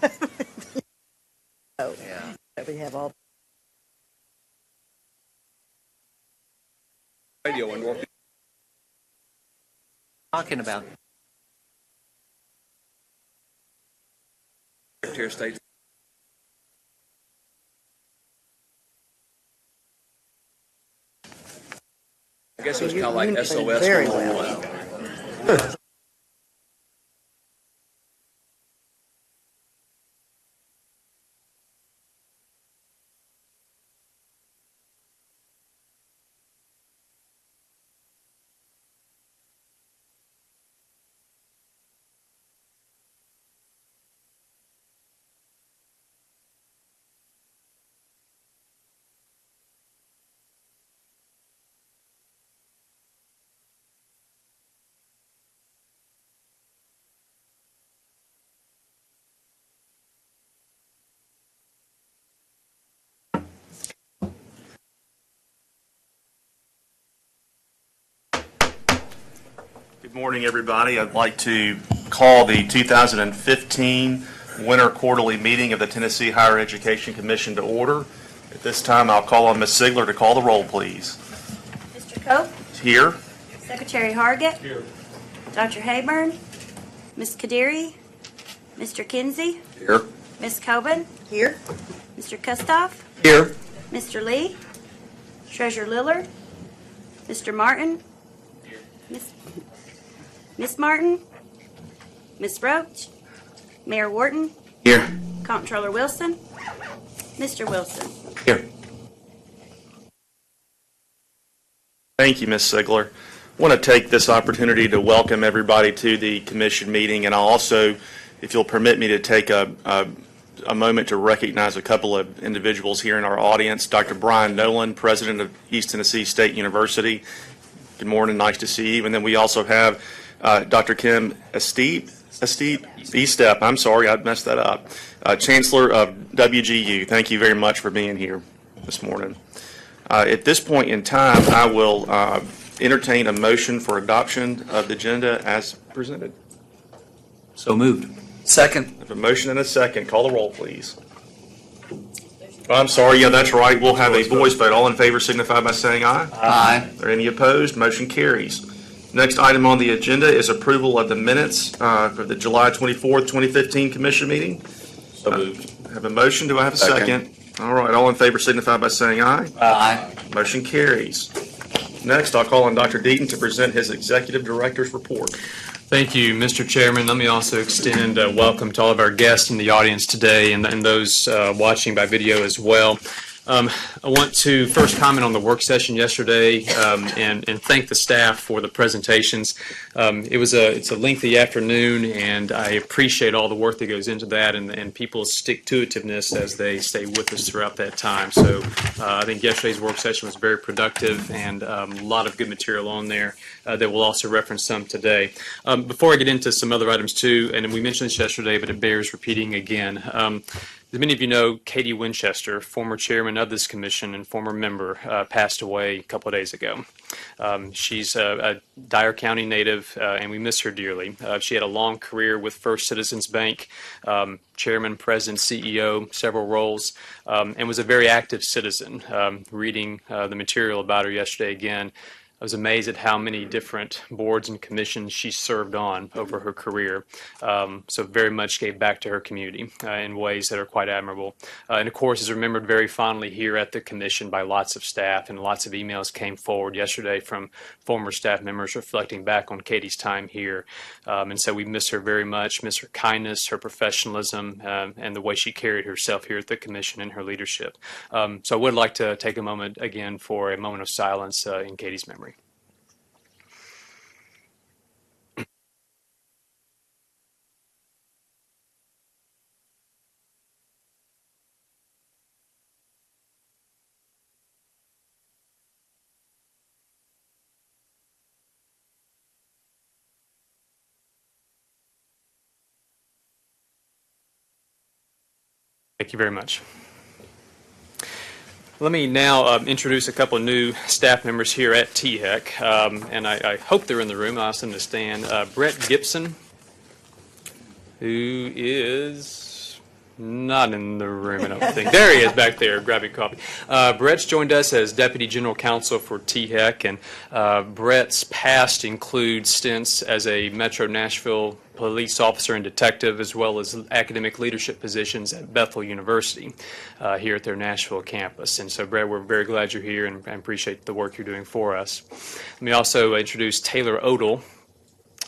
So, we have all. Radio and working. Talking about. Secretary of State. I guess it was kind of like SOS. Very well. Good morning, everybody. I'd like to call the 2015 Winter Quarterly Meeting of the Tennessee Higher Education Commission to order. At this time, I'll call on Ms. Sigler to call the roll, please. Mr. Cope? Here. Secretary Hargett? Here. Dr. Hayburn? Ms. Kadiri? Mr. Kinsey? Here. Ms. Coben? Here. Mr. Kustoff? Here. Mr. Lee? Treasurer Lillard? Mr. Martin? Miss Martin? Ms. Roach? Mayor Wharton? Here. Comptroller Wilson? Mr. Wilson? Here. Thank you, Ms. Sigler. I want to take this opportunity to welcome everybody to the commission meeting, and I'll also, if you'll permit me, to take a moment to recognize a couple of individuals here in our audience. Dr. Brian Nolan, president of East Tennessee State University. Good morning, nice to see you. And then we also have Dr. Kim Estep, I'm sorry, I messed that up. Chancellor of WGU. Thank you very much for being here this morning. At this point in time, I will entertain a motion for adoption of the agenda as presented. So moved. Second. I have a motion and a second. Call the roll, please. Oh, I'm sorry. Yeah, that's right. We'll have a voice vote. All in favor signify by saying aye. Aye. Are there any opposed? Motion carries. Next item on the agenda is approval of the minutes for the July 24th, 2015 commission meeting. So moved. I have a motion. Do I have a second? All right. All in favor signify by saying aye. Aye. Motion carries. Next, I'll call on Dr. Deaton to present his executive director's report. Thank you, Mr. Chairman. Let me also extend a welcome to all of our guests in the audience today and those watching by video as well. I want to first comment on the work session yesterday and thank the staff for the presentations. It's a lengthy afternoon, and I appreciate all the work that goes into that and people's stick-to-itiveness as they stay with us throughout that time. So I think yesterday's work session was very productive and a lot of good material on there that we'll also reference some today. Before I get into some other items too, and we mentioned this yesterday, but it bears repeating again. As many of you know, Katie Winchester, former chairman of this commission and former member, passed away a couple of days ago. She's a Dyer County native, and we miss her dearly. She had a long career with First Citizens Bank, chairman, president, CEO, several roles, and was a very active citizen. Reading the material about her yesterday again, I was amazed at how many different boards and commissions she served on over her career. So very much gave back to her community in ways that are quite admirable. And of course is remembered very fondly here at the commission by lots of staff, and lots of emails came forward yesterday from former staff members reflecting back on Katie's time here. And so we miss her very much, miss her kindness, her professionalism, and the way she carried herself here at the commission and her leadership. So I would like to take a moment again for a moment of silence in Katie's memory. Thank you very much. Let me now introduce a couple of new staff members here at THEC, and I hope they're in the room. I'll ask them to stand. Brett Gibson, who is Not in the room, I don't think. There he is back there grabbing coffee. Brett's joined us as Deputy General Counsel for THEC, and Brett's past includes stints as a Metro Nashville police officer and detective, as well as academic leadership positions at Bethel University here at their Nashville campus. And so, Brett, we're very glad you're here and appreciate the work you're doing for us. Let me also introduce Taylor Odell,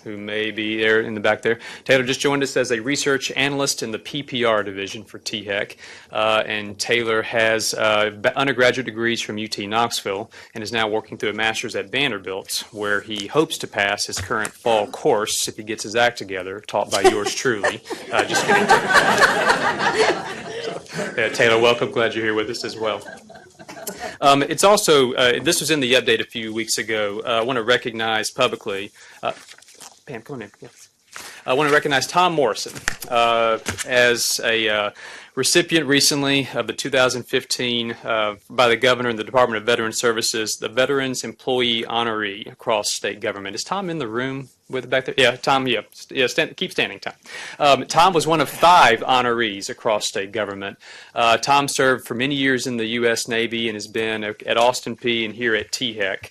who may be there in the back there. Taylor just joined us as a research analyst in the PPR division for THEC. And Taylor has undergraduate degrees from UT Knoxville and is now working through a master's at Vanderbilt, where he hopes to pass his current fall course, if he gets his act together, taught by yours truly. Just kidding. Taylor, welcome. Glad you're here with us as well. It's also, this was in the update a few weeks ago. I want to recognize publicly, Pam, come on in. Yeah. I want to recognize Tom Morrison as a recipient recently of the 2015 by the governor and the Department of Veterans Services, the Veterans Employee Honoree across state government. Is Tom in the room with back there? Yeah, Tom, yeah keep standing, Tom. Tom was one of 5 honorees across state government. Tom served for many years in the U.S. Navy and has been at Austin P and here at THEC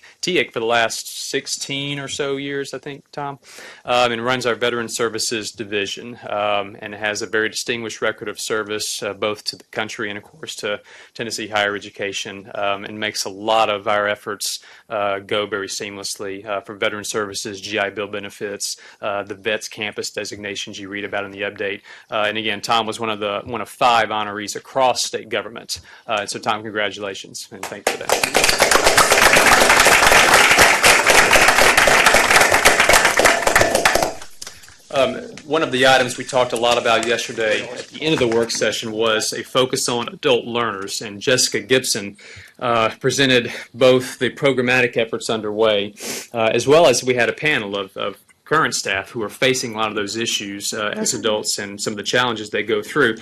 for the last 16 or so years, I think, Tom, and runs our Veterans Services Division, and has a very distinguished record of service both to the country and, of course, to Tennessee higher education, and makes a lot of our efforts go very seamlessly, from Veterans Services, GI Bill benefits, the Vets campus designations you read about in the update. And again, Tom was one of 5 honorees across state government. So, Tom, congratulations, and thank you for that. One of the items we talked a lot about yesterday at the end of the work session was a focus on adult learners, and Jessica Gibson presented both the programmatic efforts underway, as well as we had a panel of current staff who are facing a lot of those issues as adults and some of the challenges they go through.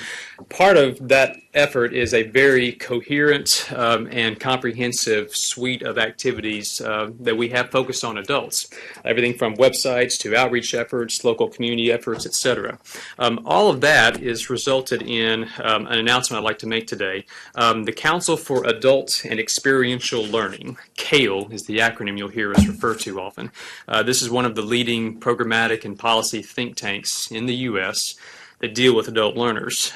Part of that effort is a very coherent and comprehensive suite of activities that we have focused on adults. Everything from websites to outreach efforts, local community efforts, etc. All of that is resulted in an announcement I'd like to make today. The Council for Adult and Experiential Learning, CALE, is the acronym you'll hear us refer to often. This is one of the leading programmatic and policy think tanks in the U.S. that deal with adult learners.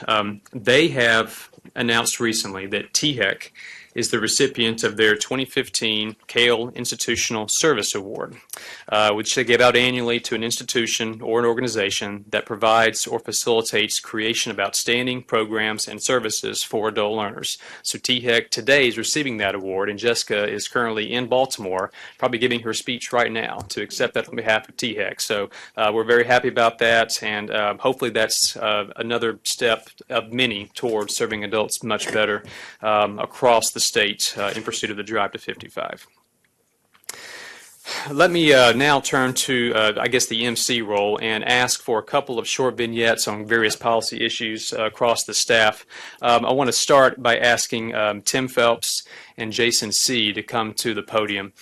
They have announced recently that THEC is the recipient of their 2015 CALE Institutional Service Award, which they give out annually to an institution or an organization that provides or facilitates creation of outstanding programs and services for adult learners. So THEC today is receiving that award, and Jessica is currently in Baltimore, probably giving her speech right now to accept that on behalf of THEC. So we're very happy about that, and hopefully that's another step of many towards serving adults much better across the state in pursuit of the drive to 55. Let me now turn to, I guess, the MC role and ask for a couple of short vignettes on various policy issues across the staff. I want to start by asking Tim Phelps and Jason C. to come to the podium.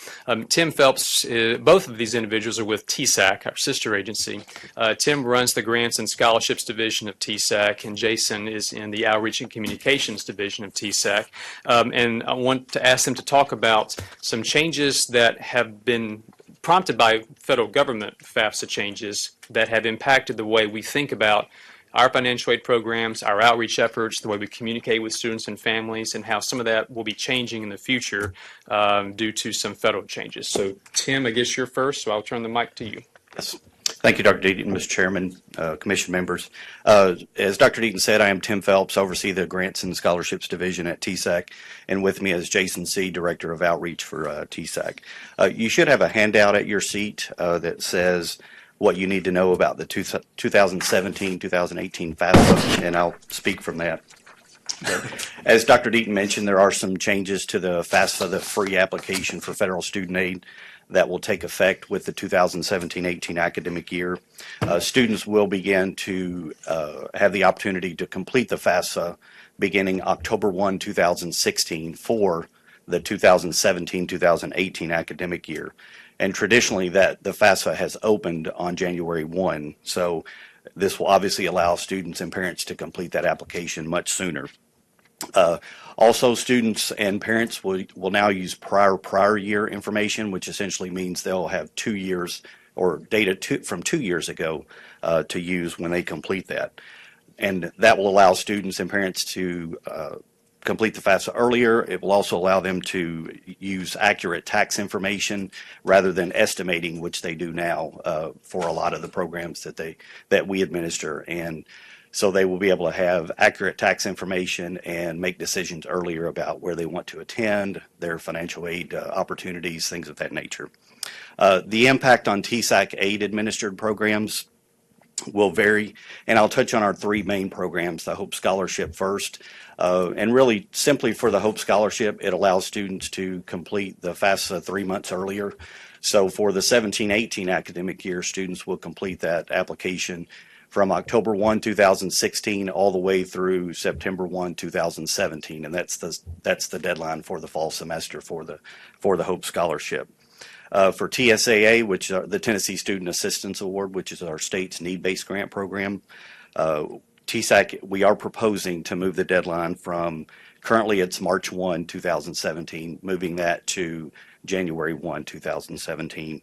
Tim Phelps, both of these individuals are with THEC, our sister agency. Tim runs the Grants and Scholarships Division of THEC, and Jason is in the Outreach and Communications Division of THEC. And I want to ask them to talk about some changes that have been prompted by federal government FAFSA changes that have impacted the way we think about our financial aid programs, our outreach efforts, the way we communicate with students and families, and how some of that will be changing in the future due to some federal changes. So, Tim, I guess you're first, so I'll turn the mic to you. Yes. Thank you, Dr. Deaton, Mr. Chairman, Commission members. As Dr. Deaton said, I am Tim Phelps, oversee the Grants and Scholarships Division at THEC, and with me is Jason C., Director of Outreach for THEC. You should have a handout at your seat that says what you need to know about the 2017-2018 FAFSA, and I'll speak from that. But as Dr. Deaton mentioned, there are some changes to the FAFSA, the free application for federal student aid, that will take effect with the 2017-18 academic year. Students will begin to have the opportunity to complete the FAFSA beginning October 1, 2016 for the 2017-2018 academic year. And traditionally, that the FAFSA has opened on January 1. So This will obviously allow students and parents to complete that application much sooner. Also, students and parents will now use prior year information, which essentially means they'll have 2 years or data from 2 years ago to use when they complete that. And that will allow students and parents to complete the FAFSA earlier. It will also allow them to use accurate tax information rather than estimating, which they do now for a lot of the programs that we administer. And so they will be able to have accurate tax information and make decisions earlier about where they want to attend, their financial aid opportunities, things of that nature. The impact on THEC aid administered programs will vary, and I'll touch on our 3 main programs. The Hope Scholarship first, and really simply for the Hope Scholarship, it allows students to complete the FAFSA 3 months earlier. So for the 17-18 academic year, students will complete that application from October 1, 2016 all the way through September 1, 2017, and that's the deadline for the fall semester for the Hope Scholarship. For TSAA, which is the Tennessee Student Assistance Award, which is our state's need-based grant program, TSAC, we are proposing to move the deadline from, currently it's March 1, 2017, moving that to January 1, 2017.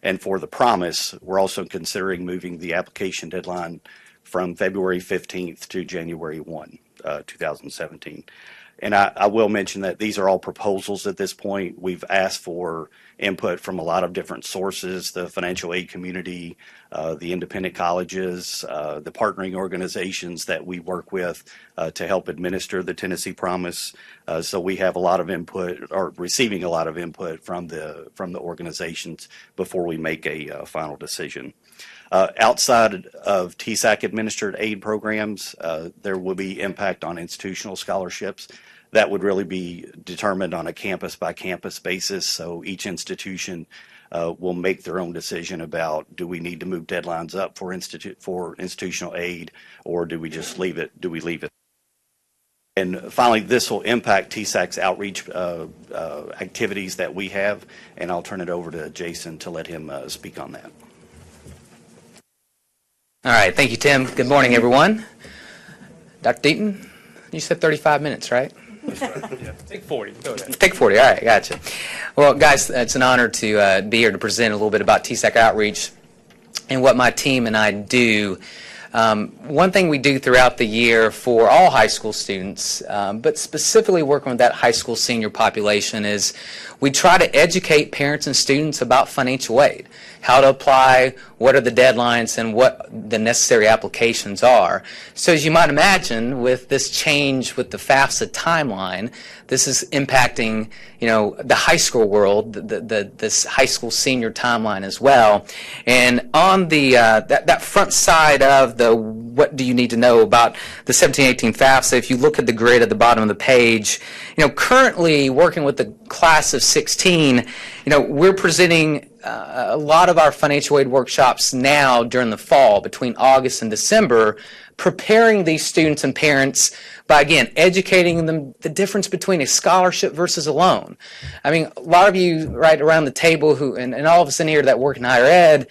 And for the Promise, we're also considering moving the application deadline from February 15th to January 1, 2017. And I will mention that these are all proposals at this point. We've asked for input from a lot of different sources, the financial aid community, the independent colleges, the partnering organizations that we work with to help administer the Tennessee Promise. So we have a lot of input, or receiving a lot of input from the organizations before we make a final decision. Outside of TSAC administered aid programs, there will be impact on institutional scholarships. That would really be determined on a campus by campus basis. So each institution will make their own decision about, do we need to move deadlines up for institutional aid, or do we just leave it? Do we leave it? And finally, this will impact TSAC's outreach activities that we have, and I'll turn it over to Jason to let him speak on that. All right, thank you, Tim. Good morning, everyone. Dr. Deaton, you said 35 minutes, right? Take 40. Go ahead. Take 40. All right, gotcha. Well, guys, it's an honor to be here to present a little bit about TSAC outreach and what my team and I do. One thing we do throughout the year for all high school students, but specifically working with that high school senior population, is we try to educate parents and students about financial aid, how to apply, what are the deadlines, and what the necessary applications are. So as you might imagine, with this change with the FAFSA timeline, this is impacting, the high school world, this high school senior timeline as well. And on the that front side of the what do you need to know about the 17-18 FAFSA, if you look at the grid at the bottom of the page, currently working with the class of 16, we're presenting a lot of our financial aid workshops now during the fall, between August and December, preparing these students and parents by, again, educating them the difference between a scholarship versus a loan. I mean, a lot of you right around the table and all of us in here that work in higher ed,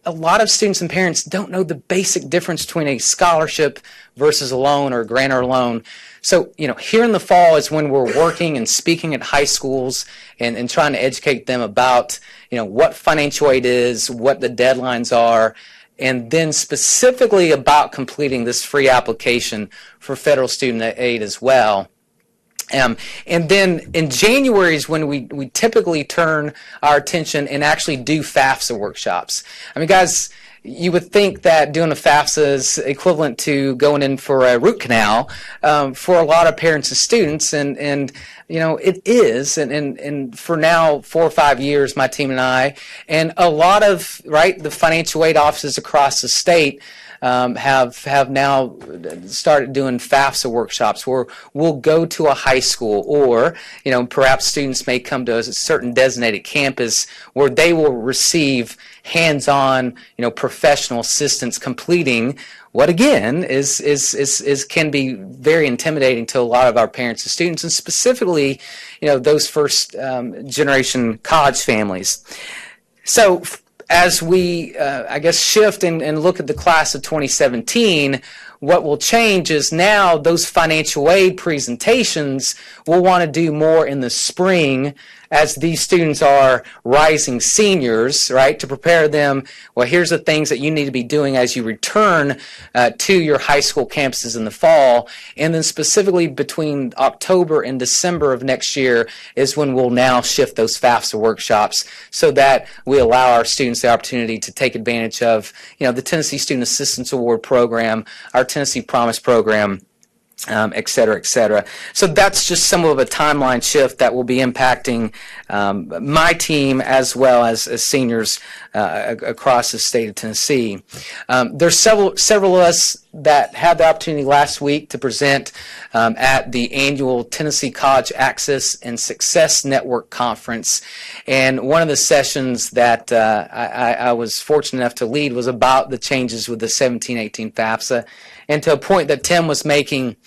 a lot of students and parents don't know the basic difference between a scholarship versus a loan or a grant or a loan. So, here in the fall is when we're working and speaking at high schools and trying to educate them about, what financial aid is, what the deadlines are, and then specifically about completing this free application for federal student aid as well. And then in January is when we typically turn our attention and actually do FAFSA workshops. I mean, guys, you would think that doing a FAFSA is equivalent to going in for a root canal for a lot of parents and students, and it is. And for now 4 or 5 years, my team and I, and a lot of the financial aid offices across the state have now started doing FAFSA workshops where we'll go to a high school, or perhaps students may come to a certain designated campus where they will receive hands-on professional assistance completing what again is can be very intimidating to a lot of our parents and students, and specifically those first generation college families. So as we, I guess, shift and look at the class of 2017, what will change is now those financial aid presentations we'll want to do more in the spring as these students are rising seniors, right, to prepare them, well, here's the things that you need to be doing as you return to your high school campuses in the fall. And then specifically between October and December of next year is when we'll now shift those FAFSA workshops so that we allow our students the opportunity to take advantage of, the Tennessee Student Assistance Award program, our Tennessee Promise program, et cetera, et cetera. So that's just some of a timeline shift that will be impacting my team as well as seniors across the state of Tennessee. There's several of us that had the opportunity last week to present at the annual Tennessee College Access and Success Network Conference. And one of the sessions that I was fortunate enough to lead was about the changes with the 17-18 FAFSA. And to a point that Tim was making,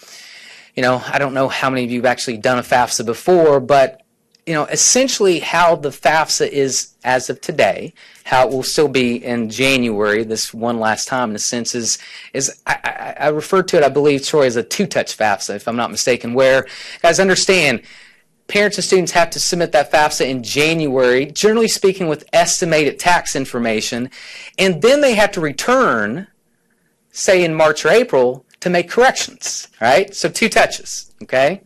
I don't know how many of you have actually done a FAFSA before, but, essentially how the FAFSA is as of today, how it will still be in January, this one last time in a sense, is I refer to it, I believe, Troy, as a two-touch FAFSA, if I'm not mistaken, where, guys, understand, parents and students have to submit that FAFSA in January, generally speaking with estimated tax information, and then they have to return, say in March or April, to make corrections, right? So two touches, okay?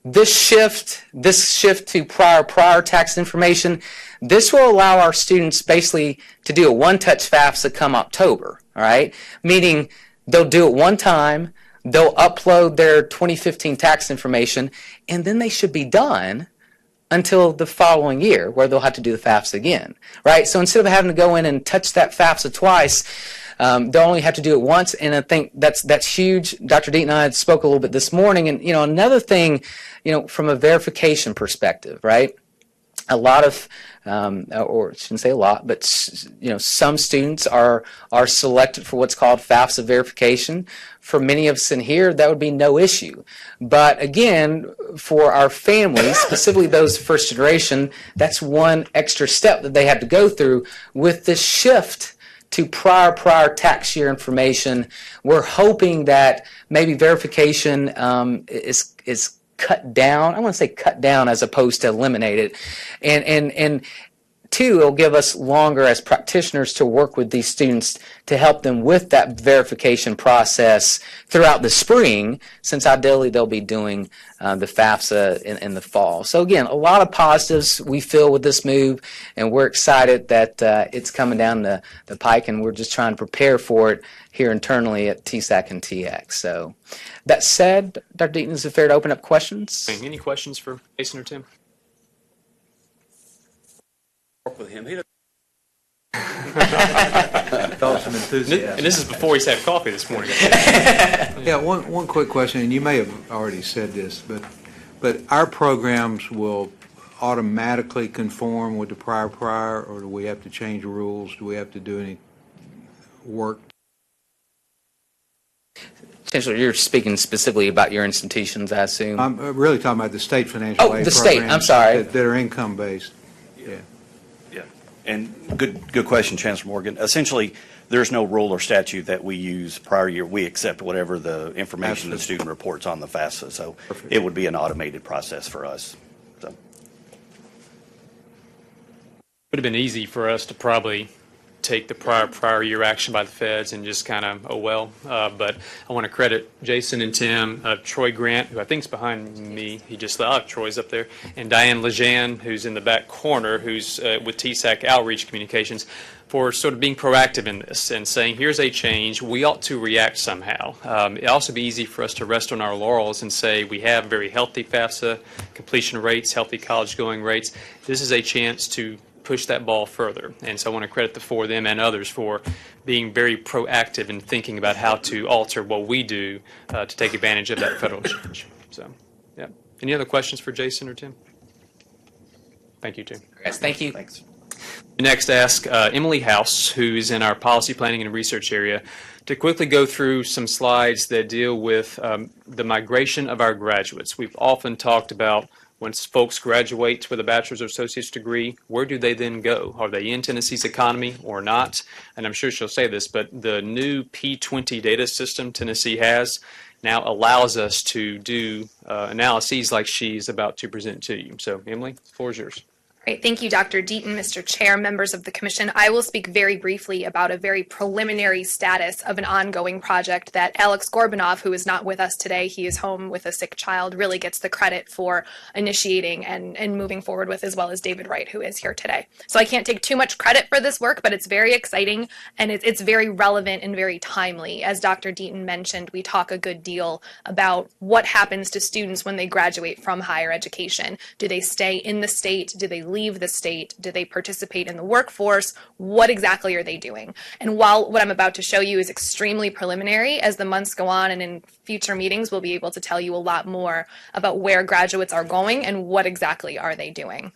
This shift to prior tax information, this will allow our students basically to do a one-touch FAFSA come October, all right? Meaning they'll do it one time, they'll upload their 2015 tax information, and then they should be done until the following year where they'll have to do the FAFSA again, right? So instead of having to go in and touch that FAFSA twice, they'll only have to do it once, and I think that's huge. Dr. Deaton and I spoke a little bit this morning, and another thing, from a verification perspective, right? A lot of, or I shouldn't say a lot, but some students are selected for what's called FAFSA verification. For many of us in here, that would be no issue. But again, for our families, specifically those first generation, that's one extra step that they have to go through with this shift to prior tax year information. We're hoping that maybe verification is cut down. I want to say cut down as opposed to eliminated. And two, it'll give us longer as practitioners to work with these students to help them with that verification process throughout the spring, since ideally they'll be doing the FAFSA in the fall. So again, a lot of positives we feel with this move, and we're excited that it's coming down the pike, and we're just trying to prepare for it here internally at THEC and THEC. So that said, Dr. Deaton, is it fair to open up questions? Any questions for Jason or Tim? Work with him. He doesn't. Felt some enthusiasm. And this is before he's had coffee this morning. Yeah, one quick question, and you may have already said this, but our programs will automatically conform with the prior, or do we have to change rules? Do we have to do any work? Essentially, you're speaking specifically about your institutions, I assume. I'm really talking about the state financial aid the state, programs I'm sorry. that are income-based. Yeah. Yeah, and good question, Chancellor Morgan. Essentially, there's no rule or statute that we use prior year. We accept whatever the information the student reports on the FAFSA, so Perfect. it would be an automated process for us. So. Would have been easy for us to probably take the prior year action by the feds and just kind of, but I want to credit Jason and Tim, Troy Grant, who I think is behind me, he just left, Troy's up there, and Diane Lejean, who's in the back corner, who's with TSAC Outreach Communications, for sort of being proactive in this and saying, here's a change, we ought to react somehow. It'd also be easy for us to rest on our laurels and say we have very healthy FAFSA completion rates, healthy college-going rates. This is a chance to push that ball further. And so I want to credit the four of them and others for being very proactive in thinking about how to alter what we do to take advantage of that federal change. So, yeah. Any other questions for Jason or Tim? Thank you, Tim. Yes, thank you. Thanks. Next, ask Emily House, who is in our policy planning and research area, to quickly go through some slides that deal with the migration of our graduates. We've often talked about Once folks graduate with a bachelor's or associate's degree, where do they then go? Are they in Tennessee's economy or not? And I'm sure she'll say this, but the new P20 data system Tennessee has now allows us to do analyses like she's about to present to you. So, Emily, the floor is yours. Great. Thank you, Dr. Deaton, Mr. Chair, members of the Commission. I will speak very briefly about a very preliminary status of an ongoing project that Alex Gorbunov, who is not with us today, he is home with a sick child, really gets the credit for initiating and moving forward with, as well as David Wright, who is here today. So I can't take too much credit for this work, but it's very exciting and it's very relevant and very timely. As Dr. Deaton mentioned, we talk a good deal about what happens to students when they graduate from higher education. Do they stay in the state? Do they leave the state? Do they participate in the workforce? What exactly are they doing? And while what I'm about to show you is extremely preliminary, as the months go on and in future meetings, we'll be able to tell you a lot more about where graduates are going and what exactly are they doing.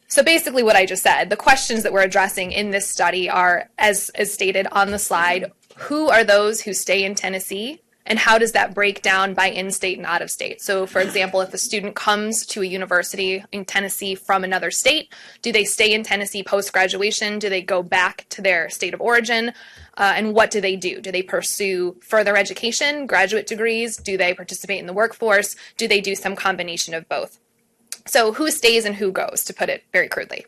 So basically what I just said, the questions that we're addressing in this study are, as stated on the slide, who are those who stay in Tennessee? And how does that break down by in-state and out-of-state? So, for example, if a student comes to a university in Tennessee from another state, do they stay in Tennessee post-graduation? Do they go back to their state of origin? And what do they do? Do they pursue further education, graduate degrees? Do they participate in the workforce? Do they do some combination of both? So who stays and who goes, to put it very crudely?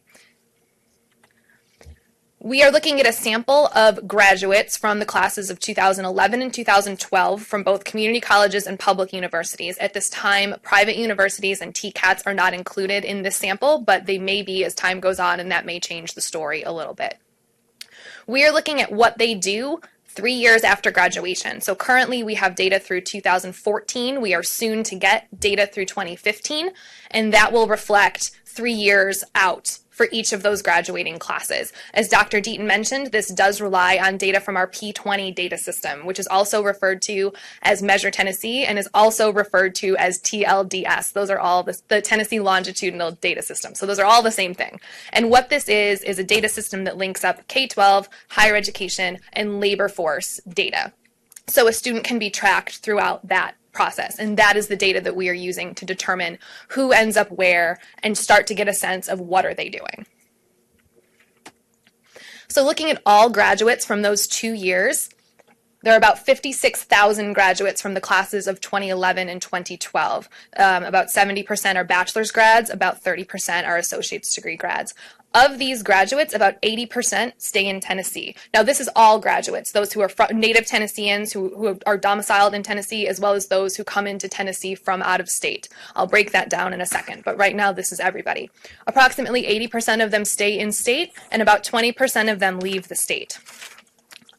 We are looking at a sample of graduates from the classes of 2011 and 2012 from both community colleges and public universities. At this time, private universities and TCATs are not included in this sample, but they may be as time goes on, and that may change the story a little bit. We are looking at what they do 3 years after graduation. So currently we have data through 2014. We are soon to get data through 2015, and that will reflect 3 years out for each of those graduating classes. As Dr. Deaton mentioned, this does rely on data from our P20 data system, which is also referred to as Measure Tennessee and is also referred to as TLDS. Those are all the Tennessee Longitudinal Data System. So those are all the same thing. And what this is a data system that links up K-12, higher education, and labor force data. So a student can be tracked throughout that process, and that is the data that we are using to determine who ends up where and start to get a sense of what are they doing. So looking at all graduates from those 2 years, there are about 56,000 graduates from the classes of 2011 and 2012. About 70% are bachelor's grads, about 30% are associate's degree grads. Of these graduates, about 80% stay in Tennessee. Now, this is all graduates, those who are native Tennesseans who are domiciled in Tennessee, as well as those who come into Tennessee from out of state. I'll break that down in a second, but right now this is everybody. Approximately 80% of them stay in state, and about 20% of them leave the state.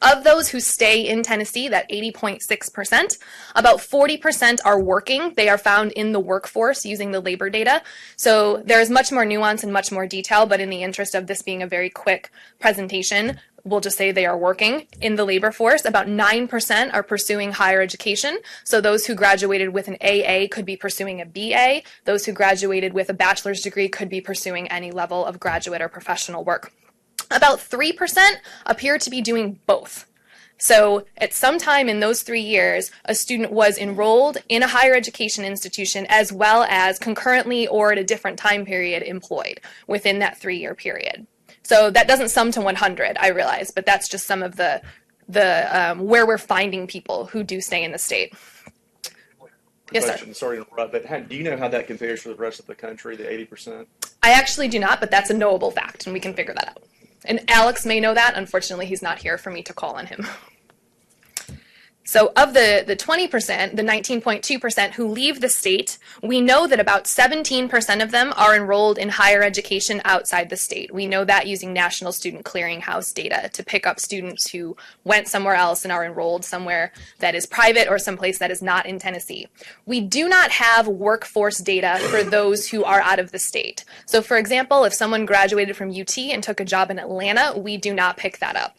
Of those who stay in Tennessee, that 80.6%, about 40% are working. They are found in the workforce using the labor data. So there is much more nuance and much more detail, but in the interest of this being a very quick presentation, we'll just say they are working in the labor force. About 9% are pursuing higher education. So those who graduated with an AA could be pursuing a BA. Those who graduated with a bachelor's degree could be pursuing any level of graduate or professional work. About 3% appear to be doing both. So at some time in those 3 years, a student was enrolled in a higher education institution as well as concurrently or at a different time period employed within that 3-year period. So that doesn't sum to 100, I realize, but that's just some of the where we're finding people who do stay in the state. Yes, sir. Sorry to interrupt, but do you know how that compares to the rest of the country, the 80%? I actually do not, but that's a knowable fact, and we can figure that out. And Alex may know that. Unfortunately, he's not here for me to call on him. So of the 20%, the 19.2% who leave the state, we know that about 17% of them are enrolled in higher education outside the state. We know that using National Student Clearinghouse data to pick up students who went somewhere else and are enrolled somewhere that is private or someplace that is not in Tennessee. We do not have workforce data for those who are out of the state. So for example, if someone graduated from UT and took a job in Atlanta, we do not pick that up.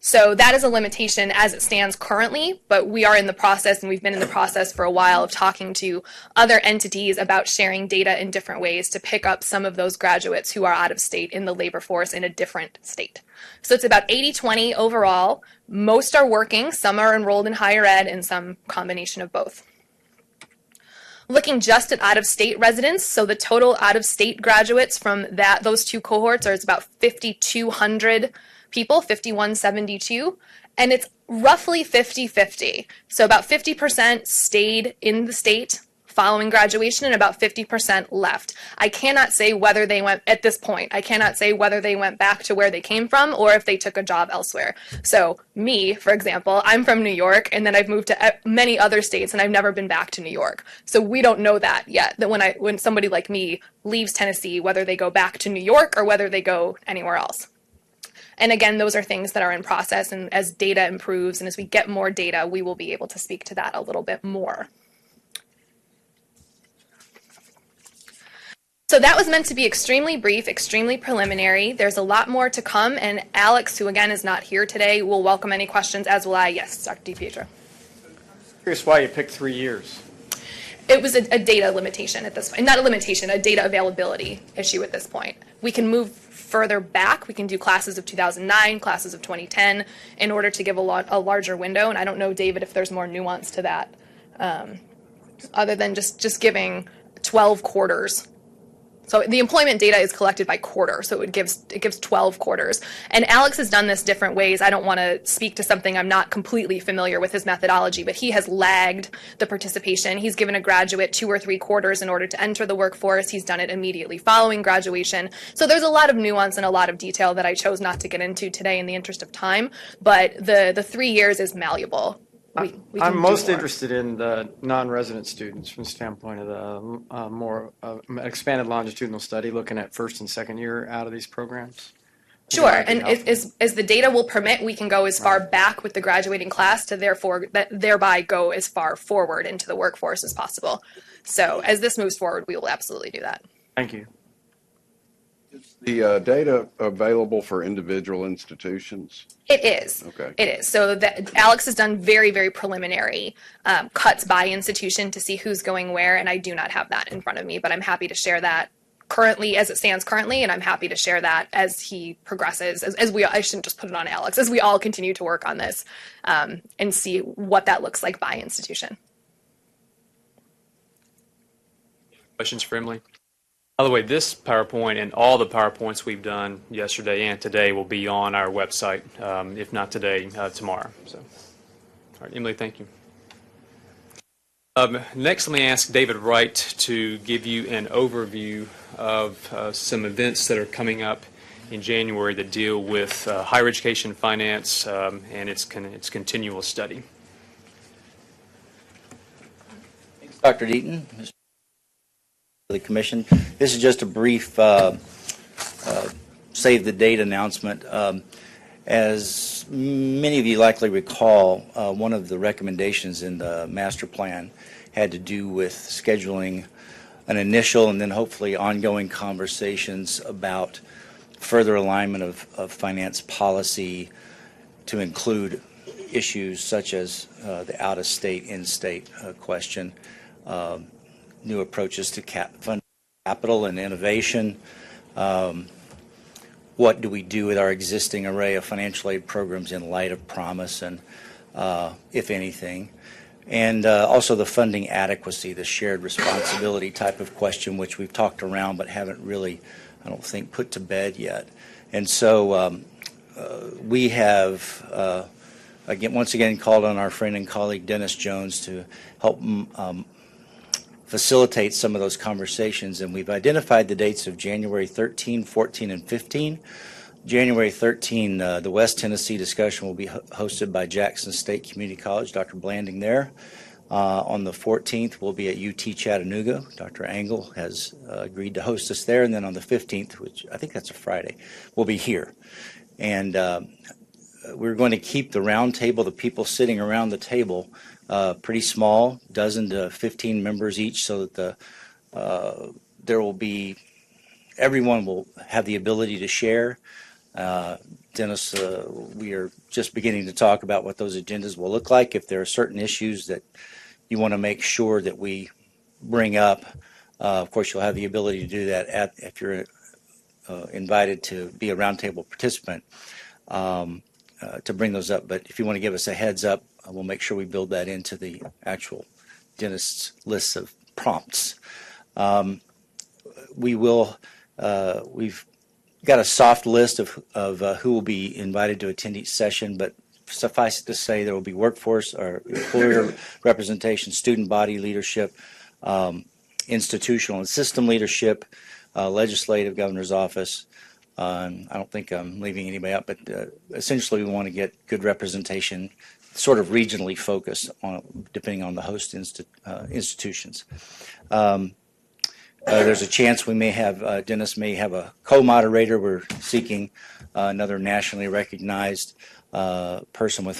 So that is a limitation as it stands currently, but we are in the process, and we've been in the process for a while, of talking to other entities about sharing data in different ways to pick up some of those graduates who are out of state in the labor force in a different state. So it's about 80-20 overall. Most are working, some are enrolled in higher ed, and some combination of both. Looking just at out-of-state residents, so the total out-of-state graduates from those two cohorts is about 5,200 people, 5,172, and it's roughly 50-50. So about 50% stayed in the state following graduation and about 50% left. I cannot say whether they went, at this point, I cannot say whether they went back to where they came from or if they took a job elsewhere. So me, for example, I'm from New York and then I've moved to many other states and I've never been back to New York. So we don't know that yet, that when somebody like me leaves Tennessee, whether they go back to New York or whether they go anywhere else. And again, those are things that are in process, and as data improves and as we get more data, we will be able to speak to that a little bit more. So that was meant to be extremely brief, extremely preliminary. There's a lot more to come, and Alex, who again is not here today, will welcome any questions, as will I. Yes, Dr. DiPietro. Curious why you picked 3 years. It was a data limitation at this point. Not a limitation, a data availability issue at this point. We can move further back. We can do classes of 2009, classes of 2010, in order to give a larger window. And I don't know, David, if there's more nuance to that, other than just giving 12 quarters. So the employment data is collected by quarter, so it gives 12 quarters. And Alex has done this different ways. I don't want to speak to something I'm not completely familiar with his methodology, but he has lagged the participation. He's given a graduate 2 or 3 quarters in order to enter the workforce. He's done it immediately following graduation. So there's a lot of nuance and a lot of detail that I chose not to get into today in the interest of time, but the 3 years is malleable. I'm most interested in the non-resident students from the standpoint of the more expanded longitudinal study, looking at first and second year out of these programs. Sure, and as the data will permit, we can go as far back with the graduating class to thereby go as far forward into the workforce as possible. So as this moves forward, we will absolutely do that. Thank you. Is the data available for individual institutions? It is. Okay. It is. So Alex has done very, very preliminary cuts by institution to see who's going where, and I do not have that in front of me, but I'm happy to share that currently as it stands currently, and I'm happy to share that as he progresses, I shouldn't just put it on Alex, as we all continue to work on this and see what that looks like by institution. Questions for Emily? By the way, this PowerPoint and all the PowerPoints we've done yesterday and today will be on our website, if not today, tomorrow. So, all right, Emily, thank you. Next, let me ask David Wright to give you an overview of some events that are coming up in January that deal with higher education finance and its continual study. Thanks, Dr. Deaton. The Commission. This is just a brief save the date announcement. As many of you likely recall, one of the recommendations in the master plan had to do with scheduling an initial and then hopefully ongoing conversations about further alignment of finance policy to include issues such as the out-of-state, in-state question, new approaches to fund capital and innovation. What do we do with our existing array of financial aid programs in light of promise and, if anything? And also the funding adequacy, the shared responsibility type of question, which we've talked around but haven't really, I don't think, put to bed yet. And so we have, once again, called on our friend and colleague Dennis Jones to help facilitate some of those conversations, and we've identified the dates of January 13, 14, and 15. January 13, the West Tennessee discussion will be hosted by Jackson State Community College, Dr. Blanding there. On the 14th, we'll be at UT Chattanooga. Dr. Angle has agreed to host us there, and then on the 15th, which I think that's a Friday, we'll be here. And we're going to keep the round table, the people sitting around the table, pretty small, dozen to 15 members each, so that there will be, everyone will have the ability to share. Dennis, we are just beginning to talk about what those agendas will look like. If there are certain issues that you want to make sure that we bring up, of course, you'll have the ability to do that if you're invited to be a roundtable participant, to bring those up. But if you want to give us a heads up, we'll make sure we build that into the actual dentist's list of prompts. We've got a soft list of who will be invited to attend each session, but suffice it to say there will be workforce or employer representation, student body leadership, institutional and system leadership, legislative, governor's office. I don't think I'm leaving anybody out, but essentially we want to get good representation, sort of regionally focused on, depending on the host institutions. There's a chance we may have, Dennis may have a co-moderator. We're seeking another nationally recognized person with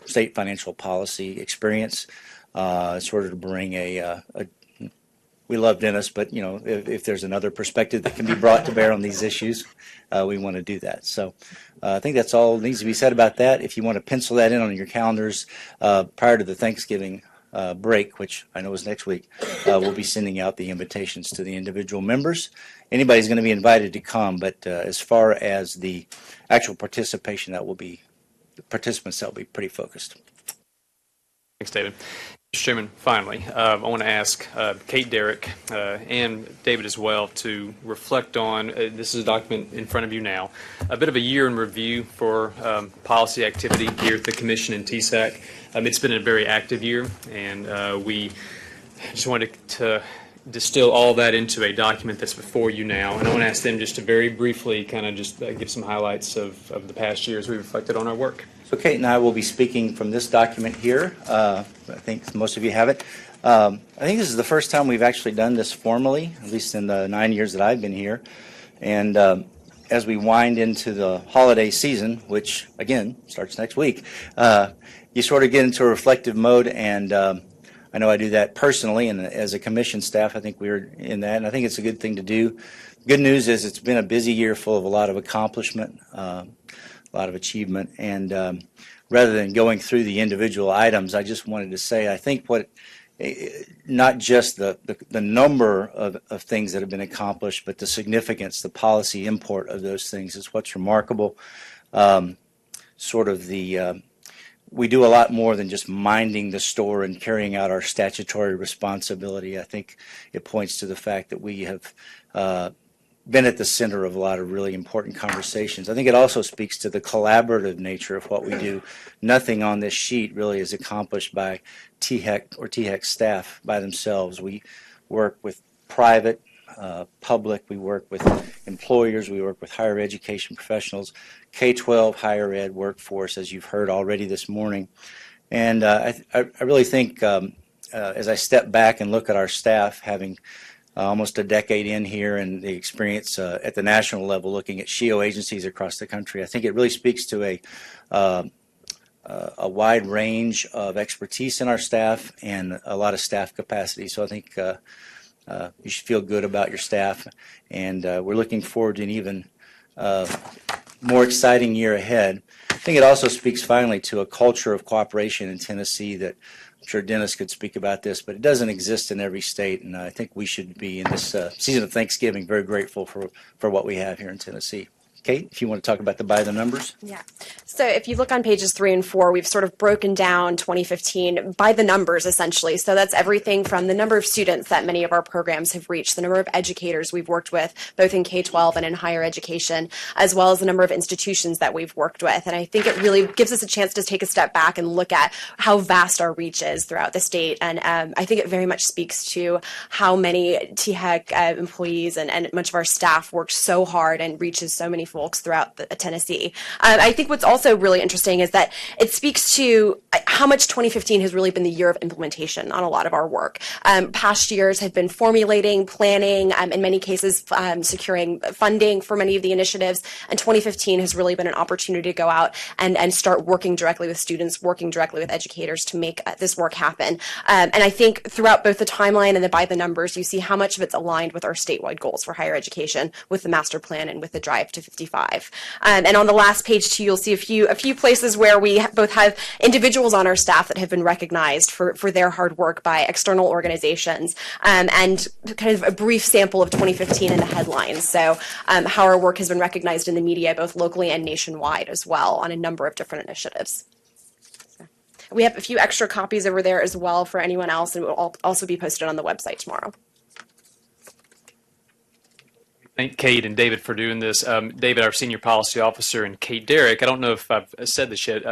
state financial policy experience, sort of to bring we love Dennis, but if there's another perspective that can be brought to bear on these issues, we want to do that. So I think that's all needs to be said about that. If you want to pencil that in on your calendars prior to the Thanksgiving break, which I know is next week, we'll be sending out the invitations to the individual members. Anybody's going to be invited to come, but as far as the actual participation, participants, that will be pretty focused. Thanks, David. Mr. Chairman, finally, I want to ask Kate, Derrick, and David as well to reflect on, this is a document in front of you now, a bit of a year in review for policy activity here at the Commission and THEC. It's been a very active year, and we just wanted to distill all that into a document that's before you now. And I want to ask them just to very briefly kind of just give some highlights of the past year as we reflected on our work. So Kate and I will be speaking from this document here. I think most of you have it. I think this is the first time we've actually done this formally, at least in the 9 years that I've been here. And as we wind into the holiday season, which, again, starts next week, you sort of get into a reflective mode, and I know I do that personally, and as a commission staff, I think we're in that, and I think it's a good thing to do. Good news is it's been a busy year full of a lot of accomplishment, a lot of achievement, and rather than going through the individual items, I just wanted to say I think not just the number of things that have been accomplished, but the significance, the policy import of those things is what's remarkable. We do a lot more than just minding the store and carrying out our statutory responsibility. I think it points to the fact that we have been at the center of a lot of really important conversations. I think it also speaks to the collaborative nature of what we do. Nothing on this sheet really is accomplished by THEC or THEC staff by themselves. We work with private, public, we work with employers, we work with higher education professionals, K-12, higher ed workforce, as you've heard already this morning. And I really think as I step back and look at our staff, having almost a decade in here and the experience at the national level looking at SHIO agencies across the country, I think it really speaks to a wide range of expertise in our staff and a lot of staff capacity. So I think you should feel good about your staff, and we're looking forward to an even more exciting year ahead. I think it also speaks finally to a culture of cooperation in Tennessee that I'm sure Dennis could speak about this, but it doesn't exist in every state, and I think we should be in this season of Thanksgiving very grateful for what we have here in Tennessee. Kate, if you want to talk about by the numbers. Yeah. So if you look on pages 3 and 4, we've sort of broken down 2015 by the numbers, essentially. So that's everything from the number of students that many of our programs have reached, the number of educators we've worked with, both in K-12 and in higher education, as well as the number of institutions that we've worked with. And I think it really gives us a chance to take a step back and look at how vast our reach is throughout the state. And I think it very much speaks to how many THEC employees and much of our staff works so hard and reaches so many folks throughout Tennessee. I think what's also really interesting is that it speaks to how much 2015 has really been the year of implementation on a lot of our work. Past years have been formulating, planning, in many cases securing funding for many of the initiatives, and 2015 has really been an opportunity to go out and start working directly with students, working directly with educators to make this work happen. And I think throughout both the timeline and the by the numbers, you see how much of it's aligned with our statewide goals for higher education, with the master plan and with the drive to 55. And on the last page too, you'll see a few places where we both have individuals on our staff that have been recognized for their hard work by external organizations, and kind of a brief sample of 2015 in the headlines. So how our work has been recognized in the media, both locally and nationwide as well, on a number of different initiatives. We have a few extra copies over there as well for anyone else, and it will also be posted on the website tomorrow. Thank Kate and David for doing this. David, our senior policy officer, and Kate Derrick, I don't know if I've said this yet,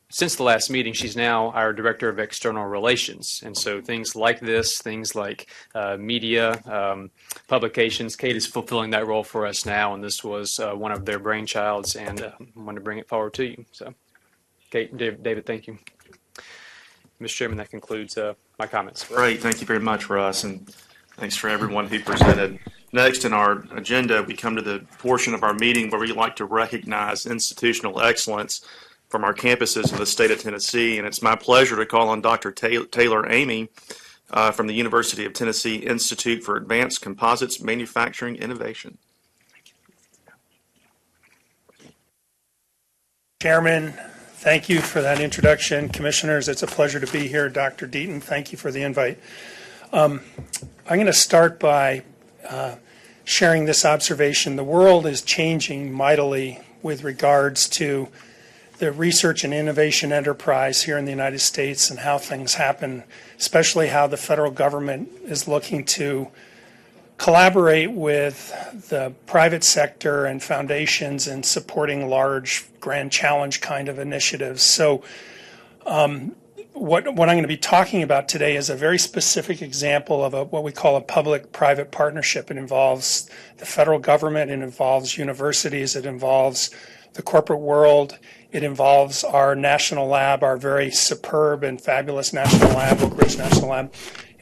since the last meeting, she's now our Director of External Relations. And so things like this, things like media, publications, Kate is fulfilling that role for us now, and this was one of their brainchilds, and I wanted to bring it forward to you. So, Kate and David, thank you. Mr. Chairman, that concludes my comments. Great. Thank you very much, Russ, and thanks for everyone who presented. Next in our agenda, we come to the portion of our meeting where we like to recognize institutional excellence from our campuses in the state of Tennessee. And it's my pleasure to call on Dr. Taylor Amy from the University of Tennessee Institute for Advanced Composites Manufacturing Innovation. Chairman, thank you for that introduction. Commissioners, it's a pleasure to be here. Dr. Deaton, thank you for the invite. I'm going to start by sharing this observation. The world is changing mightily with regards to the research and innovation enterprise here in the United States and how things happen, especially how the federal government is looking to collaborate with the private sector and foundations in supporting large grand challenge kind of initiatives. So what I'm going to be talking about today is a very specific example of what we call a public-private partnership. It involves the federal government, it involves universities, it involves the corporate world, it involves our national lab, our very superb and fabulous national lab, Oak Ridge National Lab.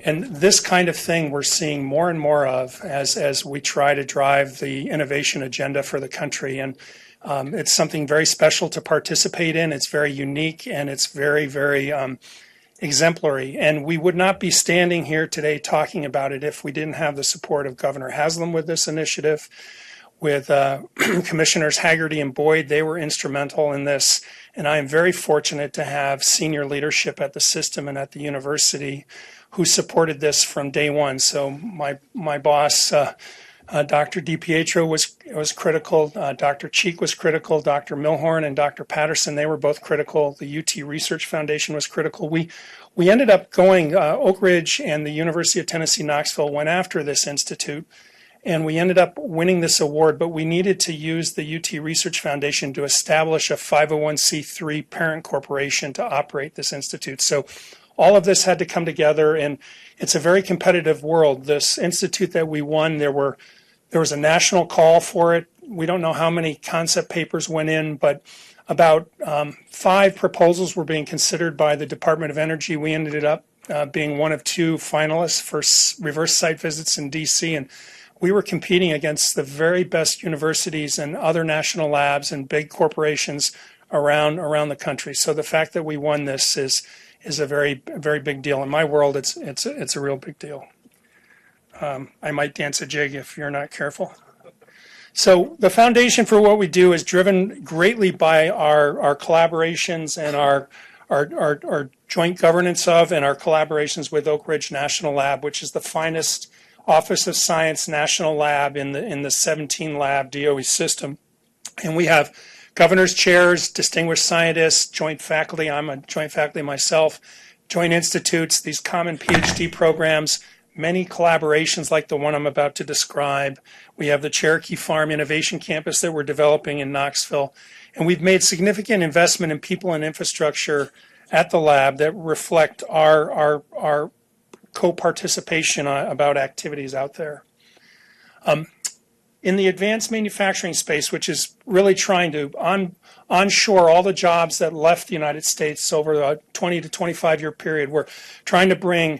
And this kind of thing we're seeing more and more of as we try to drive the innovation agenda for the country. And it's something very special to participate in. It's very unique, and it's very, very exemplary. And we would not be standing here today talking about it if we didn't have the support of Governor Haslam with this initiative, with Commissioners Haggerty and Boyd. They were instrumental in this. And I am very fortunate to have senior leadership at the system and at the university who supported this from day one. So my boss, Dr. DiPietro was critical, Dr. Cheek was critical, Dr. Milhorn and Dr. Patterson, they were both critical. The UT Research Foundation was critical. We ended up going, Oak Ridge and the University of Tennessee Knoxville went after this institute, and we ended up winning this award, but we needed to use the UT Research Foundation to establish a 501c3 parent corporation to operate this institute. So all of this had to come together, and it's a very competitive world. This institute that we won, there was a national call for it. We don't know how many concept papers went in, but about 5 proposals were being considered by the Department of Energy. We ended up being one of 2 finalists for reverse site visits in D.C., and we were competing against the very best universities and other national labs and big corporations around the country. So the fact that we won this is a very, very big deal. In my world, it's a real big deal. I might dance a jig if you're not careful. So the foundation for what we do is driven greatly by our collaborations and our joint governance of and our collaborations with Oak Ridge National Lab, which is the finest Office of Science national lab in the 17 lab DOE system. And we have governor's chairs, distinguished scientists, joint faculty. I'm a joint faculty myself, joint institutes, these common PhD programs, many collaborations like the one I'm about to describe. We have the Cherokee Farm Innovation Campus that we're developing in Knoxville. And we've made significant investment in people and infrastructure at the lab that reflect our co-participation about activities out there. In the advanced manufacturing space, which is really trying to onshore all the jobs that left the United States over a 20 to 25-year period, we're trying to bring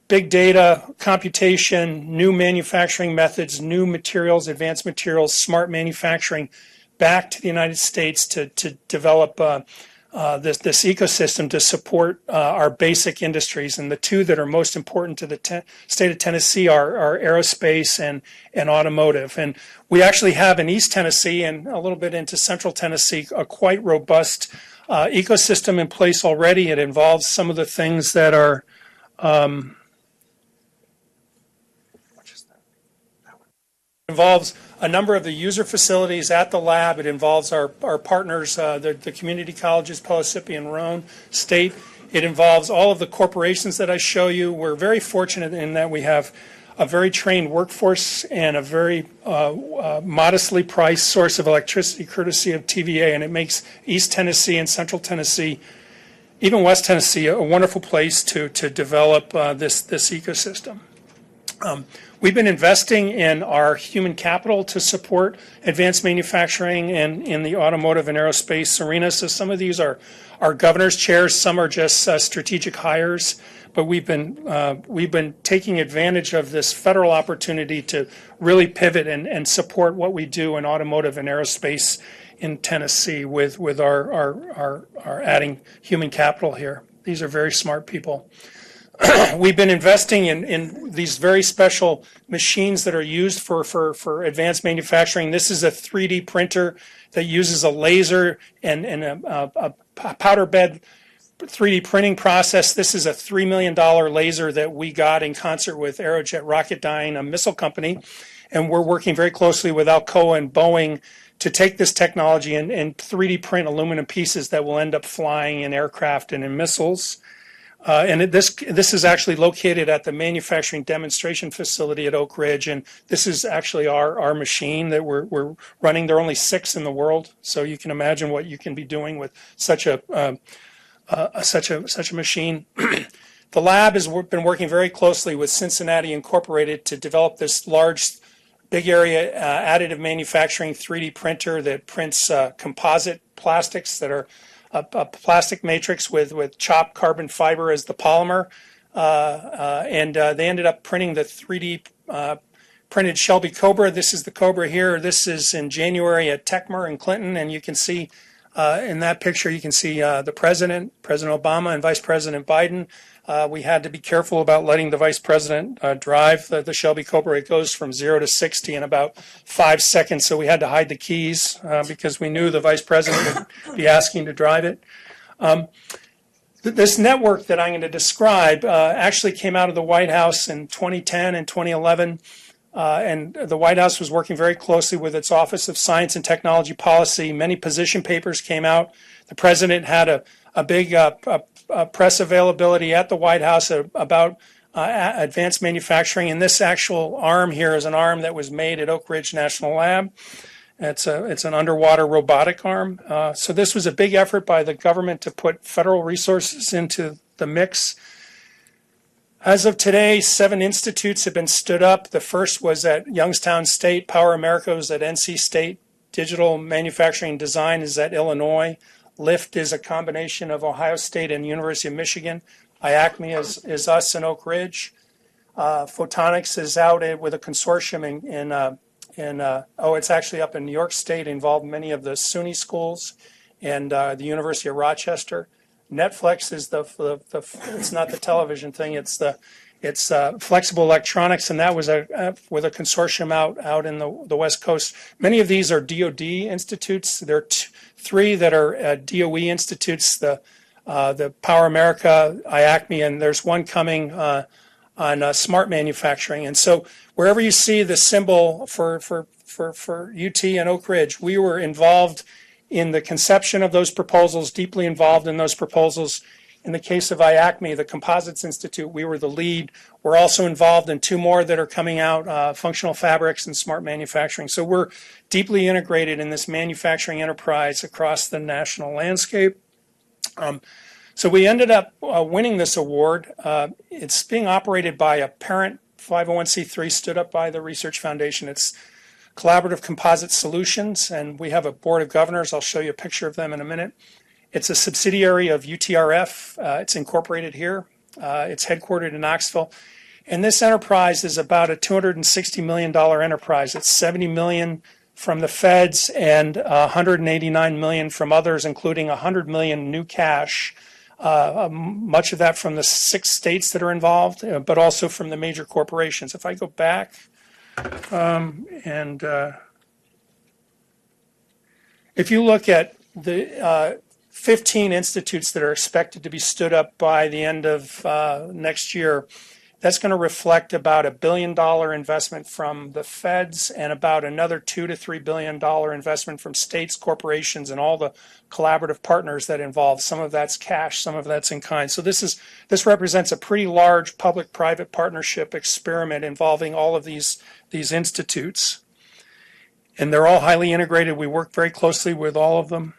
big data, computation, new manufacturing methods, new materials, advanced materials, smart manufacturing back to the United States to develop this ecosystem to support our basic industries. And the 2 that are most important to the state of Tennessee are aerospace and automotive. And we actually have in East Tennessee and a little bit into Central Tennessee a quite robust ecosystem in place already. It involves some of the things that are involves a number of the user facilities at the lab. It involves our partners, the community colleges, Pellissippi and Roane State. It involves all of the corporations that I show you. We're very fortunate in that we have a very trained workforce and a very modestly priced source of electricity courtesy of TVA, and it makes East Tennessee and Central Tennessee, even West Tennessee, a wonderful place to develop this ecosystem. We've been investing in our human capital to support advanced manufacturing and in the automotive and aerospace arena. So some of these are governor's chairs, some are just strategic hires, but we've been taking advantage of this federal opportunity to really pivot and support what we do in automotive and aerospace in Tennessee with our adding human capital here. These are very smart people. We've been investing in these very special machines that are used for advanced manufacturing. This is a 3D printer that uses a laser and a powder bed 3D printing process. This is a $3 million laser that we got in concert with Aerojet Rocketdyne, a missile company, and we're working very closely with Alcoa and Boeing to take this technology and 3D print aluminum pieces that will end up flying in aircraft and in missiles. This is actually located at the manufacturing demonstration facility at Oak Ridge, and this is actually our machine that we're running. There are only 6 in the world, so you can imagine what you can be doing with such a machine. The lab has been working very closely with Cincinnati Incorporated to develop this large, big area additive manufacturing 3D printer that prints composite plastics that are a plastic matrix with chopped carbon fiber as the polymer. They ended up printing the 3D printed Shelby Cobra. This is the Cobra here. This is in January at THEC in Clinton, and you can see in that picture, you can see the President Obama and Vice President Biden. We had to be careful about letting the Vice President drive the Shelby Cobra. It goes from 0 to 60 in about 5 seconds, so we had to hide the keys because we knew the Vice President would be asking to drive it. This network that I'm going to describe actually came out of the White House in 2010 and 2011. And the White House was working very closely with its Office of Science and Technology Policy. Many position papers came out. The president had a big press availability at the White House about advanced manufacturing. And this actual arm here is an arm that was made at Oak Ridge National Lab. It's an underwater robotic arm. So this was a big effort by the government to put federal resources into the mix. As of today, 7 institutes have been stood up. The first was at Youngstown State. Power America was at NC State. Digital Manufacturing Design is at Illinois. LIFT is a combination of Ohio State and University of Michigan. IACME is us in Oak Ridge. Photonics is out with a consortium it's actually up in New York State, involved many of the SUNY schools and the University of Rochester. Netflix is it's not the television thing, it's flexible electronics, and that was with a consortium out in the West Coast. Many of these are DoD institutes. There are 3 that are DOE institutes, the Power America, IACME, and there's one coming on smart manufacturing. And so wherever you see the symbol for UT and Oak Ridge, we were involved in the conception of those proposals, deeply involved in those proposals. In the case of IACME, the Composites Institute, we were the lead. We're also involved in 2 more that are coming out, functional fabrics and smart manufacturing. So we're deeply integrated in this manufacturing enterprise across the national landscape. So we ended up winning this award. It's being operated by a parent 501c3 stood up by the Research Foundation. It's Collaborative Composite Solutions, and we have a board of governors. I'll show you a picture of them in a minute. It's a subsidiary of UTRF. It's incorporated here. It's headquartered in Knoxville. And this enterprise is about a $260 million enterprise. It's $70 million from the feds and $189 million from others, including $100 million new cash, much of that from the 6 states that are involved, but also from the major corporations. If I go back, if you look at the 15 institutes that are expected to be stood up by the end of next year, That's going to reflect about $1 billion investment from the feds and about another $2 to $3 billion investment from states, corporations, and all the collaborative partners that involve. Some of that's cash, some of that's in kind. So this represents a pretty large public-private partnership experiment involving all of these institutes. And they're all highly integrated. We work very closely with all of them.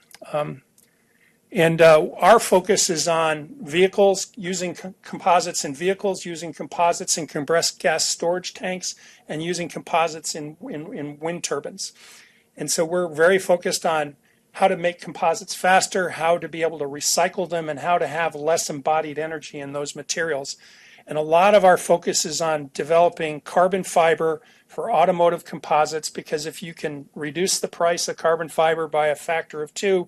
Our focus is on vehicles, using composites in vehicles, using composites in compressed gas storage tanks, and using composites in wind turbines. And so we're very focused on how to make composites faster, how to be able to recycle them, and how to have less embodied energy in those materials. And a lot of our focus is on developing carbon fiber for automotive composites, because if you can reduce the price of carbon fiber by a factor of 2,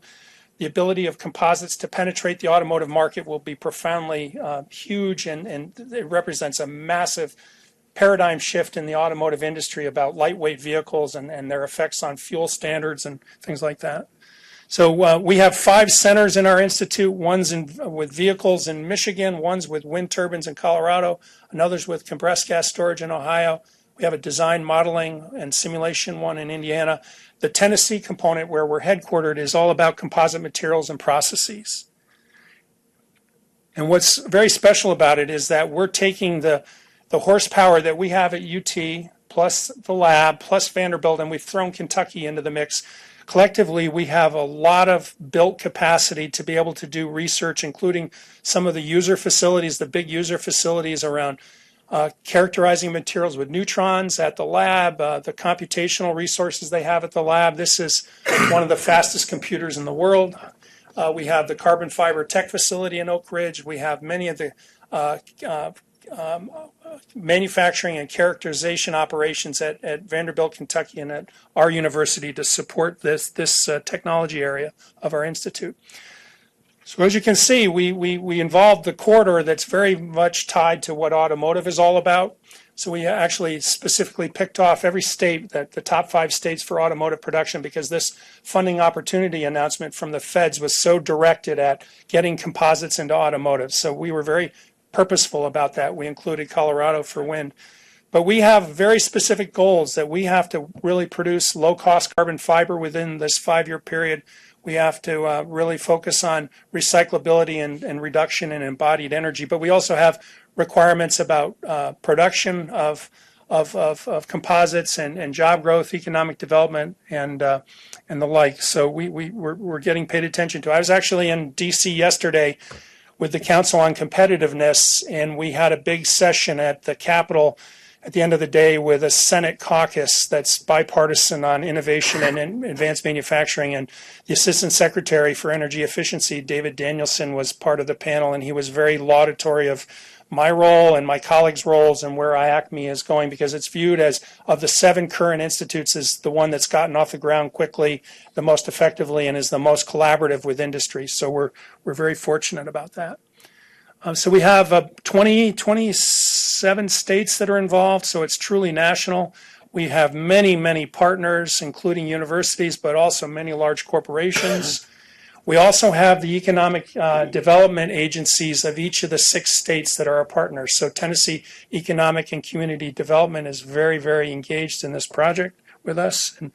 the ability of composites to penetrate the automotive market will be profoundly huge, and it represents a massive paradigm shift in the automotive industry about lightweight vehicles and their effects on fuel standards and things like that. So we have 5 centers in our institute. One's with vehicles in Michigan, one's with wind turbines in Colorado, another's with compressed gas storage in Ohio. We have a design, modeling, and simulation one in Indiana. The Tennessee component, where we're headquartered, is all about composite materials and processes. And what's very special about it is that we're taking the horsepower that we have at UT, plus the lab, plus Vanderbilt, and we've thrown Kentucky into the mix. Collectively, we have a lot of built capacity to be able to do research, including some of the user facilities, the big user facilities around characterizing materials with neutrons at the lab, the computational resources they have at the lab. This is one of the fastest computers in the world. We have the carbon fiber tech facility in Oak Ridge. We have many of the manufacturing and characterization operations at Vanderbilt, Kentucky, and at our university to support this technology area of our institute. So as you can see, we involved the corridor that's very much tied to what automotive is all about. So we actually specifically picked off every state, the top 5 states for automotive production, because this funding opportunity announcement from the feds was so directed at getting composites into automotive. So we were very purposeful about that. We included Colorado for wind. But we have very specific goals that we have to really produce low-cost carbon fiber within this 5-year period. We have to really focus on recyclability and reduction in embodied energy. But we also have requirements about production of composites and job growth, economic development, and the like. So we're getting paid attention to. I was actually in D.C. yesterday with the Council on Competitiveness, and we had a big session at the Capitol at the end of the day with a Senate caucus that's bipartisan on innovation and advanced manufacturing. And the Assistant Secretary for Energy Efficiency, David Danielson, was part of the panel, and he was very laudatory of my role and my colleagues' roles and where IACME is going, because it's viewed as, of the 7 current institutes, as the one that's gotten off the ground quickly, the most effectively, and is the most collaborative with industry. So we're very fortunate about that. So we have 27 states that are involved, so it's truly national. We have many, many partners, including universities, but also many large corporations. We also have the economic development agencies of each of the 6 states that are our partners. So Tennessee Economic and Community Development is very, very engaged in this project with us. And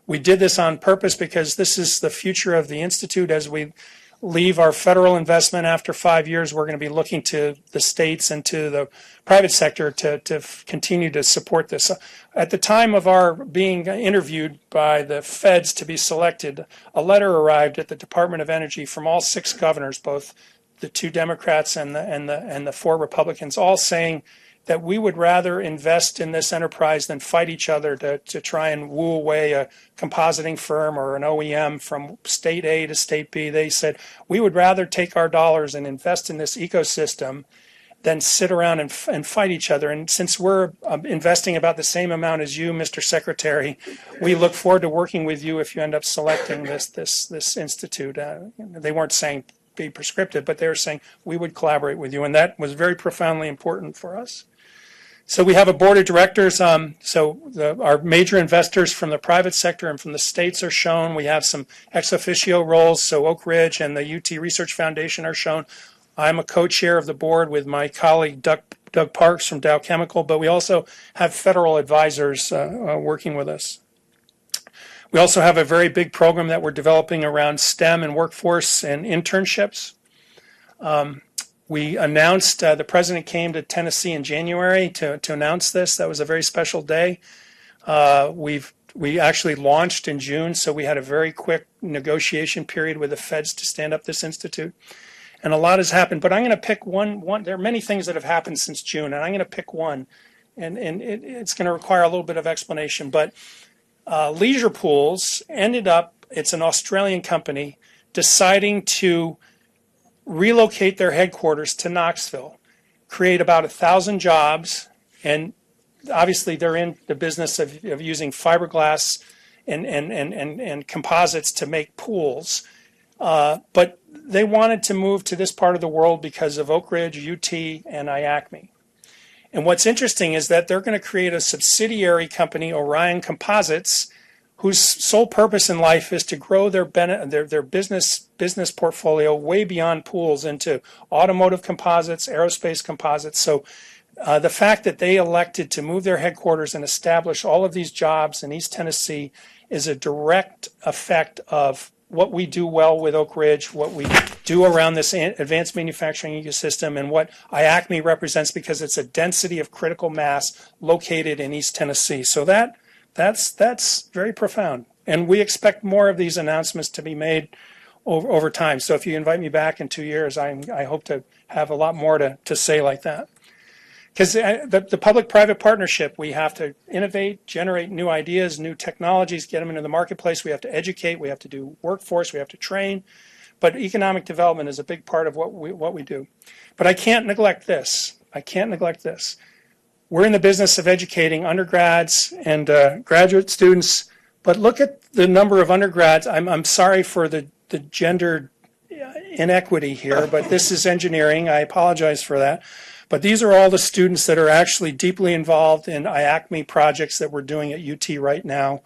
we did this on purpose because this is the future of the Institute. As we leave our federal investment after 5 years, we're going to be looking to the states and to the private sector to continue to support this. At the time of our being interviewed by the feds to be selected, a letter arrived at the Department of Energy from all 6 governors, both the 2 Democrats and the 4 Republicans, all saying that we would rather invest in this enterprise than fight each other to try and woo away a compositing firm or an OEM from state A to state B. They said, we would rather take our dollars and invest in this ecosystem than sit around and fight each other. And since we're investing about the same amount as you, Mr. Secretary, we look forward to working with you if you end up selecting this institute. They weren't saying be prescriptive, but they were saying we would collaborate with you, and that was very profoundly important for us. So we have a board of directors. Our major investors from the private sector and from the states are shown. We have some ex officio roles, so Oak Ridge and the UT Research Foundation are shown. I'm a co-chair of the board with my colleague Doug Parks from Dow Chemical, but we also have federal advisors working with us. We also have a very big program that we're developing around STEM and workforce and internships. We announced, the president came to Tennessee in January to announce this. That was a very special day. We actually launched in June, so we had a very quick negotiation period with the feds to stand up this institute. And a lot has happened, but I'm going to pick one. There are many things that have happened since June, and I'm going to pick one, and it's going to require a little bit of explanation. But Leisure Pools ended up, it's an Australian company, deciding to relocate their headquarters to Knoxville, create about 1,000 jobs, and obviously they're in the business of using fiberglass and composites to make pools. But they wanted to move to this part of the world because of Oak Ridge, UT, and IACME. And what's interesting is that they're going to create a subsidiary company, Orion Composites, whose sole purpose in life is to grow their business portfolio way beyond pools into automotive composites, aerospace composites. So the fact that they elected to move their headquarters and establish all of these jobs in East Tennessee is a direct effect of what we do well with Oak Ridge, what we do around this advanced manufacturing ecosystem, and what IACME represents, because it's a density of critical mass located in East Tennessee. So that's very profound. And we expect more of these announcements to be made over time. So if you invite me back in 2 years, I hope to have a lot more to say like that. Because the public-private partnership, we have to innovate, generate new ideas, new technologies, get them into the marketplace. We have to educate. We have to do workforce. We have to train. But economic development is a big part of what we do. But I can't neglect this. We're in the business of educating undergrads and graduate students. But look at the number of undergrads. I'm sorry for the gender inequity here, but this is engineering. I apologize for that. But these are all the students that are actually deeply involved in IACME projects that we're doing at UT right now.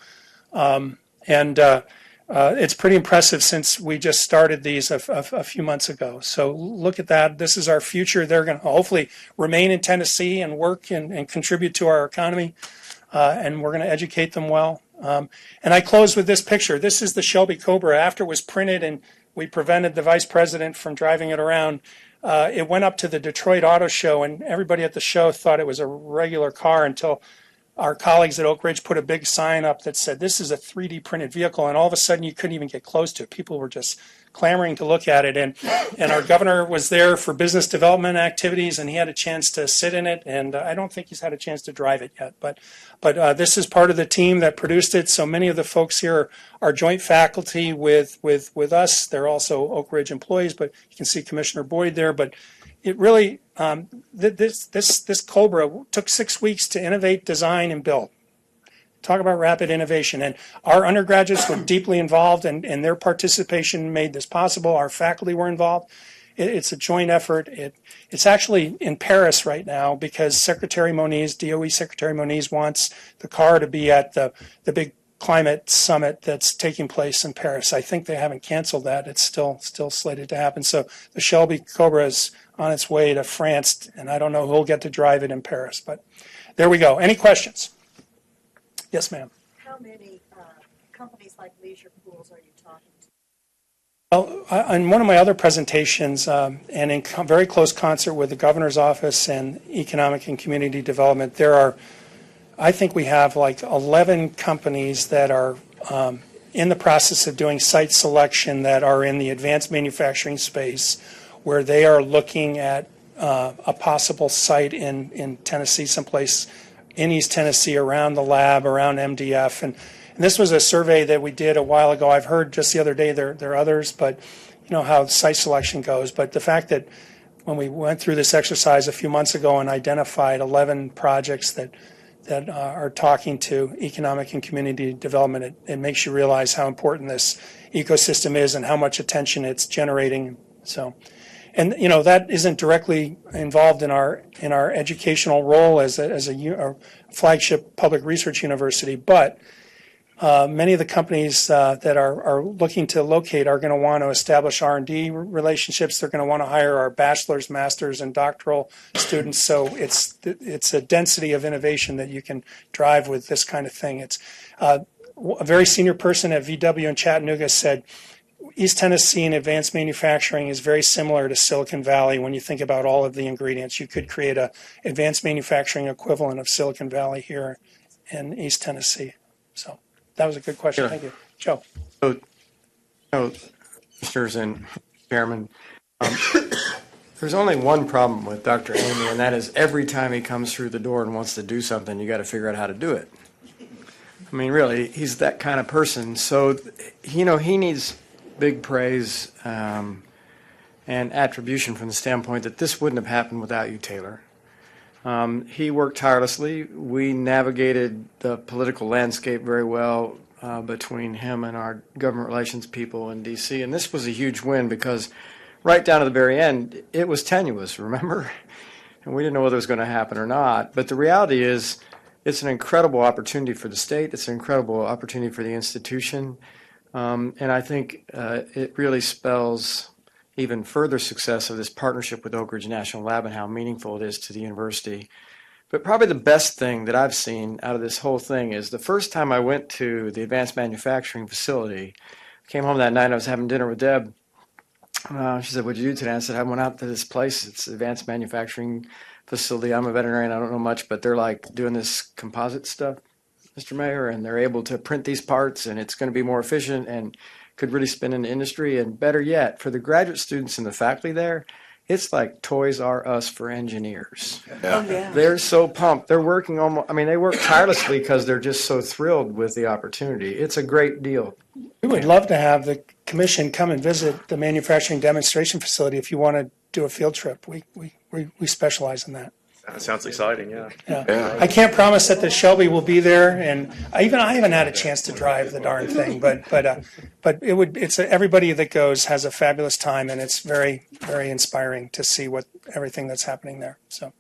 It's pretty impressive since we just started these a few months ago. So look at that. This is our future. They're going to hopefully remain in Tennessee and work and contribute to our economy. And we're going to educate them well. And I close with this picture. This is the Shelby Cobra. After it was printed and we prevented the vice president from driving it around, it went up to the Detroit Auto Show, and everybody at the show thought it was a regular car until our colleagues at Oak Ridge put a big sign up that said, this is a 3D printed vehicle, and all of a sudden you couldn't even get close to it. People were just clamoring to look at it, and our governor was there for business development activities, and he had a chance to sit in it, and I don't think he's had a chance to drive it yet, but this is part of the team that produced it. So many of the folks here are joint faculty with us. They're also Oak Ridge employees, but you can see Commissioner Boyd there. But it really, this Cobra took 6 weeks to innovate, design, and build. Talk about rapid innovation. And our undergraduates were deeply involved, and their participation made this possible. Our faculty were involved. It's a joint effort. It's actually in Paris right now because Secretary Moniz, DOE Secretary Moniz, wants the car to be at the big climate summit that's taking place in Paris. I think they haven't canceled that. It's still slated to happen. So the Shelby Cobra is on its way to France, and I don't know who'll get to drive it in Paris. But there we go. Any questions? Yes, ma'am. How many companies like Leisure Pools are you talking to? Well, in one of my other presentations, and in very close concert with the governor's office and economic and community development, I think we have like 11 companies that are in the process of doing site selection that are in the advanced manufacturing space, where they are looking at a possible site in Tennessee, someplace in East Tennessee, around the lab, around MDF. And this was a survey that we did a while ago. I've heard just the other day there are others, but you know how site selection goes. But the fact that when we went through this exercise a few months ago and identified 11 projects that are talking to economic and community development, it makes you realize how important this ecosystem is and how much attention it's generating. So, and you know that isn't directly involved in our educational role as a flagship public research university, but Many of the companies that are looking to locate are going to want to establish R&D relationships. They're going to want to hire our bachelor's, master's, and doctoral students. So it's a density of innovation that you can drive with this kind of thing. It's a very senior person at VW in Chattanooga said, East Tennessee in advanced manufacturing is very similar to Silicon Valley when you think about all of the ingredients. You could create a advanced manufacturing equivalent of Silicon Valley here in East Tennessee. So that was a good question. Sure. Thank you. Joe. So, Commissioners and Chairman, there's only one problem with Dr. Amy, and that is every time he comes through the door and wants to do something, you got to figure out how to do it. I mean, really, he's that kind of person. So, he needs big praise and attribution from the standpoint that this wouldn't have happened without you, Taylor. He worked tirelessly. We navigated the political landscape very well between him and our government relations people in D.C. And this was a huge win because right down to the very end, it was tenuous, remember? And we didn't know whether it was going to happen or not. But the reality is it's an incredible opportunity for the state. It's an incredible opportunity for the institution. And I think it really spells even further success of this partnership with Oak Ridge National Lab and how meaningful it is to the university. But probably the best thing that I've seen out of this whole thing is the first time I went to the advanced manufacturing facility, I came home that night, I was having dinner with Deb. She said, "What'd you do today?" I said, "I went out to this place. It's advanced manufacturing facility. I'm a veterinarian. I don't know much, but they're like doing this composite stuff, Mr. Mayor, and they're able to print these parts, and it's going to be more efficient and could really spin in the industry. And better yet, for the graduate students and the faculty there, it's like Toys R Us for engineers. Yeah. Oh, yeah. They're so pumped. They're working they work tirelessly because they're just so thrilled with the opportunity. It's a great deal. We would love to have the commission come and visit the manufacturing demonstration facility if you want to do a field trip. We specialize in that. That sounds exciting, yeah. Yeah. I can't promise that the Shelby will be there, and I haven't had a chance to drive the darn thing, but everybody that goes has a fabulous time, and it's very, very inspiring to see everything that's happening there. So,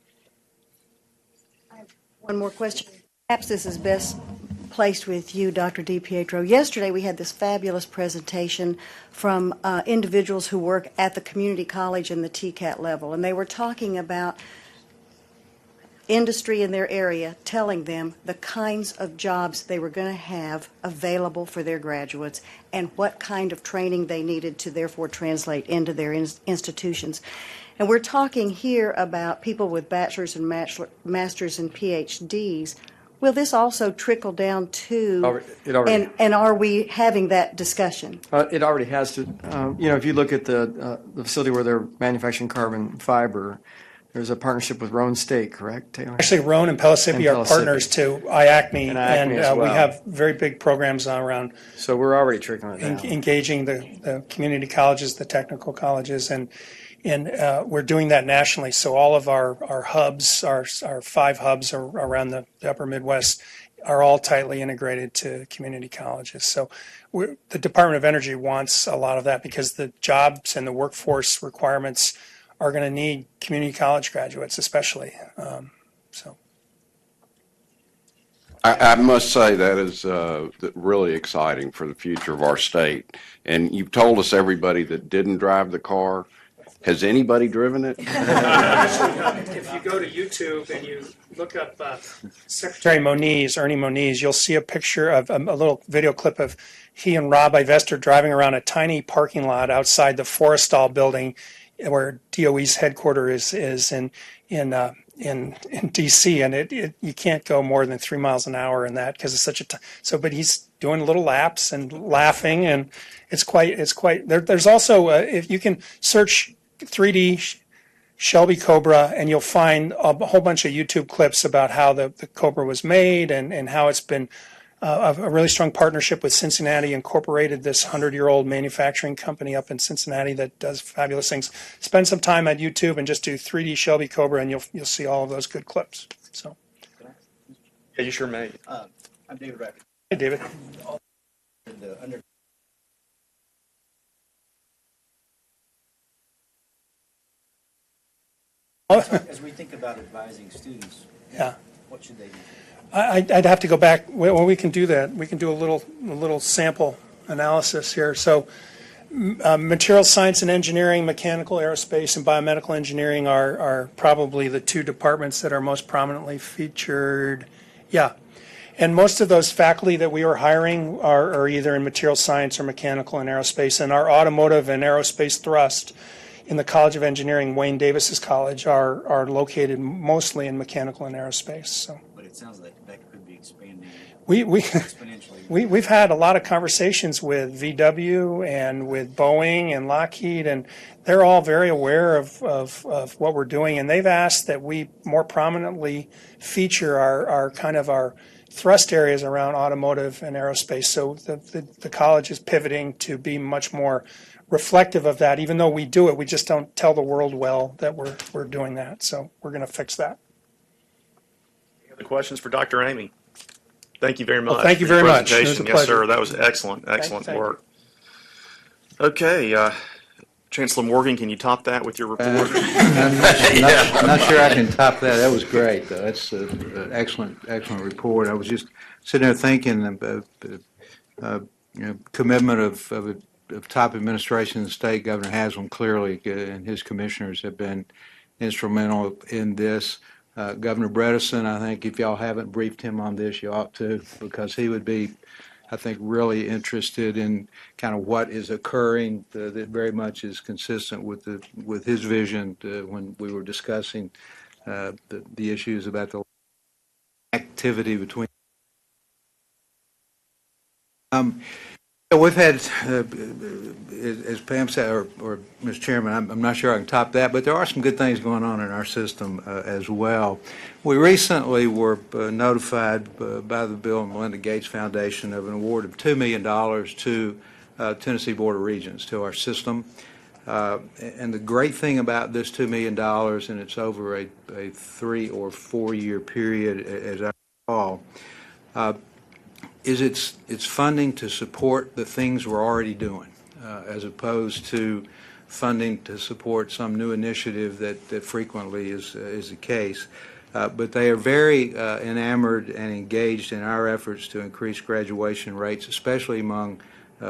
One more question. Perhaps this is best placed with you, Dr. DiPietro. Yesterday we had this fabulous presentation from individuals who work at the community college and the TCAT level, and they were talking about industry in their area telling them the kinds of jobs they were going to have available for their graduates and what kind of training they needed to therefore translate into their institutions. And we're talking here about people with bachelor's and master's and PhDs. Will this also trickle down to, It already and are we having that discussion? It already has to. If you look at the facility where they're manufacturing carbon fiber, there's a partnership with Roan State, correct, Taylor? actually, Roan and Pellissippi are partners to IACME, And IACME as we well. have very big programs around So we're already trickling it down. engaging the community colleges, the technical colleges, and we're doing that nationally. So all of our hubs, our 5 hubs around the upper Midwest, are all tightly integrated to community colleges. So the Department of Energy wants a lot of that because the jobs and the workforce requirements are going to need community college graduates, especially. I must say that is really exciting for the future of our state. And you've told us everybody that didn't drive the car. Has anybody driven it? If you go to YouTube and you look up Secretary Moniz, Ernie Moniz, you'll see a picture of a little video clip of he and Rob Ivester driving around a tiny parking lot outside the Forrestal building where DOE's headquarters is in DC, and you can't go more than 3 miles an hour in that because it's such but he's doing little laps and laughing, and it's quite there's also if you can search 3D Shelby Cobra, and you'll find a whole bunch of YouTube clips about how the Cobra was made and how it's been a really strong partnership with Cincinnati Incorporated, this 100-year-old manufacturing company up in Cincinnati that does fabulous things. Spend some time at YouTube and just do 3D Shelby Cobra, and you'll see all of those good clips. So, Yeah, you sure may. I'm David Rackett. hey, David. As we think about advising students, Yeah. What should they do? I'd have to go back. Well, we can do that. We can do a little sample analysis here. So, material science and engineering, mechanical, aerospace, and biomedical engineering are probably the two departments that are most prominently featured. Yeah. And most of those faculty that we are hiring are either in material science or mechanical and aerospace. And our automotive and aerospace thrust in the College of Engineering, Wayne Davis's college, are located mostly in mechanical and aerospace. So. But it sounds like that could be expanding exponentially. We've had a lot of conversations with VW and with Boeing and Lockheed, and they're all very aware of what we're doing. And they've asked that we more prominently feature our thrust areas around automotive and aerospace. So the college is pivoting to be much more reflective of that. Even though we do it, we just don't tell the world well that we're doing that. So we're going to fix that. Any other questions for Dr. Amy? Thank you very much. Well, thank you for your very much. It was a presentation. Yes, pleasure. sir. That was excellent Thank work. Okay, Chancellor Morgan, can you top that with your report? I'm not sure I can top that. That was great, though. That's an excellent report. I was just sitting there thinking about commitment of top administration in the state. Governor Haslam clearly and his commissioners have been instrumental in this. Governor Bredesen, I think if y'all haven't briefed him on this, you ought to, because he would be, I think, really interested in kind of what is occurring that very much is consistent with his vision when we were discussing the issues about the activity between. We've had, as Pam said, or Mr. Chairman, I'm not sure I can top that, but there are some good things going on in our system as well. We recently were notified by the Bill and Melinda Gates Foundation of an award of $2 million to Tennessee Board of Regents, to our system. And the great thing about this $2 million, and it's over a 3 or 4 year period, as I recall, is it's funding to support the things we're already doing, as opposed to funding to support some new initiative that frequently is the case. But they are very enamored and engaged in our efforts to increase graduation rates, especially among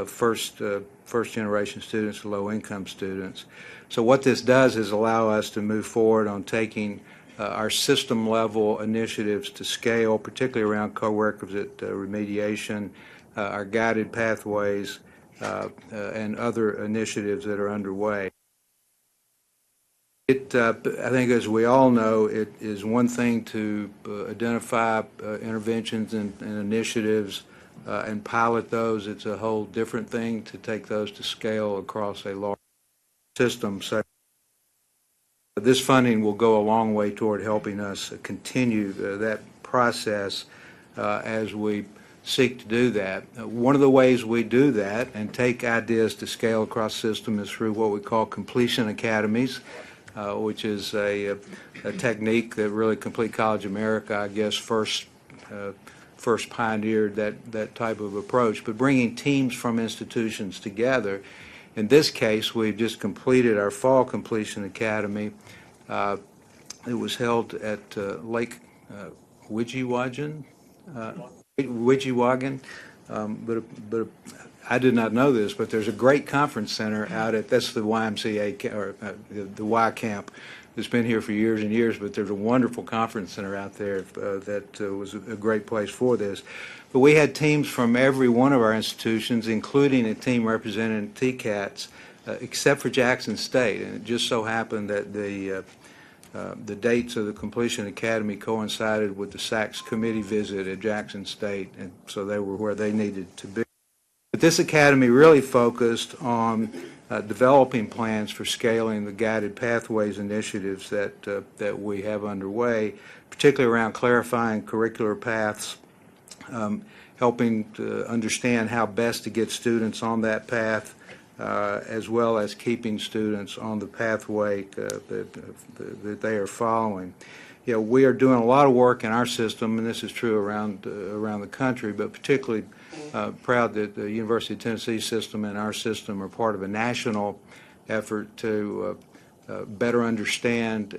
first generation students, low-income students. So what this does is allow us to move forward on taking our system-level initiatives to scale, particularly around co-requisite remediation, our guided pathways, and other initiatives that are underway. I think, as we all know, it is one thing to identify interventions and initiatives and pilot those. It's a whole different thing to take those to scale across a large system. So this funding will go a long way toward helping us continue that process as we seek to do that. One of the ways we do that and take ideas to scale across system is through what we call completion academies, which is a technique that really Complete College America, I guess, first pioneered that type of approach. But bringing teams from institutions together. In this case, we've just completed our Fall Completion Academy. It was held at Lake Widgewagon, but I did not know this, but there's a great conference center out at, that's the YMCA, or the Y Camp. It's been here for years and years, but there's a wonderful conference center out there that was a great place for this. But we had teams from every one of our institutions, including a team representing TCATs, except for Jackson State. And it just so happened that the dates of the Completion Academy coincided with the SACS committee visit at Jackson State, and so they were where they needed to be. But this academy really focused on developing plans for scaling the guided pathways initiatives that we have underway, particularly around clarifying curricular paths, helping to understand how best to get students on that path, as well as keeping students on the pathway that they are following. You know, we are doing a lot of work in our system, and this is true around the country, but particularly proud that the University of Tennessee system and our system are part of a national effort to better understand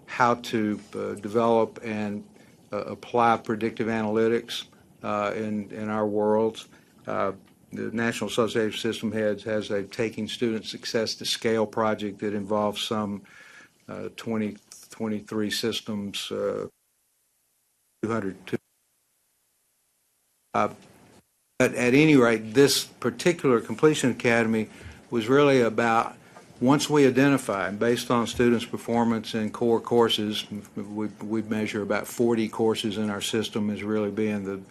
how to develop and apply predictive analytics in our worlds. The National Association of System Heads has a Taking Student Success to Scale project that involves some 23 systems, 200. But at any rate, this particular Completion Academy was really about, once we identify, based on students' performance in core courses, we measure about 40 courses in our system as really being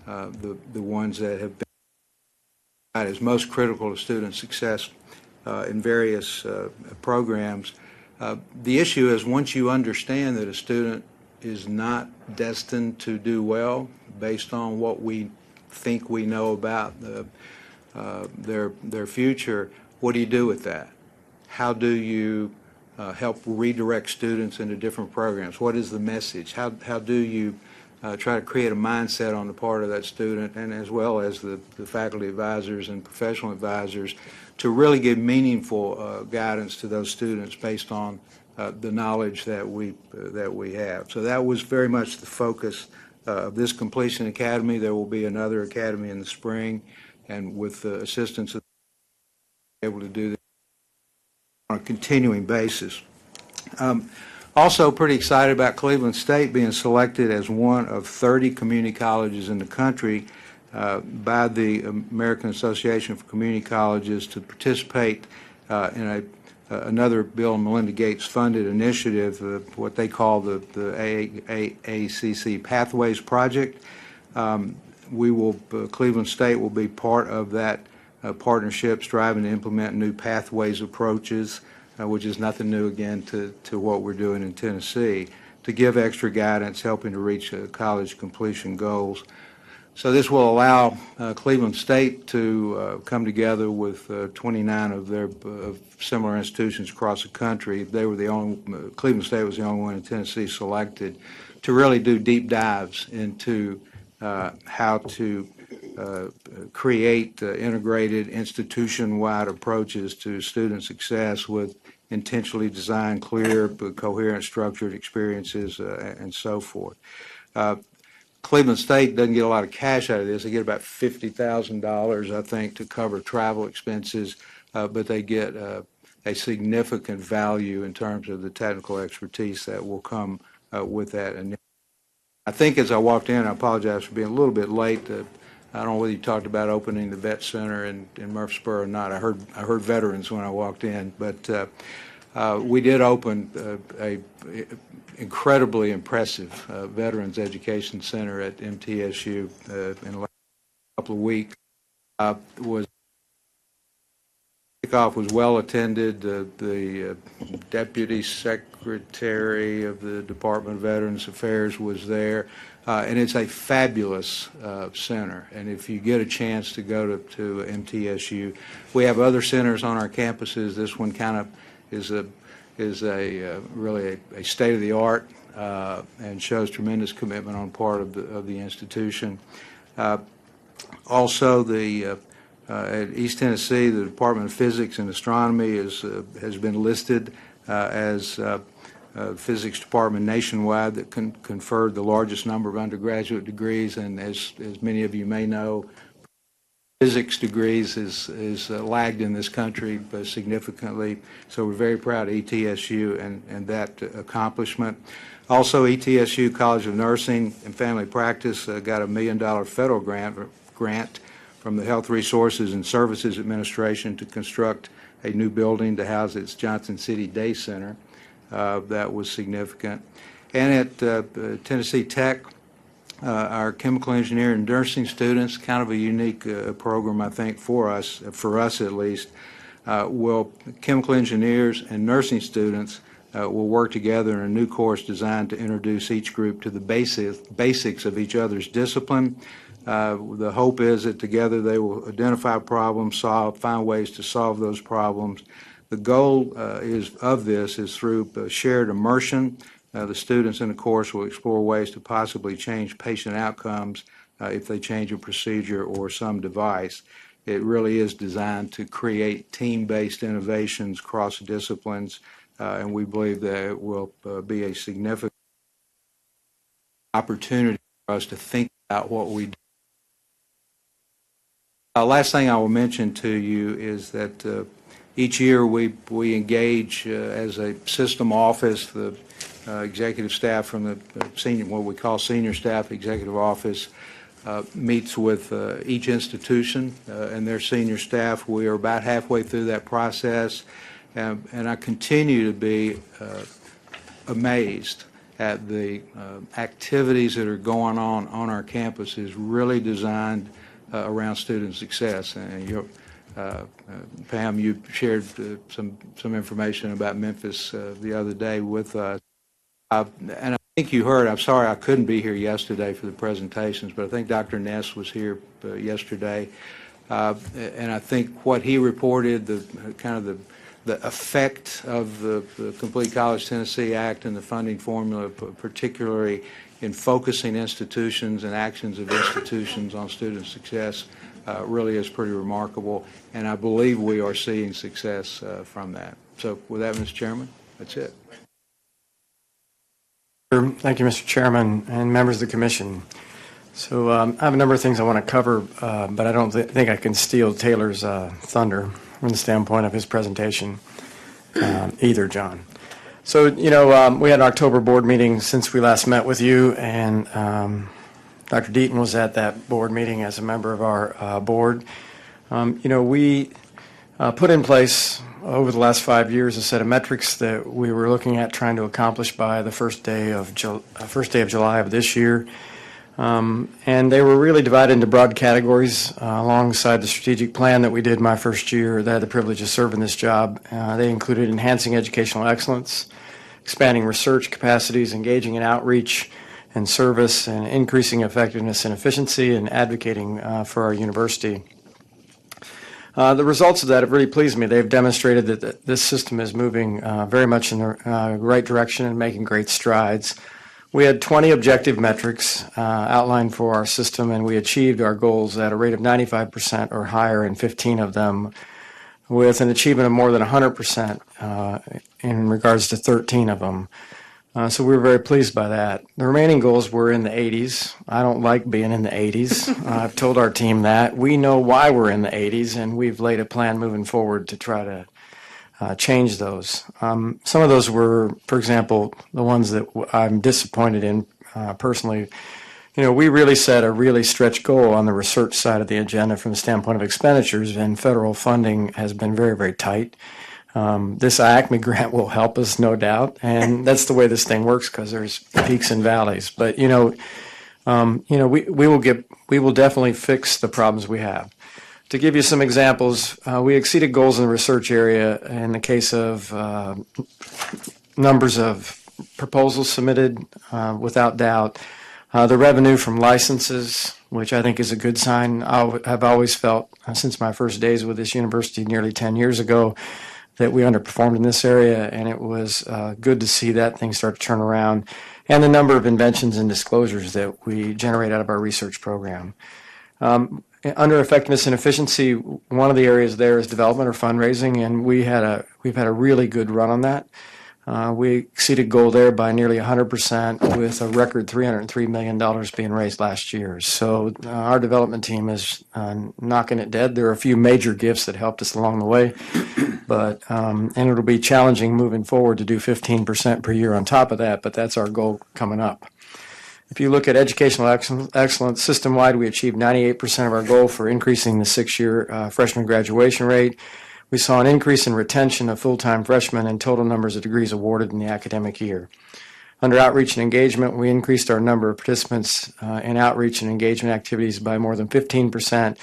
the ones that have been as most critical to student success in various programs. The issue is, once you understand that a student is not destined to do well based on what we think we know about their future, what do you do with that? How do you help redirect students into different programs? What is the message? How do you try to create a mindset on the part of that student, and as well as the faculty advisors and professional advisors, to really give meaningful guidance to those students based on the knowledge that we have. So that was very much the focus of this Completion Academy. There will be another academy in the spring, and with the assistance of able to do this on a continuing basis. Also pretty excited about Cleveland State being selected as one of 30 community colleges in the country by the American Association for Community Colleges to participate in another Bill and Melinda Gates funded initiative, what they call the AACC Pathways Project. Cleveland State will be part of that partnership, striving to implement new pathways approaches, which is nothing new again to what we're doing in Tennessee, to give extra guidance helping to reach college completion goals. So this will allow Cleveland State to come together with 29 of their similar institutions across the country. They were the only, Cleveland State was the only one in Tennessee selected to really do deep dives into how to create integrated institution-wide approaches to student success with intentionally designed, clear, coherent, structured experiences and so forth. Cleveland State doesn't get a lot of cash out of this. They get about $50,000, I think, to cover travel expenses, but they get a significant value in terms of the technical expertise that will come with that. And I think as I walked in, I apologize for being a little bit late. I don't know whether you talked about opening the Vet Center in Murfreesboro or not. I heard veterans when I walked in, but we did open a incredibly impressive Veterans Education Center at MTSU in the last couple of weeks. Kickoff was well attended. The Deputy Secretary of the Department of Veterans Affairs was there, and it's a fabulous center. And if you get a chance to go to MTSU, we have other centers on our campuses. This one kind of is really a state of the art and shows tremendous commitment on part of the institution. Also, at East Tennessee, the Department of Physics and Astronomy has been listed as physics department nationwide that conferred the largest number of undergraduate degrees, and as many of you may know, physics degrees is lagged in this country significantly, so we're very proud of ETSU and that accomplishment. Also, ETSU College of Nursing and Family Practice got a $1 million federal grant from the Health Resources and Services Administration to construct a new building to house its Johnson City Day Center. That was significant. And at Tennessee Tech, our chemical engineering and nursing students, kind of a unique program, I think, for us at least. Chemical engineers and nursing students will work together in a new course designed to introduce each group to the basics of each other's discipline. The hope is that together they will identify problems, find ways to solve those problems. The goal of this is through shared immersion. The students in the course will explore ways to possibly change patient outcomes if they change a procedure or some device. It really is designed to create team-based innovations across disciplines, and we believe that it will be a significant opportunity for us to think about what we do. Last thing I will mention to you is that each year we engage as a system office, the executive staff from the senior, what we call senior staff executive office, meets with each institution and their senior staff. We are about halfway through that process, and I continue to be amazed at the activities that are going on our campuses, really designed around student success. And Pam, you shared some information about Memphis the other day with us. And I think you heard, I'm sorry I couldn't be here yesterday for the presentations, but I think Dr. Ness was here yesterday. And I think what he reported, the effect of the Complete College Tennessee Act and the funding formula, particularly in focusing institutions and actions of institutions on student success, really is pretty remarkable. And I believe we are seeing success from that. So with that, Mr. Chairman, that's it. Thank you, Mr. Chairman and members of the Commission. So I have a number of things I want to cover, but I don't think I can steal Taylor's thunder from the standpoint of his presentation either, John. So, we had an October board meeting since we last met with you, and Dr. Deaton was at that board meeting as a member of our board. We put in place over the last 5 years a set of metrics that we were looking at trying to accomplish by the first day of July of this year. And they were really divided into broad categories alongside the strategic plan that we did my first year that I had the privilege of serving this job. They included enhancing educational excellence, expanding research capacities, engaging in outreach and service, and increasing effectiveness and efficiency, and advocating for our university. The results of that have really pleased me. They've demonstrated that this system is moving very much in the right direction and making great strides. We had 20 objective metrics outlined for our system, and we achieved our goals at a rate of 95% or higher in 15 of them, with an achievement of more than 100% in regards to 13 of them. So we were very pleased by that. The remaining goals were in the 80s. I don't like being in the 80s. I've told our team that. We know why we're in the 80s, and we've laid a plan moving forward to try to change those. Some of those were, for example, the ones that I'm disappointed in personally. We really set a really stretched goal on the research side of the agenda from the standpoint of expenditures, and federal funding has been very, very tight. This IACME grant will help us, no doubt, and that's the way this thing works because there's peaks and valleys. But we will definitely fix the problems we have. To give you some examples, we exceeded goals in the research area in the case of numbers of proposals submitted, without doubt. The revenue from licenses, which I think is a good sign. I've always felt, since my first days with this university nearly 10 years ago, that we underperformed in this area, and it was good to see that thing start to turn around. And the number of inventions and disclosures that we generate out of our research program. Under effectiveness and efficiency, one of the areas there is development or fundraising, and we've had a really good run on that. We exceeded goal there by nearly 100%, with a record $303 million being raised last year. So our development team is knocking it dead. There are a few major gifts that helped us along the way, but and it'll be challenging moving forward to do 15% per year on top of that, but that's our goal coming up. If you look at educational excellence system-wide, we achieved 98% of our goal for increasing the six-year freshman graduation rate. We saw an increase in retention of full-time freshmen and total numbers of degrees awarded in the academic year. Under outreach and engagement, we increased our number of participants in outreach and engagement activities by more than 15%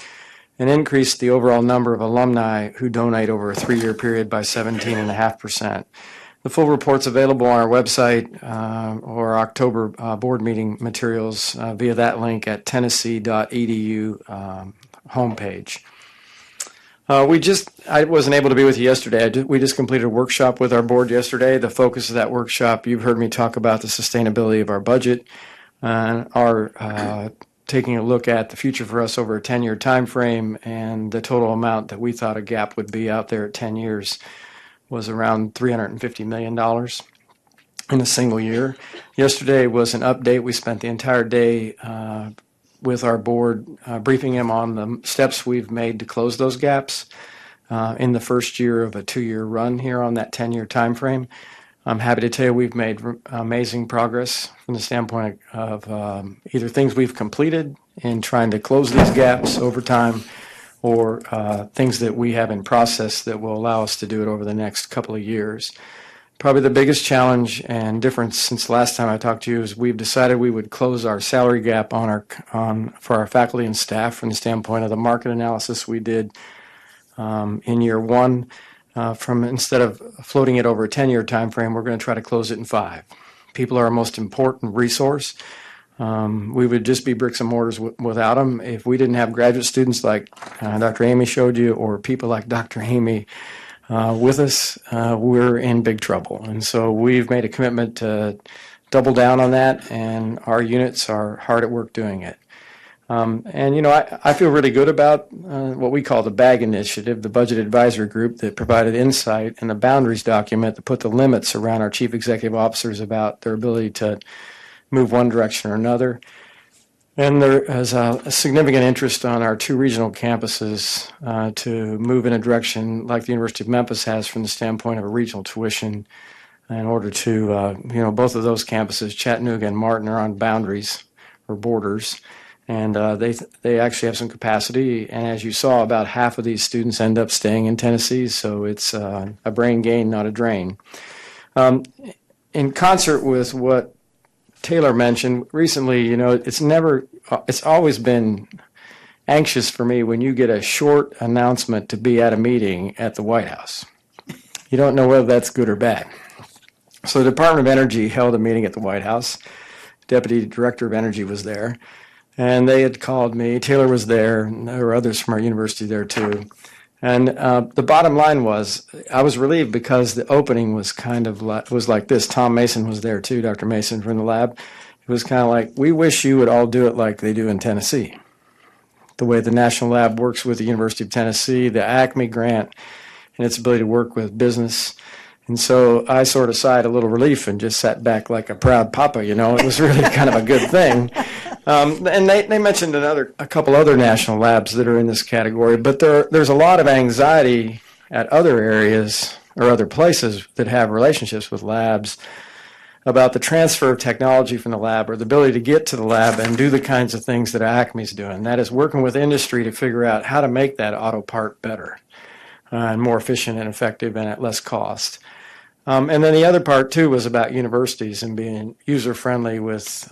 and increased the overall number of alumni who donate over a 3-year period by 17.5%. The full report's available on our website or October board meeting materials via that link at tennessee.edu homepage. I wasn't able to be with you yesterday. We just completed a workshop with our board yesterday. The focus of that workshop, you've heard me talk about the sustainability of our budget, our taking a look at the future for us over a 10-year time frame, and the total amount that we thought a gap would be out there at 10 years was around $350 million. in a single year. Yesterday was an update. We spent the entire day with our board briefing them on the steps we've made to close those gaps in the first year of a 2-year run here on that 10-year time frame. I'm happy to tell you we've made amazing progress from the standpoint of either things we've completed in trying to close these gaps over time, or things that we have in process that will allow us to do it over the next couple of years. Probably the biggest challenge and difference since the last time I talked to you is we've decided we would close our salary gap for our faculty and staff from the standpoint of the market analysis we did in year one. From instead of floating it over a 10-year time frame, we're going to try to close it in 5. People are our most important resource. We would just be bricks and mortars without them. If we didn't have graduate students like Dr. Amy showed you, or people like Dr. Amy with us, we're in big trouble. And so we've made a commitment to double down on that, and our units are hard at work doing it. And, you know, I feel really good about what we call the BAG initiative, the Budget Advisory Group, that provided insight in the boundaries document that put the limits around our chief executive officers about their ability to move one direction or another. And there is a significant interest on our 2 regional campuses to move in a direction like the University of Memphis has from the standpoint of a regional tuition in order to, you know, both of those campuses, Chattanooga and Martin, are on boundaries or borders. And they actually have some capacity. And as you saw, about half of these students end up staying in Tennessee. So it's a brain gain, not a drain. In concert with what Taylor mentioned recently, you know, it's always been anxious for me when you get a short announcement to be at a meeting at the White House. You don't know whether that's good or bad. So the Department of Energy held a meeting at the White House. Deputy Director of Energy was there. And they had called me. Taylor was there, and there were others from our university there too. And the bottom line was, I was relieved because the opening was kind of was like this. Tom Mason was there too, Dr. Mason from the lab. It was kind of like, we wish you would all do it like they do in Tennessee. The way the National Lab works with the University of Tennessee, the ACME grant, and its ability to work with business. And so I sort of sighed a little relief and just sat back like a proud papa, you know. It was really kind of a good thing. And they mentioned a couple other national labs that are in this category, but there's a lot of anxiety at other areas or other places that have relationships with labs about the transfer of technology from the lab, or the ability to get to the lab and do the kinds of things that ACME's doing. That is working with industry to figure out how to make that auto part better and more efficient and effective and at less cost. And then the other part, too, was about universities and being user-friendly with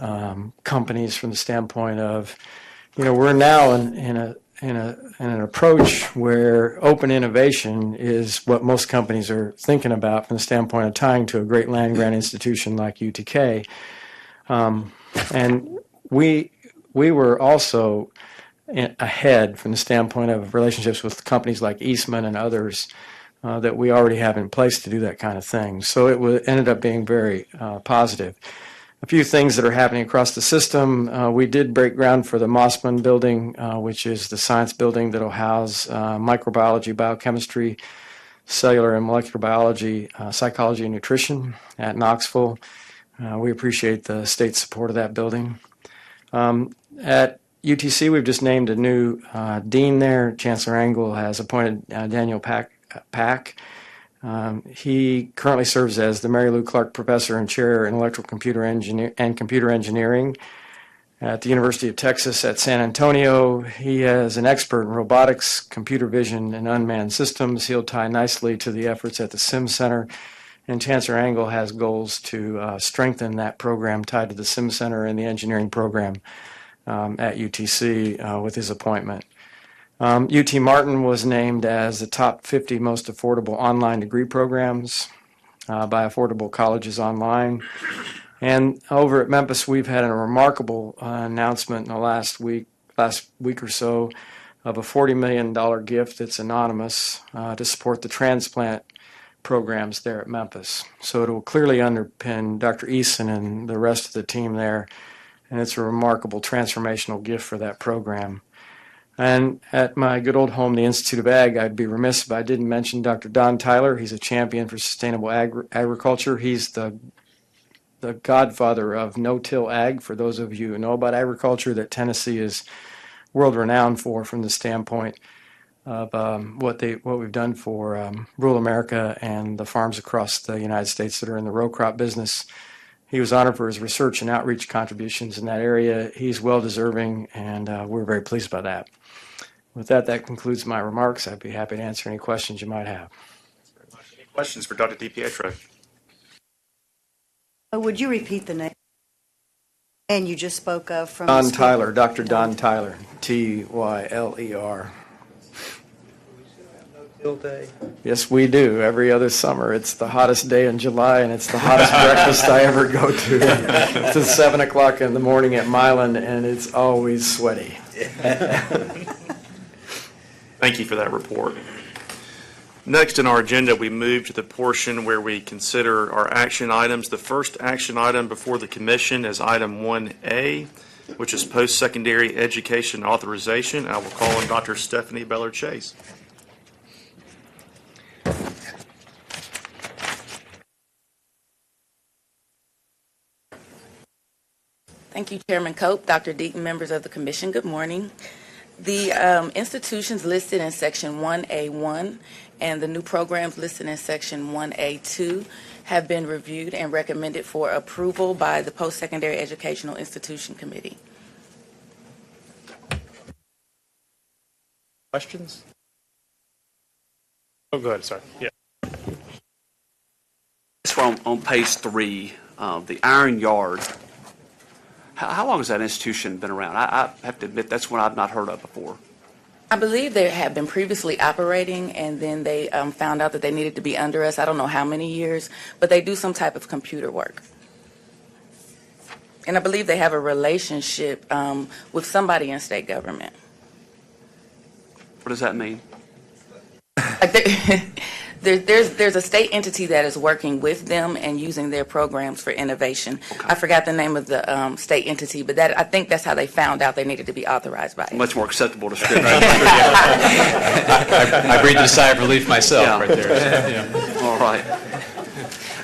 companies from the standpoint of, you know, we're now in an approach where open innovation is what most companies are thinking about from the standpoint of tying to a great land-grant institution like UTK. And we were also ahead from the standpoint of relationships with companies like Eastman and others that we already have in place to do that kind of thing. So it ended up being very positive. A few things that are happening across the system. We did break ground for the Mossman building, which is the science building that will house microbiology, biochemistry, cellular and molecular biology, psychology, and nutrition at Knoxville. We appreciate the state's support of that building. At UTC, we've just named a new dean there. Chancellor Engel has appointed Daniel Pack. He currently serves as the Mary Lou Clark Professor and Chair in Electrical Computer Engineering at the University of Texas at San Antonio. He is an expert in robotics, computer vision, and unmanned systems. He'll tie nicely to the efforts at the SIM Center, and Chancellor Engel has goals to strengthen that program tied to the SIM Center and the engineering program at UTC with his appointment. UT Martin was named as the top 50 most affordable online degree programs by Affordable Colleges Online. And over at Memphis, we've had a remarkable announcement in the last week or so of a $40 million gift that's anonymous to support the transplant programs there at Memphis. So it will clearly underpin Dr. Eason and the rest of the team there, and it's a remarkable transformational gift for that program. And at my good old home, the Institute of Ag, I'd be remiss if I didn't mention Dr. Don Tyler. He's a champion for sustainable agriculture. He's the the godfather of no-till ag. For those of you who know about agriculture, that Tennessee is world-renowned for, from the standpoint of what we've done for rural America and the farms across the United States that are in the row crop business. He was honored for his research and outreach contributions in that area. He's well-deserving, and we're very pleased by that. With that, that concludes my remarks. I'd be happy to answer any questions you might have. Any questions for Dr. DiPietro? Would you repeat the name? And you just spoke of from Don the school. Tyler, Dr. Don Tyler, Tyler. Yes, we do. Every other summer. It's the hottest day in July, and it's the hottest breakfast I ever go to. It's 7 o'clock in the morning at Milan, and it's always sweaty. Thank you for that report. Next in our agenda, we move to the portion where we consider our action items. The first action item before the commission is item 1A, which is post-secondary education authorization. I will call on Dr. Stephanie Beller-Chase. Thank you, Chairman Cope, Dr. Deaton, members of the Commission. Good morning. The institutions listed in Section 1A1 and the new programs listed in Section 1A2 have been reviewed and recommended for approval by the Post-Secondary Educational Institution Committee. Questions? Oh, go ahead, sorry. Yeah. It's on page 3, the Iron Yard. How long has that institution been around? I have to admit that's one I've not heard of before. I believe they had been previously operating, and then they found out that they needed to be under us. I don't know how many years, but they do some type of computer work. And I believe they have a relationship with somebody in state government. What does that mean? There's a state entity that is working with them and using their programs for innovation. Okay. I forgot the name of the state entity, but I think that's how they found out they needed to be authorized by it. Much more acceptable description. I breathed a sigh of relief myself right there. Yeah. All right.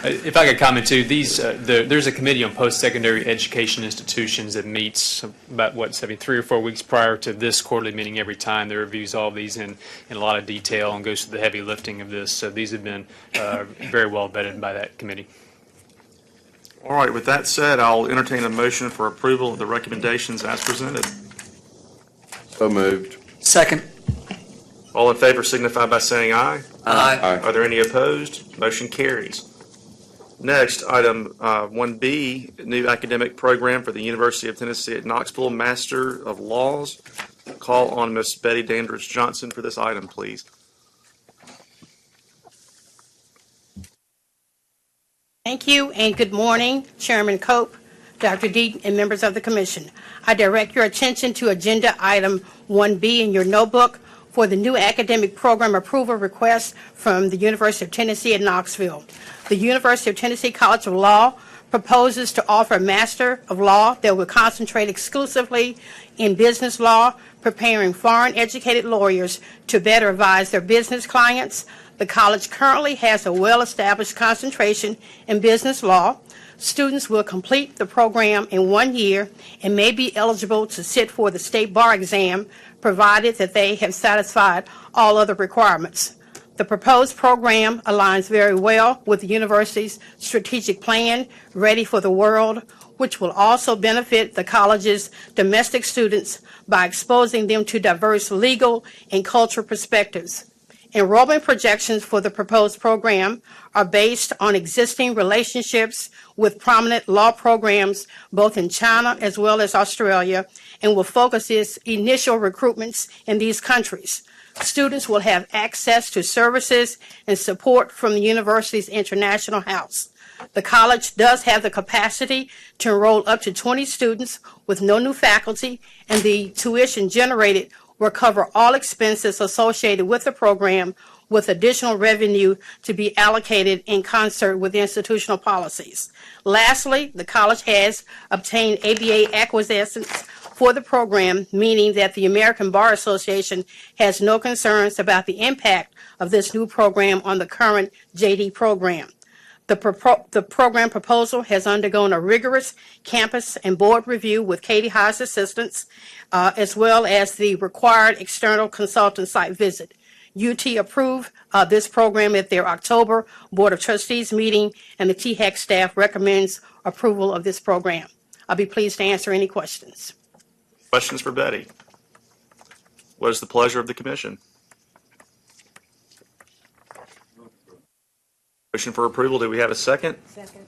If I could comment too, there's a committee on post-secondary education institutions that meets about, every 3 or 4 weeks prior to this quarterly meeting every time. That reviews all of these in a lot of detail and goes through the heavy lifting of this. So these have been very well vetted by that committee. All right, with that said, I'll entertain a motion for approval of the recommendations as presented. So moved. Second. All in favor signify by saying aye. Aye. Are there any opposed? Motion carries. Next, item 1B, new academic program for the University of Tennessee at Knoxville, Master of Laws. Call on Ms. Betty Dandridge Johnson for this item, please. Thank you, and good morning, Chairman Cope, Dr. Deaton, and members of the Commission. I direct your attention to agenda item 1B in your notebook for the new academic program approval request from the University of Tennessee at Knoxville. The University of Tennessee College of Law proposes to offer a Master of Law that will concentrate exclusively in business law, preparing foreign educated lawyers to better advise their business clients. The college currently has a well-established concentration in business law. Students will complete the program in 1 year and may be eligible to sit for the state bar exam, provided that they have satisfied all other requirements. The proposed program aligns very well with the university's strategic plan, Ready for the World, which will also benefit the college's domestic students by exposing them to diverse legal and cultural perspectives. Enrollment projections for the proposed program are based on existing relationships with prominent law programs both in China as well as Australia, and will focus its initial recruitments in these countries. Students will have access to services and support from the university's international house. The college does have the capacity to enroll up to 20 students with no new faculty, and the tuition generated will cover all expenses associated with the program, with additional revenue to be allocated in concert with institutional policies. Lastly, the college has obtained ABA acquiescence for the program, meaning that the American Bar Association has no concerns about the impact of this new program on the current JD program. The program proposal has undergone a rigorous campus and board review with Katie Haas' assistance, as well as the required external consultant site visit. UT approved this program at their October Board of Trustees meeting, and the THEC staff recommends approval of this program. I'll be pleased to answer any questions. Questions for Betty? What is the pleasure of the commission? Motion for approval. Do we have a second? Second.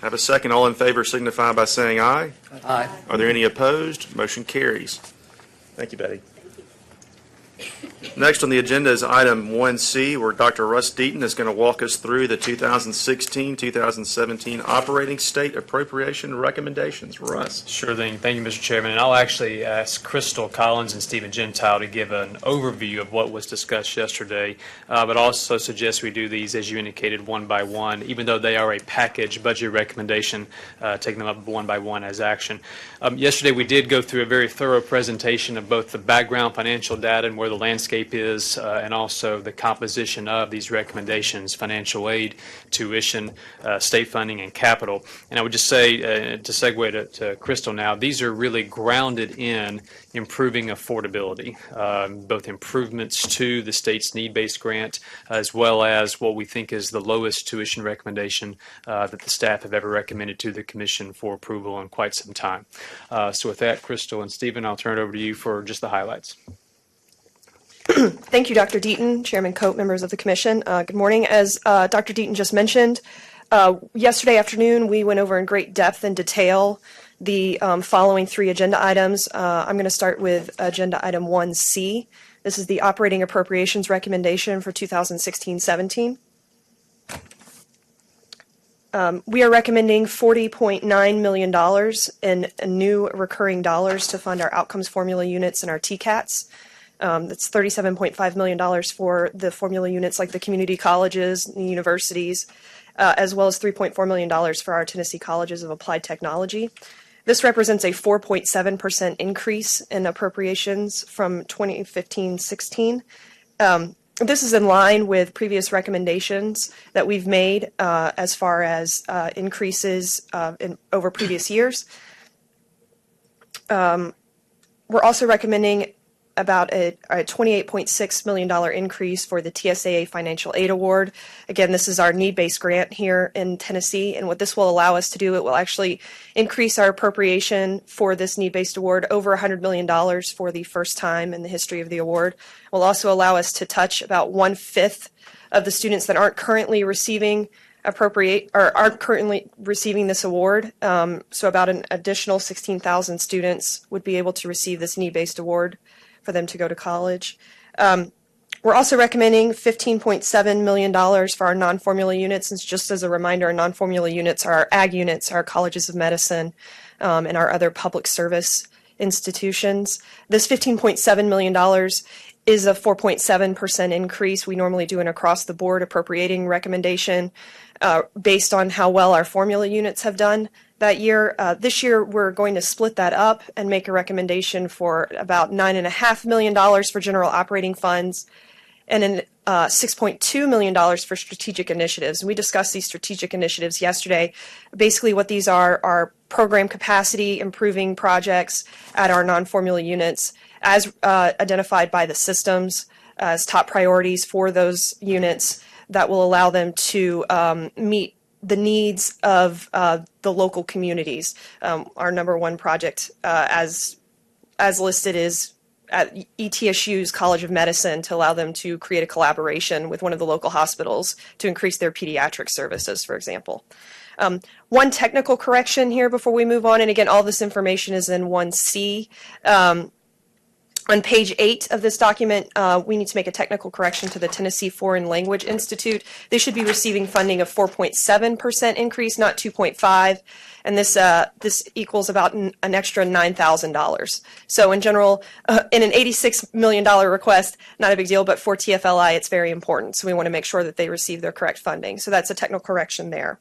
Have a second. All in favor signify by saying aye. Aye. Are there any opposed? Motion carries. Thank you, Betty. Next on the agenda is item 1C, where Dr. Russ Deaton is going to walk us through the 2016-2017 operating state appropriation recommendations. Russ. Sure thing. Thank you, Mr. Chairman. And I'll actually ask Crystal Collins and Stephen Gentile to give an overview of what was discussed yesterday, but also suggest we do these, as you indicated, one by one, even though they are a package budget recommendation, taking them up one by one as action. Yesterday we did go through a very thorough presentation of both the background financial data and where the landscape is, and also the composition of these recommendations: financial aid, tuition, state funding, and capital. And I would just say, to segue to Crystal now, these are really grounded in improving affordability, both improvements to the state's need-based grant, as well as what we think is the lowest tuition recommendation that the staff have ever recommended to the Commission for approval in quite some time. So with that, Crystal and Stephen, I'll turn it over to you for just the highlights. Thank you, Dr. Deaton, Chairman Cope, members of the Commission. Good morning. As Dr. Deaton just mentioned, yesterday afternoon we went over in great depth and detail the following three agenda items. I'm going to start with agenda item 1C. This is the operating appropriations recommendation for 2016-17. We are recommending $40.9 million in new recurring dollars to fund our outcomes formula units and our TCATs. That's $37.5 million for the formula units like the community colleges and the universities, as well as $3.4 million for our Tennessee colleges of applied technology. This represents a 4.7% increase in appropriations from 2015-16. This is in line with previous recommendations that we've made as far as increases over previous years. We're also recommending about a $28.6 million increase for the TSAA Financial Aid Award. Again, this is our need-based grant here in Tennessee, and what this will allow us to do, it will actually increase our appropriation for this need-based award over $100 million for the first time in the history of the award. It will also allow us to touch about 1/5 of the students that aren't currently receiving aren't currently receiving this award. So about an additional 16,000 students would be able to receive this need-based award for them to go to college. We're also recommending $15.7 million for our non-formula units. And just as a reminder, our non-formula units are our ag units, our colleges of medicine, and our other public service institutions. This $15.7 million is a 4.7% increase. We normally do an across-the-board appropriating recommendation based on how well our formula units have done that year. This year, we're going to split that up and make a recommendation for about $9.5 million for general operating funds and then $6.2 million for strategic initiatives. And we discussed these strategic initiatives yesterday. Basically, what these are program capacity improving projects at our non-formula units as identified by the systems as top priorities for those units that will allow them to meet the needs of the local communities. Our number one project, as listed, is at ETSU's College of Medicine to allow them to create a collaboration with one of the local hospitals to increase their pediatric services, for example. One technical correction here before we move on, and again, all this information is in 1C. On page 8 of this document, we need to make a technical correction to the Tennessee Foreign Language Institute. They should be receiving funding of 4.7% increase, not 2.5%, and this equals about an extra $9,000. So in general, in an $86 million request, not a big deal, but for TFLI, it's very important. So we want to make sure that they receive their correct funding. So that's a technical correction there.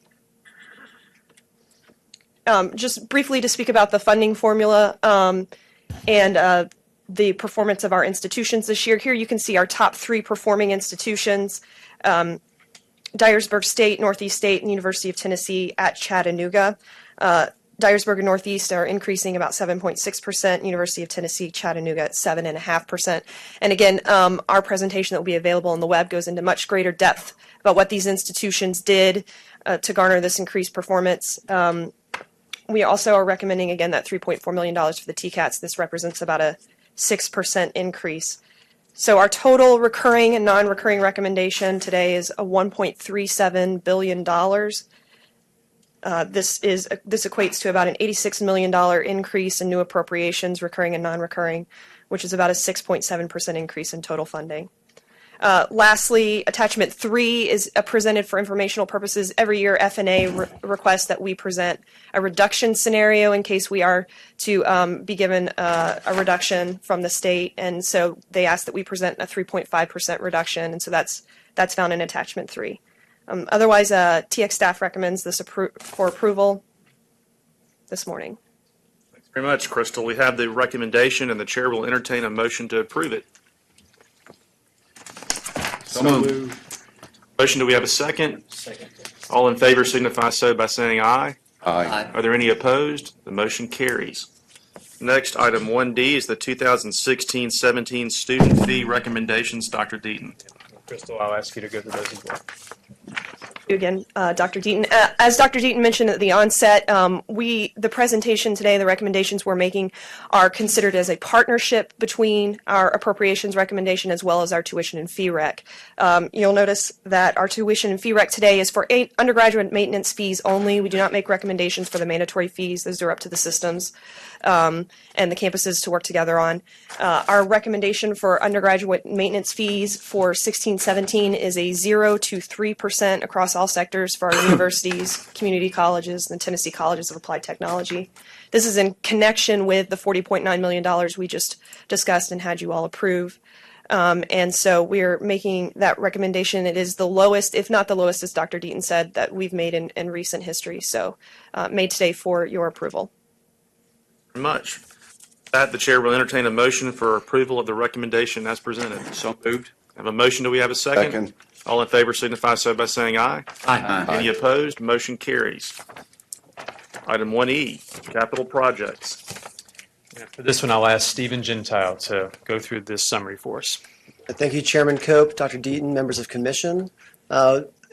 Just briefly to speak about the funding formula and the performance of our institutions this year. Here you can see our top 3 performing institutions. Dyersburg State, Northeast State, and University of Tennessee at Chattanooga. Dyersburg and Northeast are increasing about 7.6%, University of Tennessee, Chattanooga at 7.5%. And again, our presentation that will be available on the web goes into much greater depth about what these institutions did to garner this increased performance. We also are recommending, again, that $3.4 million for the TCATs. This represents about a 6% increase. So our total recurring and non-recurring recommendation today is a $1.37 billion. This equates to about an $86 million increase in new appropriations, recurring and non-recurring, which is about a 6.7% increase in total funding. Lastly, Attachment 3 is presented for informational purposes. Every year, FNA requests that we present a reduction scenario in case we are to be given a reduction from the state, and so they ask that we present a 3.5% reduction, and so that's found in Attachment 3. Otherwise, THEC staff recommends this for approval this morning. Thanks very much, Crystal. We have the recommendation, and the chair will entertain a motion to approve it. So moved. Motion, do we have a second? Second. All in favor signify so by saying aye. Aye. Are there any opposed? The motion carries. Next, item 1D is the 2016-17 student fee recommendations. Dr. Deaton. Crystal, I'll ask you to go through those as well. Again, Dr. Deaton. As Dr. Deaton mentioned at the onset, the presentation today, the recommendations we're making are considered as a partnership between our appropriations recommendation as well as our tuition and fee rec. You'll notice that our tuition and fee rec today is for undergraduate maintenance fees only. We do not make recommendations for the mandatory fees. Those are up to the systems and the campuses to work together on. Our recommendation for undergraduate maintenance fees for 16-17 is a 0 to 3% across all sectors for our universities, community colleges, and Tennessee Colleges of Applied Technology. This is in connection with the $40.9 million we just discussed and had you all approve. And so we're making that recommendation. It is the lowest, if not the lowest, as Dr. Deaton said, that we've made in recent history. So made today for your approval. Very much. With that, the chair will entertain a motion for approval of the recommendation as presented. So moved. Have a motion. Do we have a second? Second. All in favor signify so by saying aye. Aye. Any opposed? Motion carries. Item 1E, capital projects. For this one, I'll ask Stephen Gentile to go through this summary for us. Thank you, Chairman Cope, Dr. Deaton, members of commission.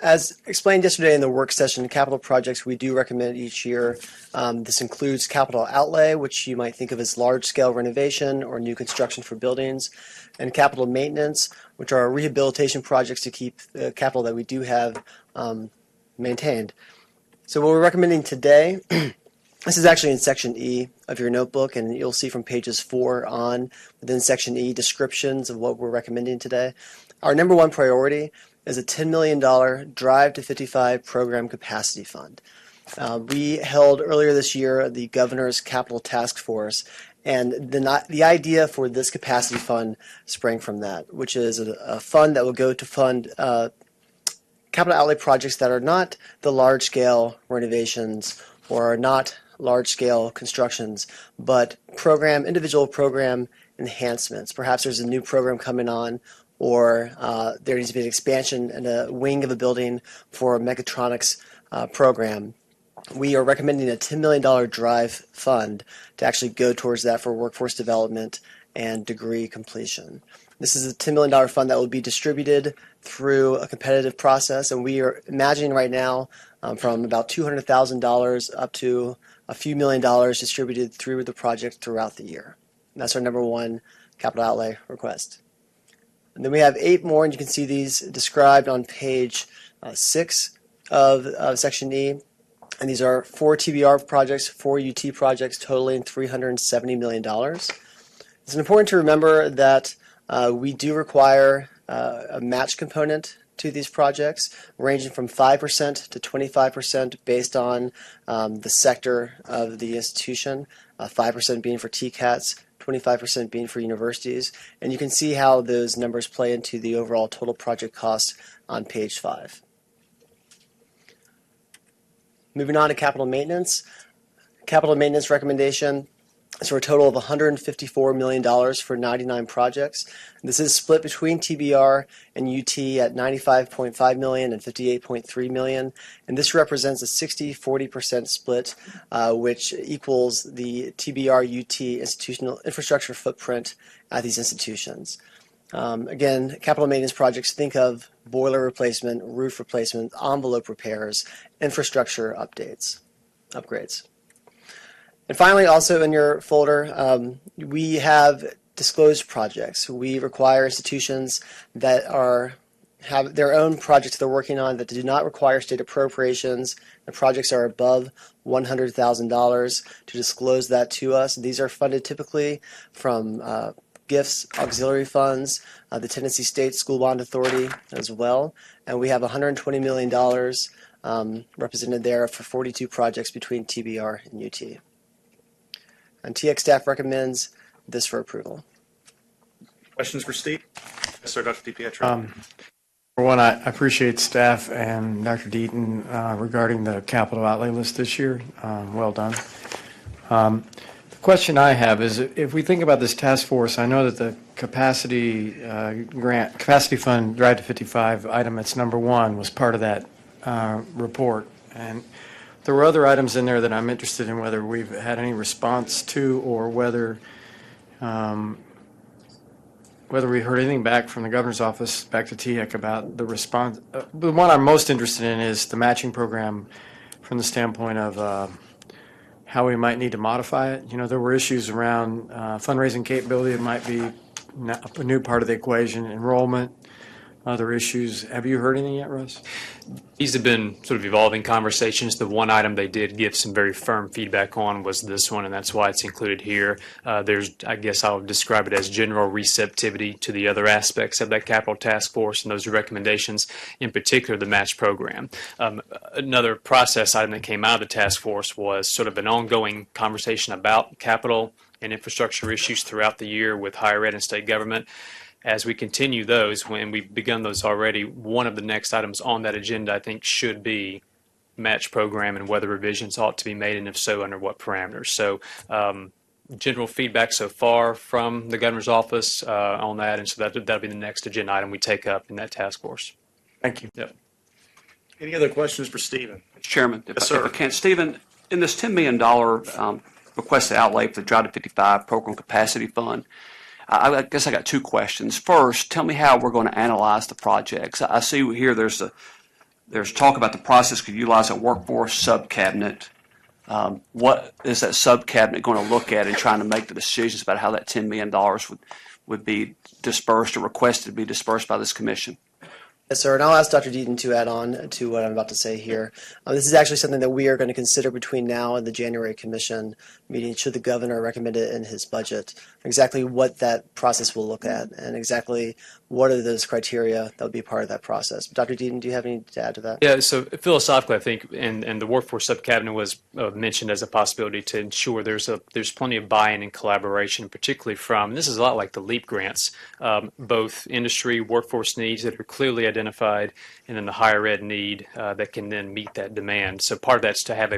As explained yesterday in the work session, capital projects we do recommend each year. This includes capital outlay, which you might think of as large-scale renovation or new construction for buildings, and capital maintenance, which are rehabilitation projects to keep the capital that we do have maintained. So what we're recommending today, this is actually in Section E of your notebook, and you'll see from pages 4 on within Section E descriptions of what we're recommending today. Our number one priority is a $10 million Drive to 55 program capacity fund. We held earlier this year the Governor's Capital Task Force, and the idea for this capacity fund sprang from that, which is a fund that will go to fund capital outlay projects that are not the large-scale renovations or are not large-scale constructions, but individual program enhancements. Perhaps there's a new program coming on, or there needs to be an expansion in a wing of a building for a mechatronics program. We are recommending a $10 million drive fund to actually go towards that for workforce development and degree completion. This is a $10 million fund that will be distributed through a competitive process, and we are imagining right now from about $200,000 up to a few $1 million distributed through the project throughout the year. And that's our number one capital outlay request. And then we have 8 more, and you can see these described on page 6 of Section E. And these are 4 TBR projects, 4 UT projects, totaling $370 million. It's important to remember that we do require a match component to these projects, ranging from 5% to 25% based on the sector of the institution, 5% being for TCATs, 25% being for universities, and you can see how those numbers play into the overall total project cost on page 5. Moving on to capital maintenance. Capital maintenance recommendation, It's for a total of $154 million for 99 projects. This is split between TBR and UT at $95.5 million and $58.3 million. And this represents a 60-40% split, which equals the TBR UT institutional infrastructure footprint at these institutions. Again, capital maintenance projects, think of boiler replacement, roof replacement, envelope repairs, infrastructure upgrades. And finally, also in your folder, we have disclosed projects. We require institutions that have their own projects they're working on that do not require state appropriations. The projects are above $100,000 to disclose that to us. These are funded typically from gifts, auxiliary funds, the Tennessee State School Bond Authority as well. And we have $120 million represented there for 42 projects between TBR and UT. And THEC staff recommends this for approval. Questions for Steve? Yes, sir, Dr. DiPietro. For one, I appreciate staff and Dr. Deaton regarding the capital outlay list this year. Well done. The question I have is, if we think about this task force, I know that the capacity fund Drive to 55 item that's number 1 was part of that report, and there were other items in there that I'm interested in whether we've had any response to, or whether we heard anything back from the governor's office, back to THEC, about the response. The one I'm most interested in is the matching program from the standpoint of how we might need to modify it. You know, there were issues around fundraising capability. It might be a new part of the equation, enrollment, other issues. Have you heard anything yet, Russ? These have been sort of evolving conversations. The one item they did give some very firm feedback on was this one, and that's why it's included here. There's, I guess I'll describe it as general receptivity to the other aspects of that capital task force and those recommendations, in particular the match program. Another process item that came out of the task force was sort of an ongoing conversation about capital and infrastructure issues throughout the year with higher ed and state government. As we continue those, when we've begun those already, one of the next items on that agenda, I think, should be match program and whether revisions ought to be made, and if so, under what parameters. So general feedback so far from the governor's office on that, and so that'll be the next agenda item we take up in that task force. Thank you. Yep. Any other questions for Stephen? Chairman, Yes, sir. if I can. Stephen, in this $10 million requested outlay for the Drive to 55 Program Capacity Fund, I guess I got 2 questions. First, tell me how we're going to analyze the projects. I see here there's talk about the process could utilize a workforce sub-cabinet. What is that sub-cabinet going to look at in trying to make the decisions about how that $10 million would be dispersed or requested to be dispersed by this commission? Yes, sir, and I'll ask Dr. Deaton to add on to what I'm about to say here. This is actually something that we are going to consider between now and the January Commission meeting, should the governor recommend it in his budget, exactly what that process will look at, and exactly what are those criteria that will be part of that process. Dr. Deaton, do you have anything to add to that? Yeah, so philosophically, I think, and the workforce subcabinet was mentioned as a possibility to ensure there's plenty of buy-in and collaboration, particularly from, and this is a lot like the LEAP grants, both industry workforce needs that are clearly identified, and then the higher ed need that can then meet that demand. So part of that's to have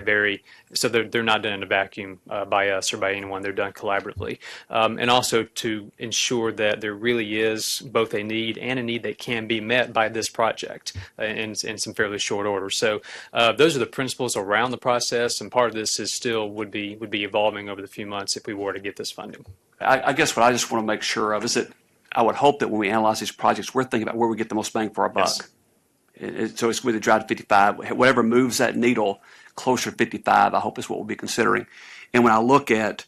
so they're not done in a vacuum by us or by anyone, they're done collaboratively. And also to ensure that there really is both a need and a need that can be met by this project in some fairly short order. So those are the principles around the process, and part of this is still would be evolving over the few months if we were to get this funding. I guess what I just want to make sure of is that I would hope that when we analyze these projects, we're thinking about where we get the most bang for our buck. Yes. So it's with the Drive to 55. Whatever moves that needle closer to 55, I hope is what we'll be considering. And when I look at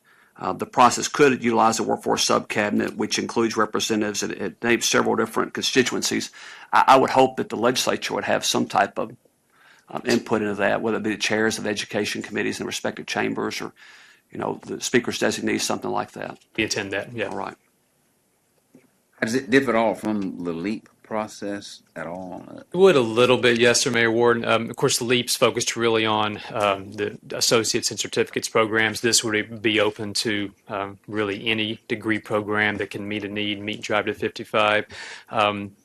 the process, could utilize the workforce sub-cabinet, which includes representatives, it names several different constituencies. I would hope that the legislature would have some type of input into that, whether it be the chairs of education committees in respective chambers, or the speaker's designee, something like that. We attend that, yeah. All right. Does it differ at all from the LEAP process at all? It would a little bit, yes, sir, Mayor Ward. Of course, the LEAP's focused really on the associates and certificates programs. This would be open to really any degree program that can meet a need, meet Drive to 55.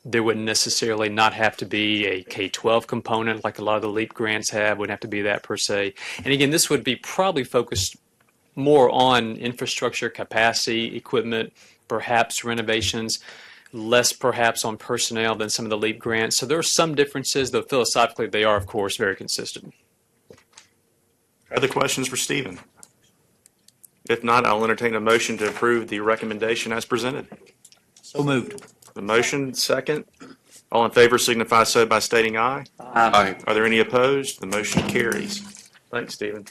There wouldn't necessarily not have to be a K-12 component like a lot of the LEAP grants have. Wouldn't have to be that per se. And again, this would be probably focused more on infrastructure, capacity, equipment, perhaps renovations, less perhaps on personnel than some of the LEAP grants. So there are some differences, though philosophically they are, of course, very consistent. Other questions for Stephen? If not, I'll entertain a motion to approve the recommendation as presented. So moved. The motion, second. All in favor signify so by stating aye. Aye. Are there any opposed? The motion carries. Thanks, Stephen.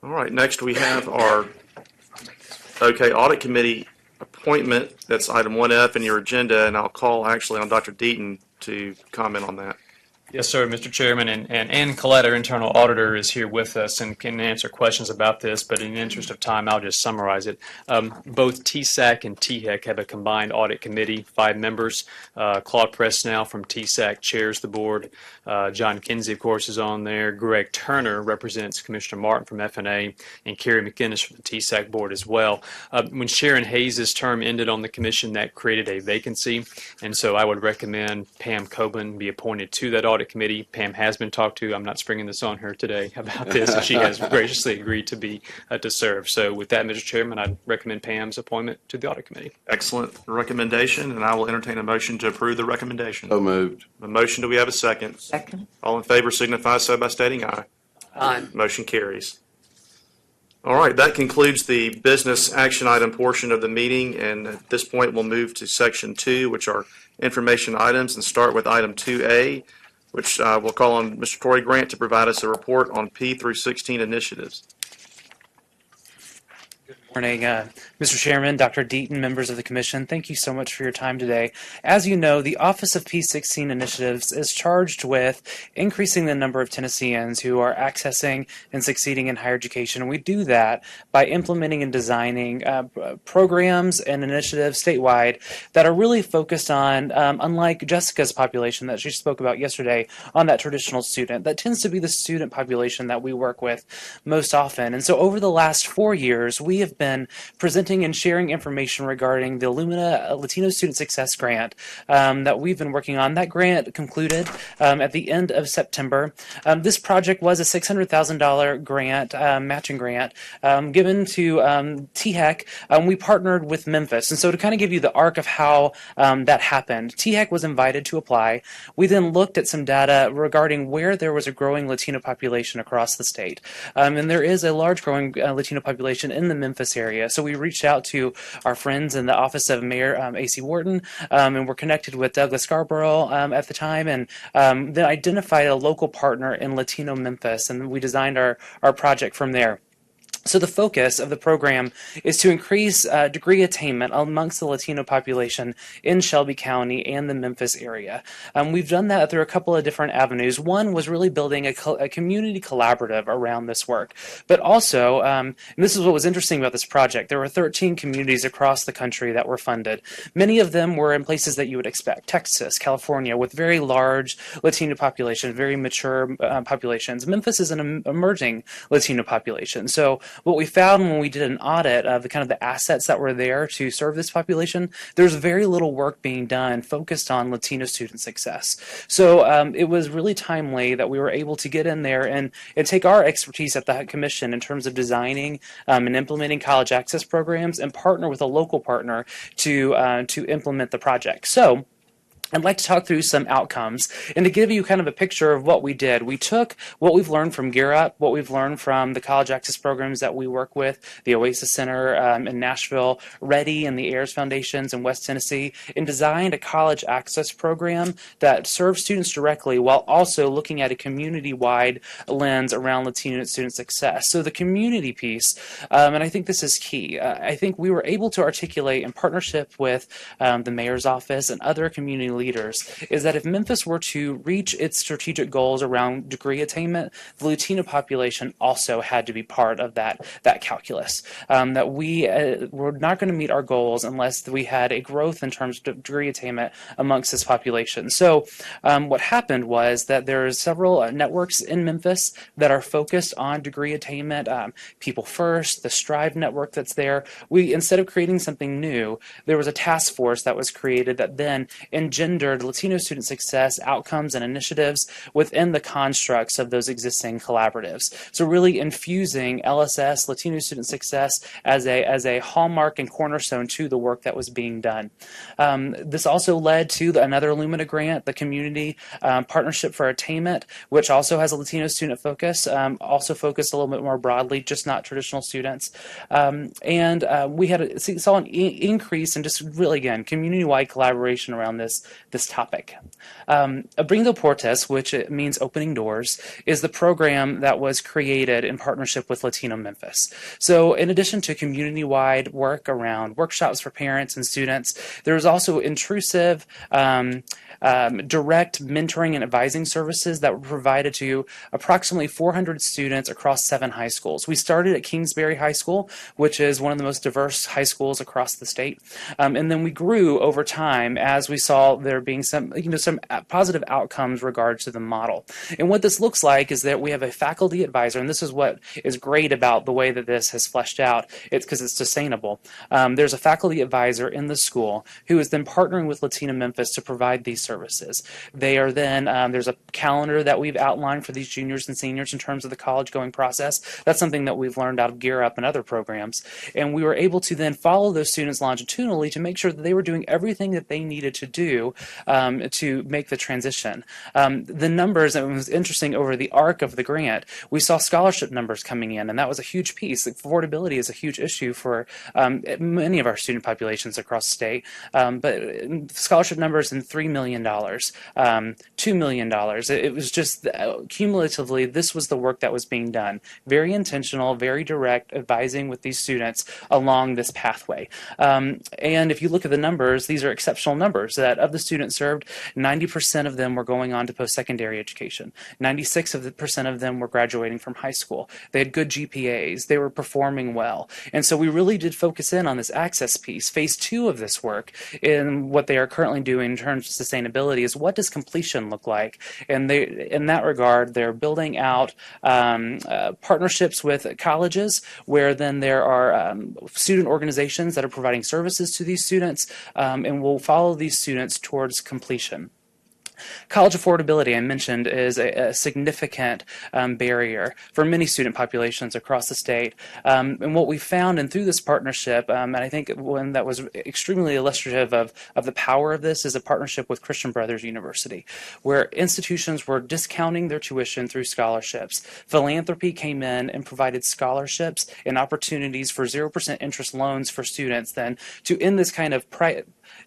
All right, next we have our Audit Committee appointment. That's item 1F in your agenda, and I'll call actually on Dr. Deaton to comment on that. Yes, sir, Mr. Chairman, and Ann Collette, our internal auditor, is here with us and can answer questions about this, but in the interest of time, I'll just summarize it. Both THEC and THEC have a combined audit committee, 5 members. Claude Presnell from THEC chairs the board. John Kinsey, of course, is on there. Greg Turner represents Commissioner Martin from FNA, and Kerry McInnes from the THEC board as well. When Sharon Hayes' term ended on the commission, that created a vacancy, and so I would recommend Pam Coben be appointed to that audit committee. Pam has been talked to. I'm not springing this on her today about this, and she has graciously agreed to be to serve. So with that, Mr. Chairman, I'd recommend Pam's appointment to the audit committee. Excellent recommendation, and I will entertain a motion to approve the recommendation. So moved. The motion, do we have a second? Second. All in favor signify so by stating aye. Aye. Motion carries. All right, that concludes the business action item portion of the meeting, and at this point we'll move to section 2, which are information items, and start with item 2A, which we'll call on Mr. Torrey Grant to provide us a report on P through 16 initiatives. Morning, Mr. Chairman, Dr. Deaton, members of the Commission. Thank you so much for your time today. As you know, the Office of P16 Initiatives is charged with increasing the number of Tennesseans who are accessing and succeeding in higher education. And we do that by implementing and designing programs and initiatives statewide that are really focused on, unlike Jessica's population that she spoke about yesterday, on that traditional student. That tends to be the student population that we work with most often. And so over the last 4 years, we have been presenting and sharing information regarding the Illumina Latino Student Success Grant that we've been working on. That grant concluded at the end of September. This project was a $600,000 grant, matching grant, given to THEC. We partnered with Memphis. And so to kind of give you the arc of how that happened, THEC was invited to apply. We then looked at some data regarding where there was a growing Latino population across the state. And there is a large growing Latino population in the Memphis area. So we reached out to our friends in the office of Mayor A.C. Wharton, and we're connected with Douglas Scarborough at the time, and then identified a local partner in Latino Memphis, and we designed our project from there. So the focus of the program is to increase degree attainment amongst the Latino population in Shelby County and the Memphis area. We've done that through a couple of different avenues. One was really building a community collaborative around this work. But also, and this is what was interesting about this project, there were 13 communities across the country that were funded. Many of them were in places that you would expect, Texas, California, with very large Latino populations, very mature populations. Memphis is an emerging Latino population. So what we found when we did an audit of the assets that were there to serve this population, there's very little work being done focused on Latino student success. So it was really timely that we were able to get in there and take our expertise at the Commission in terms of designing and implementing college access programs and partner with a local partner to implement the project. So I'd like to talk through some outcomes and to give you kind of a picture of what we did. We took what we've learned from Gear Up, what we've learned from the college access programs that we work with, the Oasis Center in Nashville, Ready and the Ayers Foundations in West Tennessee, and designed a college access program that serves students directly while also looking at a community-wide lens around Latino student success. So the community piece, and I think this is key, I think we were able to articulate in partnership with the mayor's office and other community leaders, is that if Memphis were to reach its strategic goals around degree attainment, the Latino population also had to be part of that calculus. That we were not going to meet our goals unless we had a growth in terms of degree attainment amongst this population. So what happened was that there are several networks in Memphis that are focused on degree attainment. People First, the Strive network that's there. We, instead of creating something new, there was a task force that was created that then engendered gendered Latino student success outcomes and initiatives within the constructs of those existing collaboratives. So really infusing LSS, Latino student success, as a hallmark and cornerstone to the work that was being done. This also led to another Lumina grant, the Community Partnership for Attainment, which also has a Latino student focus, also focused a little bit more broadly, just not traditional students. We saw an increase in just really, again, community-wide collaboration around this topic. Abrindo Portes, which it means opening doors, is the program that was created in partnership with Latino Memphis. So in addition to community-wide work around workshops for parents and students, there was also intrusive direct mentoring and advising services that were provided to approximately 400 students across 7 high schools. We started at Kingsbury High School, which is one of the most diverse high schools across the state, and then we grew over time as we saw there being some positive outcomes regards to the model. And what this looks like is that we have a faculty advisor, and this is what is great about the way that this has fleshed out. It's because it's sustainable. There's a faculty advisor in the school who is then partnering with Latino Memphis to provide these services. They are then, there's a calendar that we've outlined for these juniors and seniors in terms of the college going process. That's something that we've learned out of Gear Up and other programs. And we were able to then follow those students longitudinally to make sure that they were doing everything that they needed to do to make the transition. The numbers, and it was interesting over the arc of the grant, we saw scholarship numbers coming in, and that was a huge piece. Affordability is a huge issue for many of our student populations across the state, but scholarship numbers in $3 million, $2 million. It was just cumulatively, this was the work that was being done. Very intentional, very direct, advising with these students along this pathway. And if you look at the numbers, these are exceptional numbers. That of the students served, 90% of them were going on to post-secondary education. 96% of them were graduating from high school. They had good GPAs. They were performing well. And so we really did focus in on this access piece. Phase 2 of this work, in what they are currently doing in terms of sustainability, is what does completion look like? And in that regard, they're building out partnerships with colleges, where then there are student organizations that are providing services to these students, and will follow these students towards completion. College affordability, I mentioned, is a significant barrier for many student populations across the state. And what we found, and through this partnership, and I think one that was extremely illustrative of the power of this, is a partnership with Christian Brothers University, where institutions were discounting their tuition through scholarships. Philanthropy came in and provided scholarships and opportunities for 0% interest loans for students. Then to end this kind of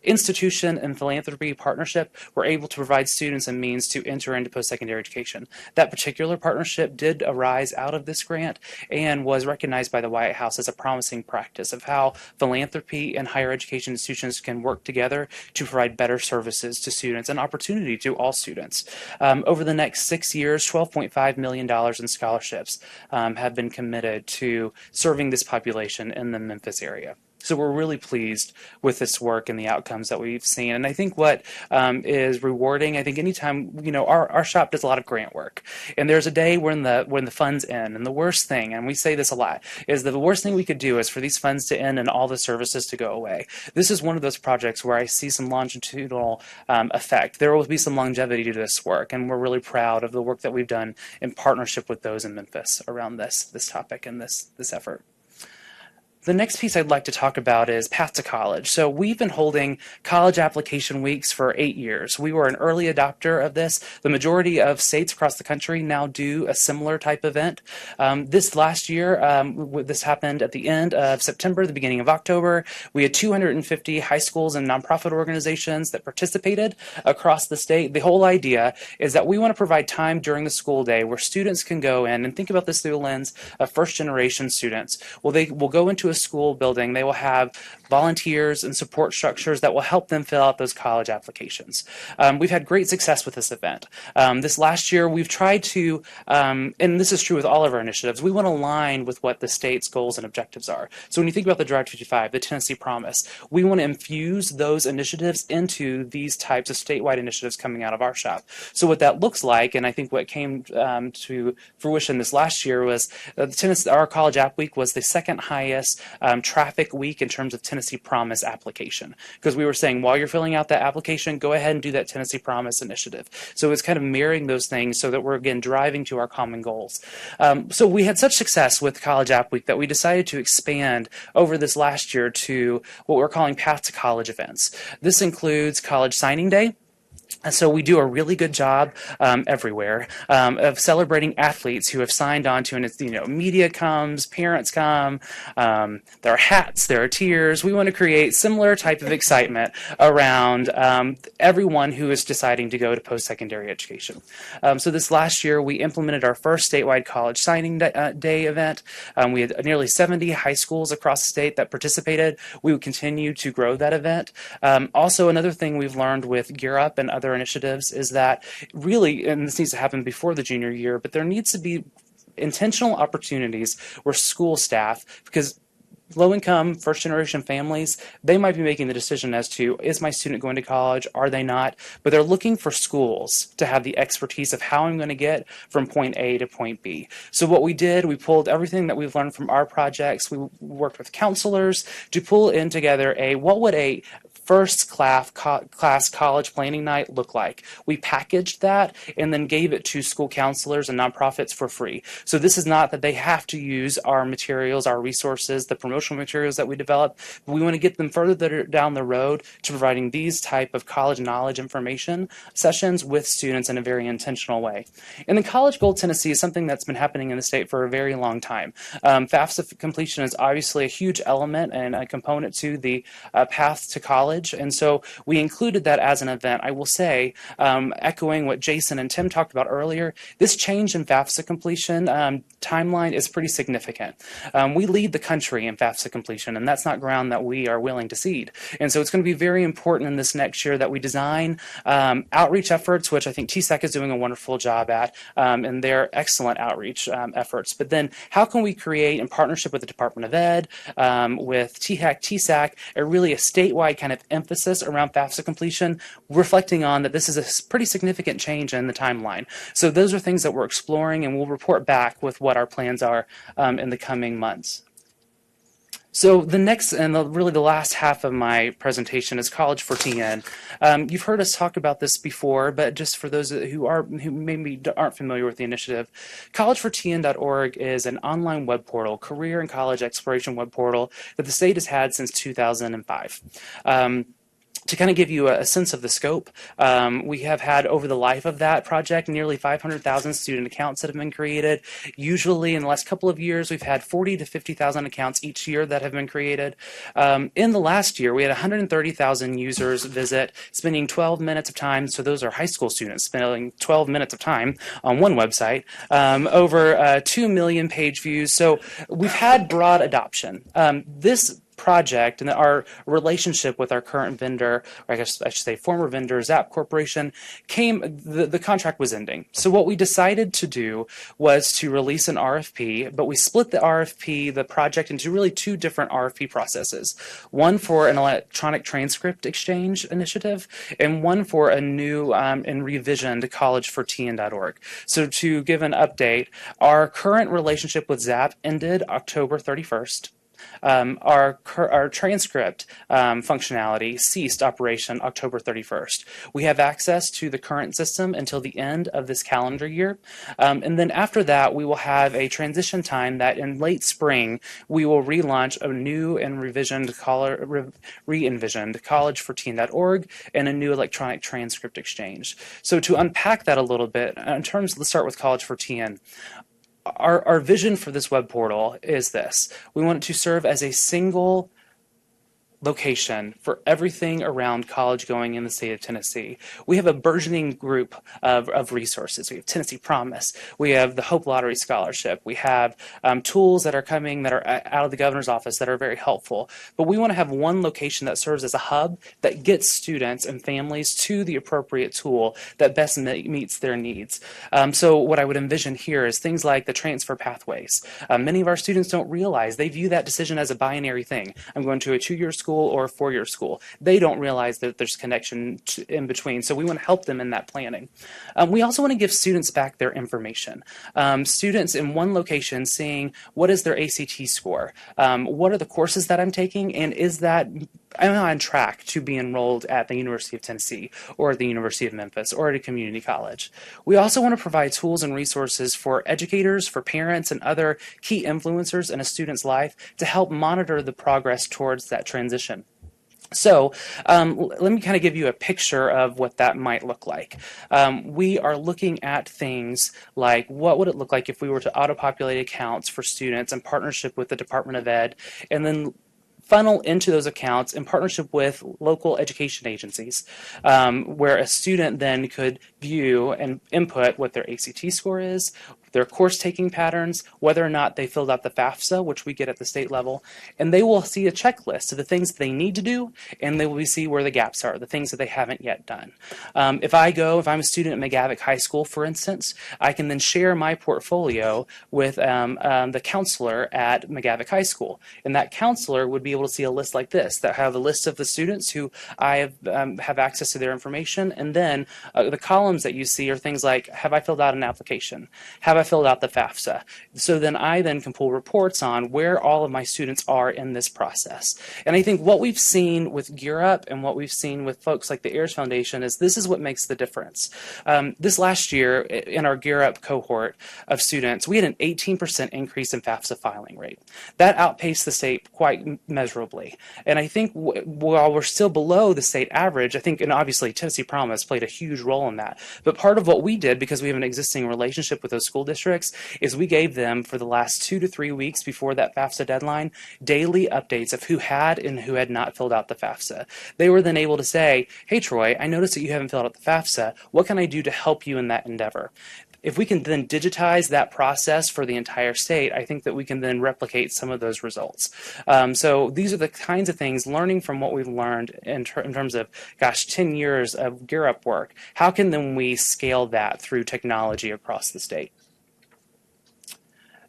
institution and philanthropy partnership, we're able to provide students a means to enter into post-secondary education. That particular partnership did arise out of this grant and was recognized by the White House as a promising practice of how philanthropy and higher education institutions can work together to provide better services to students and opportunity to all students. Over the next 6 years, $12.5 million in scholarships have been committed to serving this population in the Memphis area. So we're really pleased with this work and the outcomes that we've seen. And I think what is rewarding, I think anytime, our shop does a lot of grant work. And there's a day when the funds end. And the worst thing, and we say this a lot, is that the worst thing we could do is for these funds to end and all the services to go away. This is one of those projects where I see some longitudinal effect. There will be some longevity to this work. And we're really proud of the work that we've done in partnership with those in Memphis around this topic and this effort. The next piece I'd like to talk about is Path to College. So we've been holding college application weeks for 8 years. We were an early adopter of this. The majority of states across the country now do a similar type event. This last year, this happened at the end of September, the beginning of October. We had 250 high schools and nonprofit organizations that participated across the state. The whole idea is that we want to provide time during the school day where students can go in and think about this through the lens of first-generation students. Well, they will go into a school building. They will have volunteers and support structures that will help them fill out those college applications. We've had great success with this event. This last year, we've tried to, and this is true with all of our initiatives, we want to align with what the state's goals and objectives are. So when you think about the Drive to 55, the Tennessee Promise, we want to infuse those initiatives into these types of statewide initiatives coming out of our shop. So what that looks like, and I think what came to fruition this last year was our College App Week was the second highest traffic week in terms of Tennessee Promise application, because we were saying while you're filling out that application, go ahead and do that Tennessee Promise initiative. So it's kind of mirroring those things so that we're, again, driving to our common goals. So we had such success with College App Week that we decided to expand over this last year to what we're calling Path to College events. This includes College Signing Day. And so we do a really good job everywhere of celebrating athletes who have signed on to, and it's, media comes, parents come, there are hats, there are tears. We want to create similar type of excitement around everyone who is deciding to go to post-secondary education. So this last year, we implemented our first statewide College Signing Day event. We had nearly 70 high schools across the state that participated. We would continue to grow that event. Also, another thing we've learned with Gear Up and other initiatives is that really, and this needs to happen before the junior year, but there needs to be intentional opportunities where school staff, because low-income, first-generation families, they might be making the decision as to, is my student going to college, are they not? But they're looking for schools to have the expertise of how I'm going to get from point A to point B. So what we did, we pulled everything that we've learned from our projects. We worked with counselors to pull in together what would a first class college planning night look like. We packaged that and then gave it to school counselors and nonprofits for free. So this is not that they have to use our materials, our resources, the promotional materials that we develop. We want to get them further down the road to providing these type of college knowledge information sessions with students in a very intentional way. And then College Gold Tennessee is something that's been happening in the state for a very long time. FAFSA completion is obviously a huge element and a component to the path to college. And so we included that as an event. I will say, echoing what Jason and Tim talked about earlier, this change in FAFSA completion timeline is pretty significant. We lead the country in FAFSA completion, and that's not ground that we are willing to cede. And so it's going to be very important in this next year that we design outreach efforts, which I think THEC is doing a wonderful job at, and their excellent outreach efforts. But then how can we create, in partnership with the Department of Ed, with THEC, TSAC, really a statewide kind of emphasis around FAFSA completion, reflecting on that this is a pretty significant change in the timeline. So those are things that we're exploring, and we'll report back with what our plans are in the coming months. So the next and really the last half of my presentation is College for TN. You've heard us talk about this before, but just for those who maybe aren't familiar with the initiative, collegefortn.org is an online web portal, career and college exploration web portal that the state has had since 2005. To kind of give you a sense of the scope, we have had over the life of that project nearly 500,000 student accounts that have been created. Usually in the last couple of years, we've had 40 to 50,000 accounts each year that have been created. In the last year, we had 130,000 users visit, spending 12 minutes of time. So those are high school students spending 12 minutes of time on one website, over 2 million page views. So we've had broad adoption. This project and our relationship with our current vendor, or I guess I should say former vendor, Zap Corporation, the contract was ending. So what we decided to do was to release an RFP, but we split the project into really two different RFP processes. One for an electronic transcript exchange initiative, and one for a new and revisioned collegefortn.org. So to give an update, our current relationship with Zap ended October 31st. Our transcript functionality ceased operation October 31st. We have access to the current system until the end of this calendar year. And then after that, we will have a transition time that in late spring, we will relaunch a new and re-envisioned collegeforteen.org and a new electronic transcript exchange. So to unpack that a little bit, let's start with College for TN. Our vision for this web portal is this. We want it to serve as a single location for everything around college going in the state of Tennessee. We have a burgeoning group of resources. We have Tennessee Promise. We have the Hope Lottery Scholarship. We have tools that are coming that are out of the governor's office that are very helpful. But we want to have one location that serves as a hub that gets students and families to the appropriate tool that best meets their needs. So what I would envision here is things like the transfer pathways. Many of our students don't realize they view that decision as a binary thing. I'm going to a two-year school school or a four-year school. They don't realize that there's connection in between, so we want to help them in that planning. We also want to give students back their information. Students in one location seeing what is their ACT score, what are the courses that I'm taking, and am I on track to be enrolled at the University of Tennessee or the University of Memphis or at a community college. We also want to provide tools and resources for educators, for parents, and other key influencers in a student's life to help monitor the progress towards that transition. So let me kind of give you a picture of what that might look like. We are looking at things like what would it look like if we were to auto-populate accounts for students in partnership with the Department of Ed, and then funnel into those accounts in partnership with local education agencies, where a student then could view and input what their ACT score is, their course taking patterns, whether or not they filled out the FAFSA, which we get at the state level, and they will see a checklist of the things that they need to do, and they will see where the gaps are, the things that they haven't yet done. If I'm a student at McGavick High School, for instance, I can then share my portfolio with the counselor at McGavick High School, and that counselor would be able to see a list like this that have a list of the students who I have access to their information, and then the columns that you see are things like, have I filled out an application? Have I filled out the FAFSA? So then I can pull reports on where all of my students are in this process. And I think what we've seen with Gear Up and what we've seen with folks like the Ayers Foundation is this is what makes the difference. This last year in our Gear Up cohort of students, we had an 18% increase in FAFSA filing rate. That outpaced the state quite measurably. And I think while we're still below the state average, I think, and obviously Tennessee Promise played a huge role in that. But part of what we did, because we have an existing relationship with those school districts, is we gave them for the last 2 to 3 weeks before that FAFSA deadline daily updates of who had and who had not filled out the FAFSA. They were then able to say, hey Troy, I noticed that you haven't filled out the FAFSA. What can I do to help you in that endeavor? If we can then digitize that process for the entire state, I think that we can then replicate some of those results. So these are the kinds of things, learning from what we've learned in terms of, 10 years of Gear Up work. How can then we scale that through technology across the state?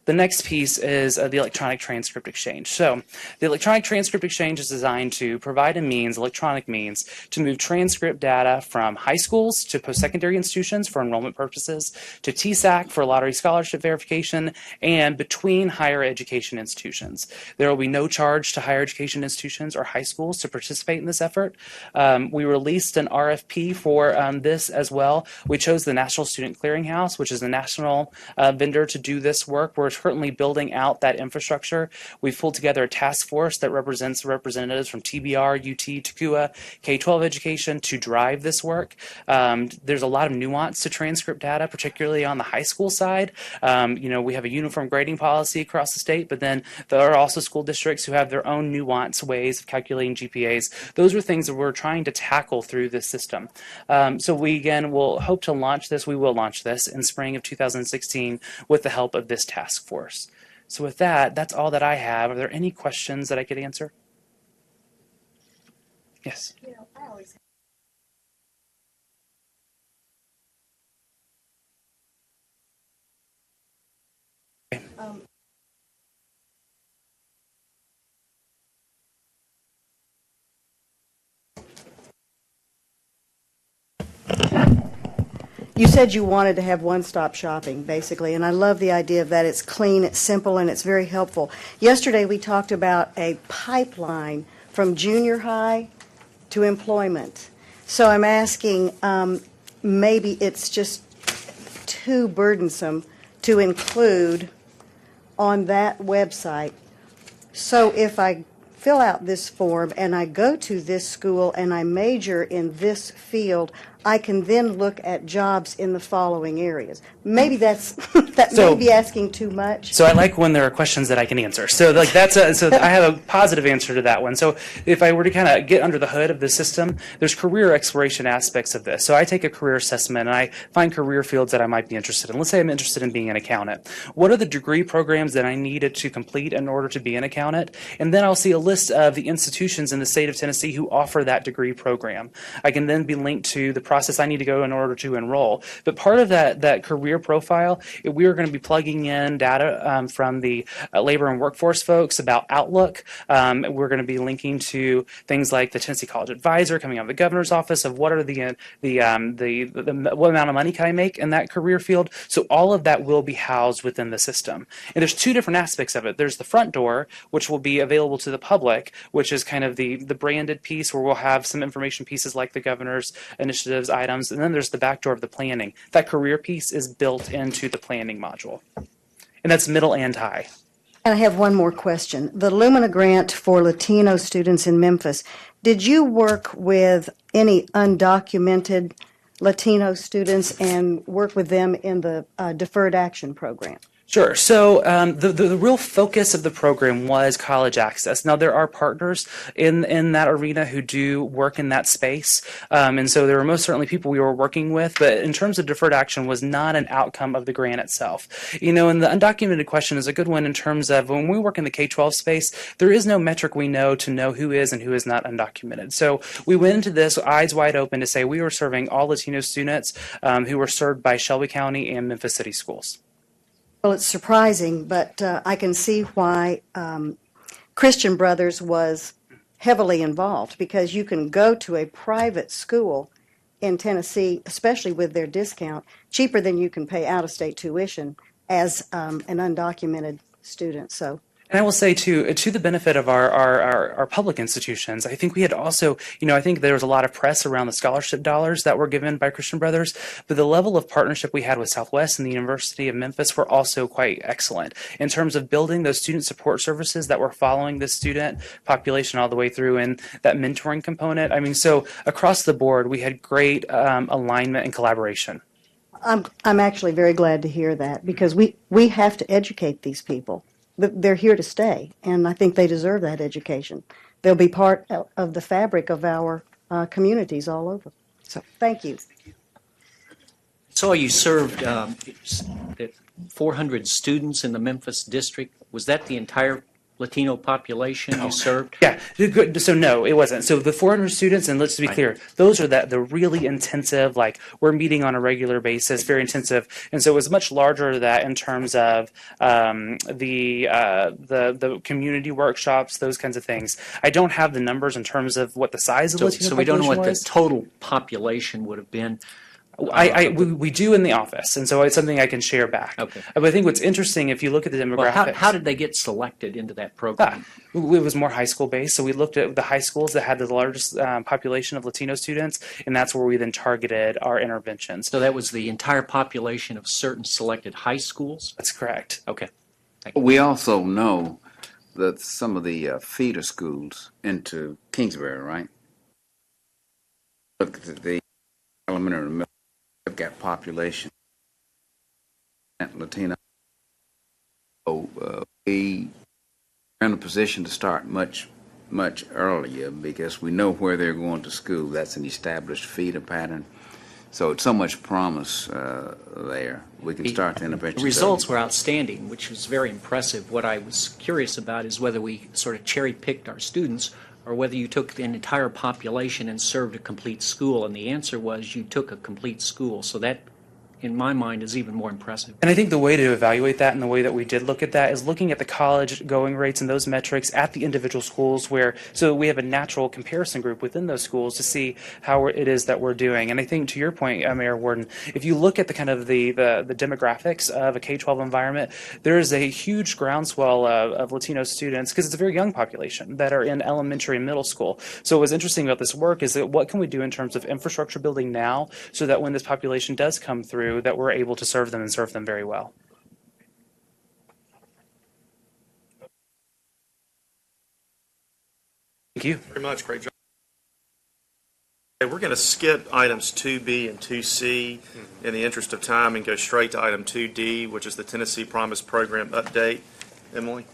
The next piece is the electronic transcript exchange. So the electronic transcript exchange is designed to provide a means, electronic means, to move transcript data from high schools to post-secondary institutions for enrollment purposes, to THEC for lottery scholarship verification, and between higher education institutions. There will be no charge to higher education institutions or high schools to participate in this effort. We released an RFP for this as well. We chose the National Student Clearinghouse, which is a national vendor to do this work. We're currently building out that infrastructure. We've pulled together a task force that represents representatives from TBR, UT, TCUA, K-12 education to drive this work. There's a lot of nuance to transcript data, particularly on the high school side. We have a uniform grading policy across the state, but then there are also school districts who have their own nuanced ways of calculating GPAs. Those are things that we're trying to tackle through this system. So we, again, will hope to launch this. We will launch this in spring of 2016 with the help of this task force. So with that, that's all that I have. Are there any questions that I could answer? Yes. You said you wanted to have one-stop shopping, basically, and I love the idea of that. It's clean, it's simple, and it's very helpful. Yesterday, we talked about a pipeline from junior high to employment. So I'm asking, maybe it's just too burdensome to include on that website. So if I fill out this form and I go to this school and I major in this field, I can then look at jobs in the following areas. Maybe that may be asking too much. So I like when there are questions that I can answer. So I have a positive answer to that one. So if I were to kind of get under the hood of the system, there's career exploration aspects of this. So I take a career assessment and I find career fields that I might be interested in. Let's say I'm interested in being an accountant. What are the degree programs that I needed to complete in order to be an accountant? And then I'll see a list of the institutions in the state of Tennessee who offer that degree program. I can then be linked to the process I need to go in order to enroll. But part of that career profile, we are going to be plugging in data from the labor and workforce folks about Outlook. We're going to be linking to things like the Tennessee College Advisor coming out of the governor's office of what are what amount of money can I make in that career field. So all of that will be housed within the system. And there's two different aspects of it. There's the front door, which will be available to the public, which is kind of the branded piece where we'll have some information pieces like the governor's initiatives items. And then there's the back door of the planning. That career piece is built into the planning module. And that's middle and high. And I have one more question. The Lumina grant for Latino students in Memphis, did you work with any undocumented Latino students and work with them in the deferred action program? Sure. So the real focus of the program was college access. Now, there are partners in that arena who do work in that space. And so there were most certainly people we were working with. But in terms of deferred action was not an outcome of the grant itself. You know, and the undocumented question is a good one in terms of when we work in the K-12 space, there is no metric we know to know who is and who is not undocumented. So we went into this eyes wide open to say we were serving all Latino students who were served by Shelby County and Memphis City schools. Well, it's surprising, but I can see why Christian Brothers was heavily involved, because you can go to a private school in Tennessee, especially with their discount, cheaper than you can pay out-of-state tuition as an undocumented student. So. And I will say, too, to the benefit of our public institutions, I think we had also, you know, I think there was a lot of press around the scholarship dollars that were given by Christian Brothers, but the level of partnership we had with Southwest and the University of Memphis were also quite excellent in terms of building those student support services that were following the student population all the way through, and that mentoring component. I mean, so across the board, we had great alignment and collaboration. I'm actually very glad to hear that, because we have to educate these people. They're here to stay, and I think they deserve that education. They'll be part of the fabric of our communities all over. So thank you. Saw you served 400 students in the Memphis district. Was that the entire Latino population you served? Yeah. So no, it wasn't. So the 400 students, and let's be clear, those are the really intensive, like we're meeting on a regular basis, very intensive. And so it was much larger than that in terms of the community workshops, those kinds of things. I don't have the numbers in terms of what the size of the Latino population was. So we don't know what was. the total population would have been. We do in the office, and so it's something I can share back. Okay. But I think what's interesting, if you look at the demographics. Well, how did they get selected into that program? It was more high school based, so we looked at the high schools that had the largest population of Latino students, and that's where we then targeted our interventions. So that was the entire population of certain selected high schools? That's correct. Okay. We also know that some of the feeder schools into Kingsbury, right? Look at the elementary and middle. They've got population Latino. So we are in a position to start much earlier, because we know where they're going to school. That's an established feeder pattern. So it's so much promise there. We can start the intervention. The results were outstanding, which was very impressive. What I was curious about is whether we sort of cherry-picked our students, or whether you took an entire population and served a complete school. And the answer was you took a complete school. So that, in my mind, is even more impressive. And I think the way to evaluate that, and the way that we did look at that, is looking at the college going rates and those metrics at the individual schools, so we have a natural comparison group within those schools to see how it is that we're doing. And I think, to your point, Mayor Warden, if you look at the kind of the demographics of a K-12 environment, there is a huge groundswell of Latino students, because it's a very young population, that are in elementary and middle school. So what was interesting about this work is that what can we do in terms of infrastructure building now, so that when this population does come through, that we're able to serve them and serve them very well. Thank you. Very much. Great job. Okay, we're going to skip items 2B and 2C in the interest of time and go straight to item 2D, which is the Tennessee Promise Program update. Emily?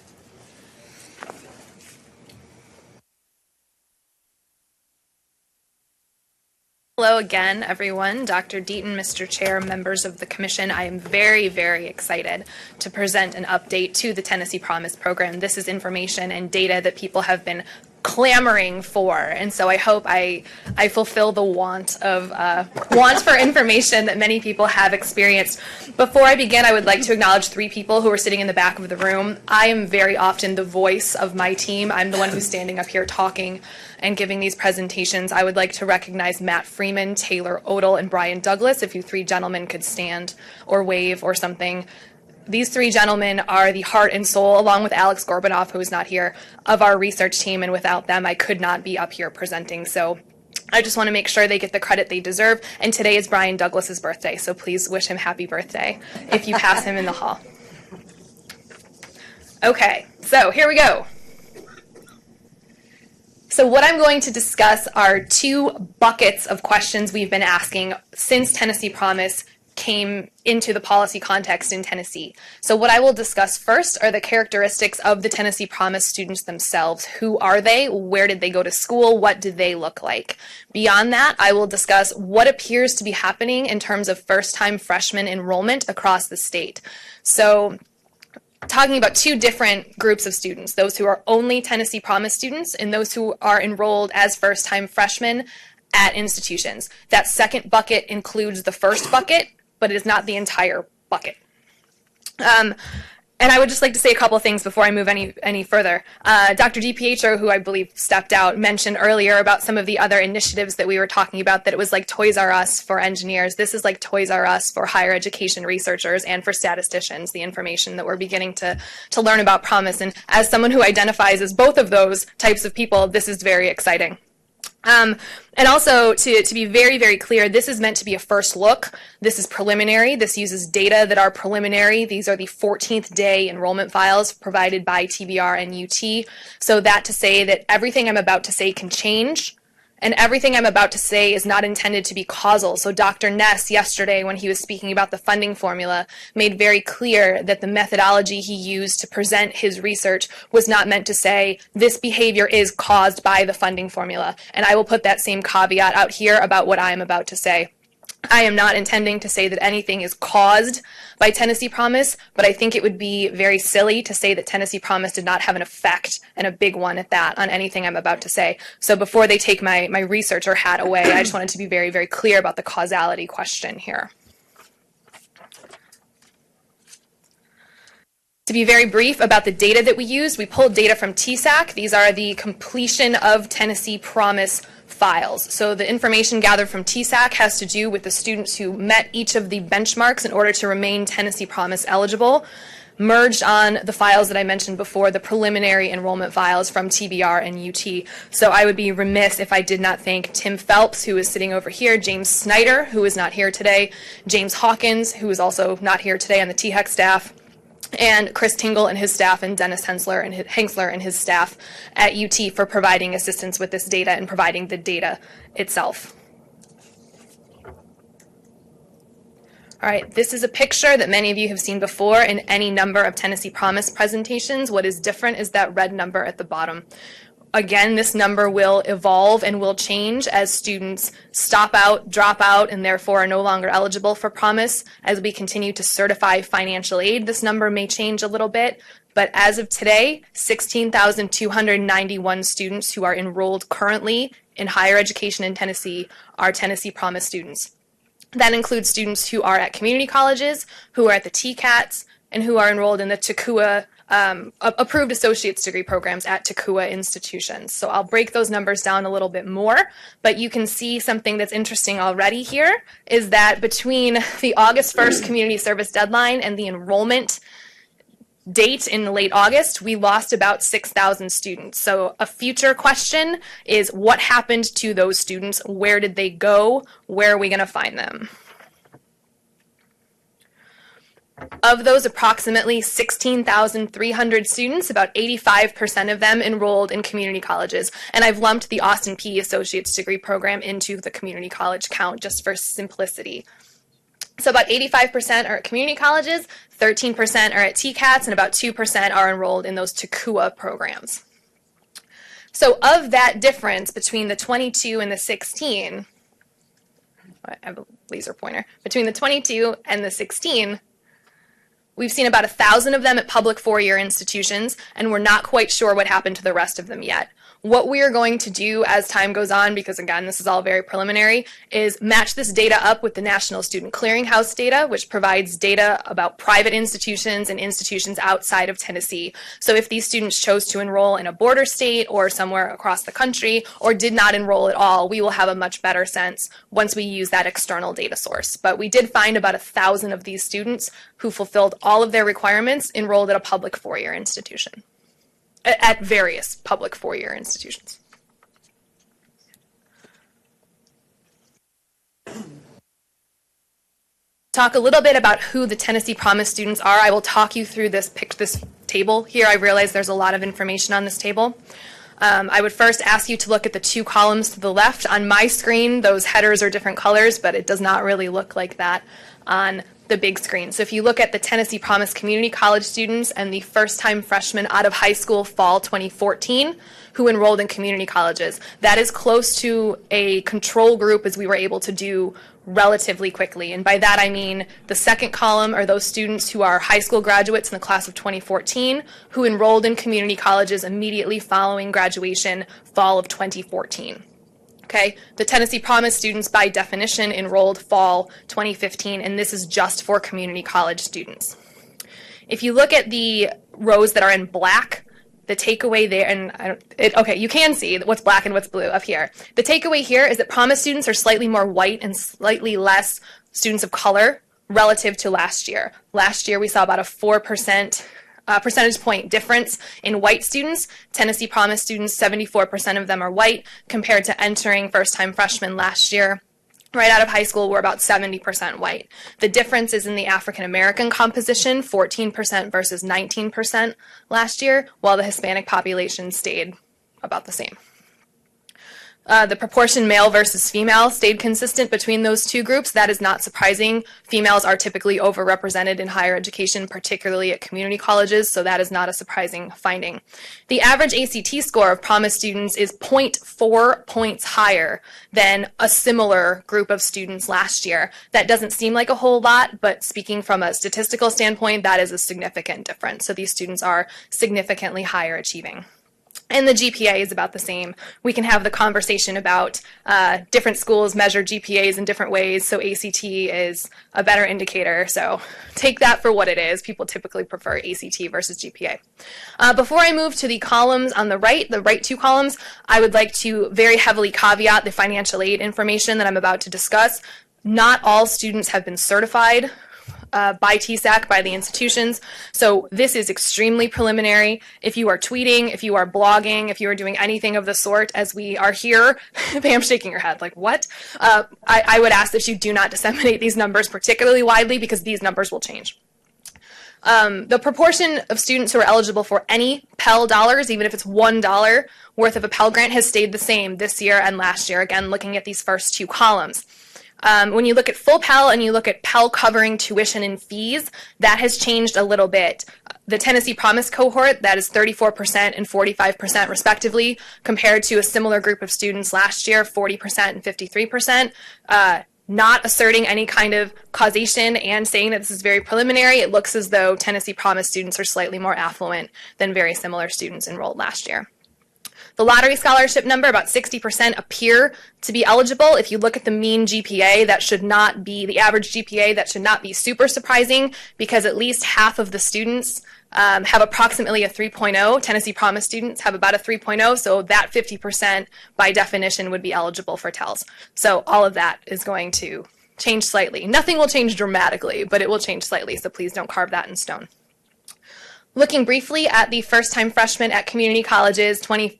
Hello again, everyone. Dr. Deaton, Mr. Chair, members of the Commission. I am very, very excited to present an update to the Tennessee Promise Program. This is information and data that people have been clamoring for. And so I hope I fulfill the want for information that many people have experienced. Before I begin, I would like to acknowledge 3 people who are sitting in the back of the room. I am very often the voice of my team. I'm the one who's standing up here talking and giving these presentations. I would like to recognize Matt Freeman, Taylor Odell, and Brian Douglas. If you 3 gentlemen could stand or wave or something. These 3 gentlemen are the heart and soul, along with Alex Gorbanoff, who is not here, of our research team, and without them, I could not be up here presenting. So I just want to make sure they get the credit they deserve, and today is Brian Douglas's birthday, so please wish him happy birthday if you pass him in the hall. Okay, so here we go. So what I'm going to discuss are 2 buckets of questions we've been asking since Tennessee Promise came into the policy context in Tennessee. So what I will discuss first are the characteristics of the Tennessee Promise students themselves. Who are they? Where did they go to school? What did they look like? Beyond that, I will discuss what appears to be happening in terms of first-time freshman enrollment across the state. So talking about 2 different groups of students, those who are only Tennessee Promise students and those who are enrolled as first-time freshmen at institutions. That second bucket includes the first bucket, but it is not the entire bucket. And I would just like to say a couple of things before I move any further. Dr. DiPietro, who I believe stepped out, mentioned earlier about some of the other initiatives that we were talking about, that it was like Toys R Us for engineers. This is like Toys R Us for higher education researchers and for statisticians, the information that we're beginning to learn about Promise. And as someone who identifies as both of those types of people, this is very exciting. And also, to be very, very clear, this is meant to be a first look. This is preliminary. This uses data that are preliminary. These are the 14th day enrollment files provided by TBR and UT. So that to say that everything I'm about to say can change, and everything I'm about to say is not intended to be causal. So Dr. Ness yesterday, when he was speaking about the funding formula, made very clear that the methodology he used to present his research was not meant to say this behavior is caused by the funding formula. And I will put that same caveat out here about what I am about to say. I am not intending to say that anything is caused by Tennessee Promise, but I think it would be very silly to say that Tennessee Promise did not have an effect, and a big one at that, on anything I'm about to say. So before they take my researcher hat away, I just wanted to be very, very clear about the causality question here. To be very brief about the data that we used, we pulled data from THEC. These are the completion of Tennessee Promise files. So the information gathered from THEC has to do with the students who met each of the benchmarks in order to remain Tennessee Promise eligible, merged on the files that I mentioned before, the preliminary enrollment files from TBR and UT. So I would be remiss if I did not thank Tim Phelps, who is sitting over here, James Snyder, who is not here today, James Hawkins, who is also not here today on the THEC staff, and Chris Tingle and his staff, and Dennis Hensler and his staff at UT for providing assistance with this data and providing the data itself. All right, this is a picture that many of you have seen before in any number of Tennessee Promise presentations. What is different is that red number at the bottom. Again, this number will evolve and will change as students stop out, drop out, and therefore are no longer eligible for Promise. As we continue to certify financial aid, this number may change a little bit. But as of today, 16,291 students who are enrolled currently in higher education in Tennessee are Tennessee Promise students. That includes students who are at community colleges, who are at the TCATs, and who are enrolled in the TECUA approved associate's degree programs at TECUA institutions. So I'll break those numbers down a little bit more, but you can see something that's interesting already here is that between the August 1st community service deadline and the enrollment date in late August, we lost about 6,000 students. So a future question is what happened to those students? Where did they go? Where are we going to find them? Of those approximately 16,300 students, about 85% of them enrolled in community colleges. And I've lumped the Austin Peay Associate's Degree Program into the community college count just for simplicity. So about 85% are at community colleges, 13% are at TCATs, and about 2% are enrolled in those TECUA programs. So of that difference between the 22 and the 16, I have a laser pointer, between the 22 and the 16, We've seen about 1,000 of them at public four-year institutions, and we're not quite sure what happened to the rest of them yet. What we are going to do as time goes on, because again, this is all very preliminary, is match this data up with the National Student Clearinghouse data, which provides data about private institutions and institutions outside of Tennessee. So if these students chose to enroll in a border state or somewhere across the country or did not enroll at all, we will have a much better sense once we use that external data source. But we did find about 1,000 of these students who fulfilled all of their requirements enrolled at a public four-year institution. At various public four-year institutions. Talk a little bit about who the Tennessee Promise students are. I will talk you through this table here. I realize there's a lot of information on this table. I would first ask you to look at the two columns to the left. On my screen, those headers are different colors, but it does not really look like that on the big screen. So if you look at the Tennessee Promise Community College students and the first-time freshmen out of high school fall 2014 who enrolled in community colleges, that is close to a control group as we were able to do relatively quickly. And by that I mean the second column are those students who are high school graduates in the class of 2014 who enrolled in community colleges immediately following graduation fall of 2014. Okay, the Tennessee Promise students by definition enrolled fall 2015, and this is just for community college students. If you look at the rows that are in black, the takeaway there, and okay, you can see what's black and what's blue up here. The takeaway here is that Promise students are slightly more white and slightly less students of color relative to last year. Last year we saw about a 4% percentage point difference in white students. Tennessee Promise students, 74% of them are white, compared to entering first-time freshmen last year. Right out of high school, we're about 70% white. The difference is in the African American composition, 14% versus 19% last year, while the Hispanic population stayed about the same. The proportion male versus female stayed consistent between those two groups. That is not surprising. Females are typically overrepresented in higher education, particularly at community colleges, so that is not a surprising finding. The average ACT score of Promise students is 0.4 points higher than a similar group of students last year. That doesn't seem like a whole lot, but speaking from a statistical standpoint, that is a significant difference. So these students are significantly higher achieving. And the GPA is about the same. We can have the conversation about different schools measure GPAs in different ways, so ACT is a better indicator. So take that for what it is. People typically prefer ACT versus GPA. Before I move to the columns on the right two columns, I would like to very heavily caveat the financial aid information that I'm about to discuss. Not all students have been certified by THEC, by the institutions. So this is extremely preliminary. If you are tweeting, if you are blogging, if you are doing anything of the sort as we are here, Pam's shaking her head like, what? I would ask that you do not disseminate these numbers particularly widely because these numbers will change. The proportion of students who are eligible for any Pell dollars, even if it's $1 worth of a Pell grant, has stayed the same this year and last year, again, looking at these first two columns. When you look at full Pell and you look at Pell covering tuition and fees, that has changed a little bit. The Tennessee Promise cohort, that is 34% and 45% respectively, compared to a similar group of students last year, 40% and 53%. Not asserting any kind of causation and saying that this is very preliminary, it looks as though Tennessee Promise students are slightly more affluent than very similar students enrolled last year. The lottery scholarship number, about 60% appear to be eligible. If you look at the mean GPA, that should not be, the average GPA, that should not be super surprising because at least half of the students have approximately a 3.0. Tennessee Promise students have about a 3.0, so that 50% by definition would be eligible for TELS. So all of that is going to change slightly. Nothing will change dramatically, but it will change slightly, so please don't carve that in stone. Looking briefly at the first-time freshmen at community colleges, 2015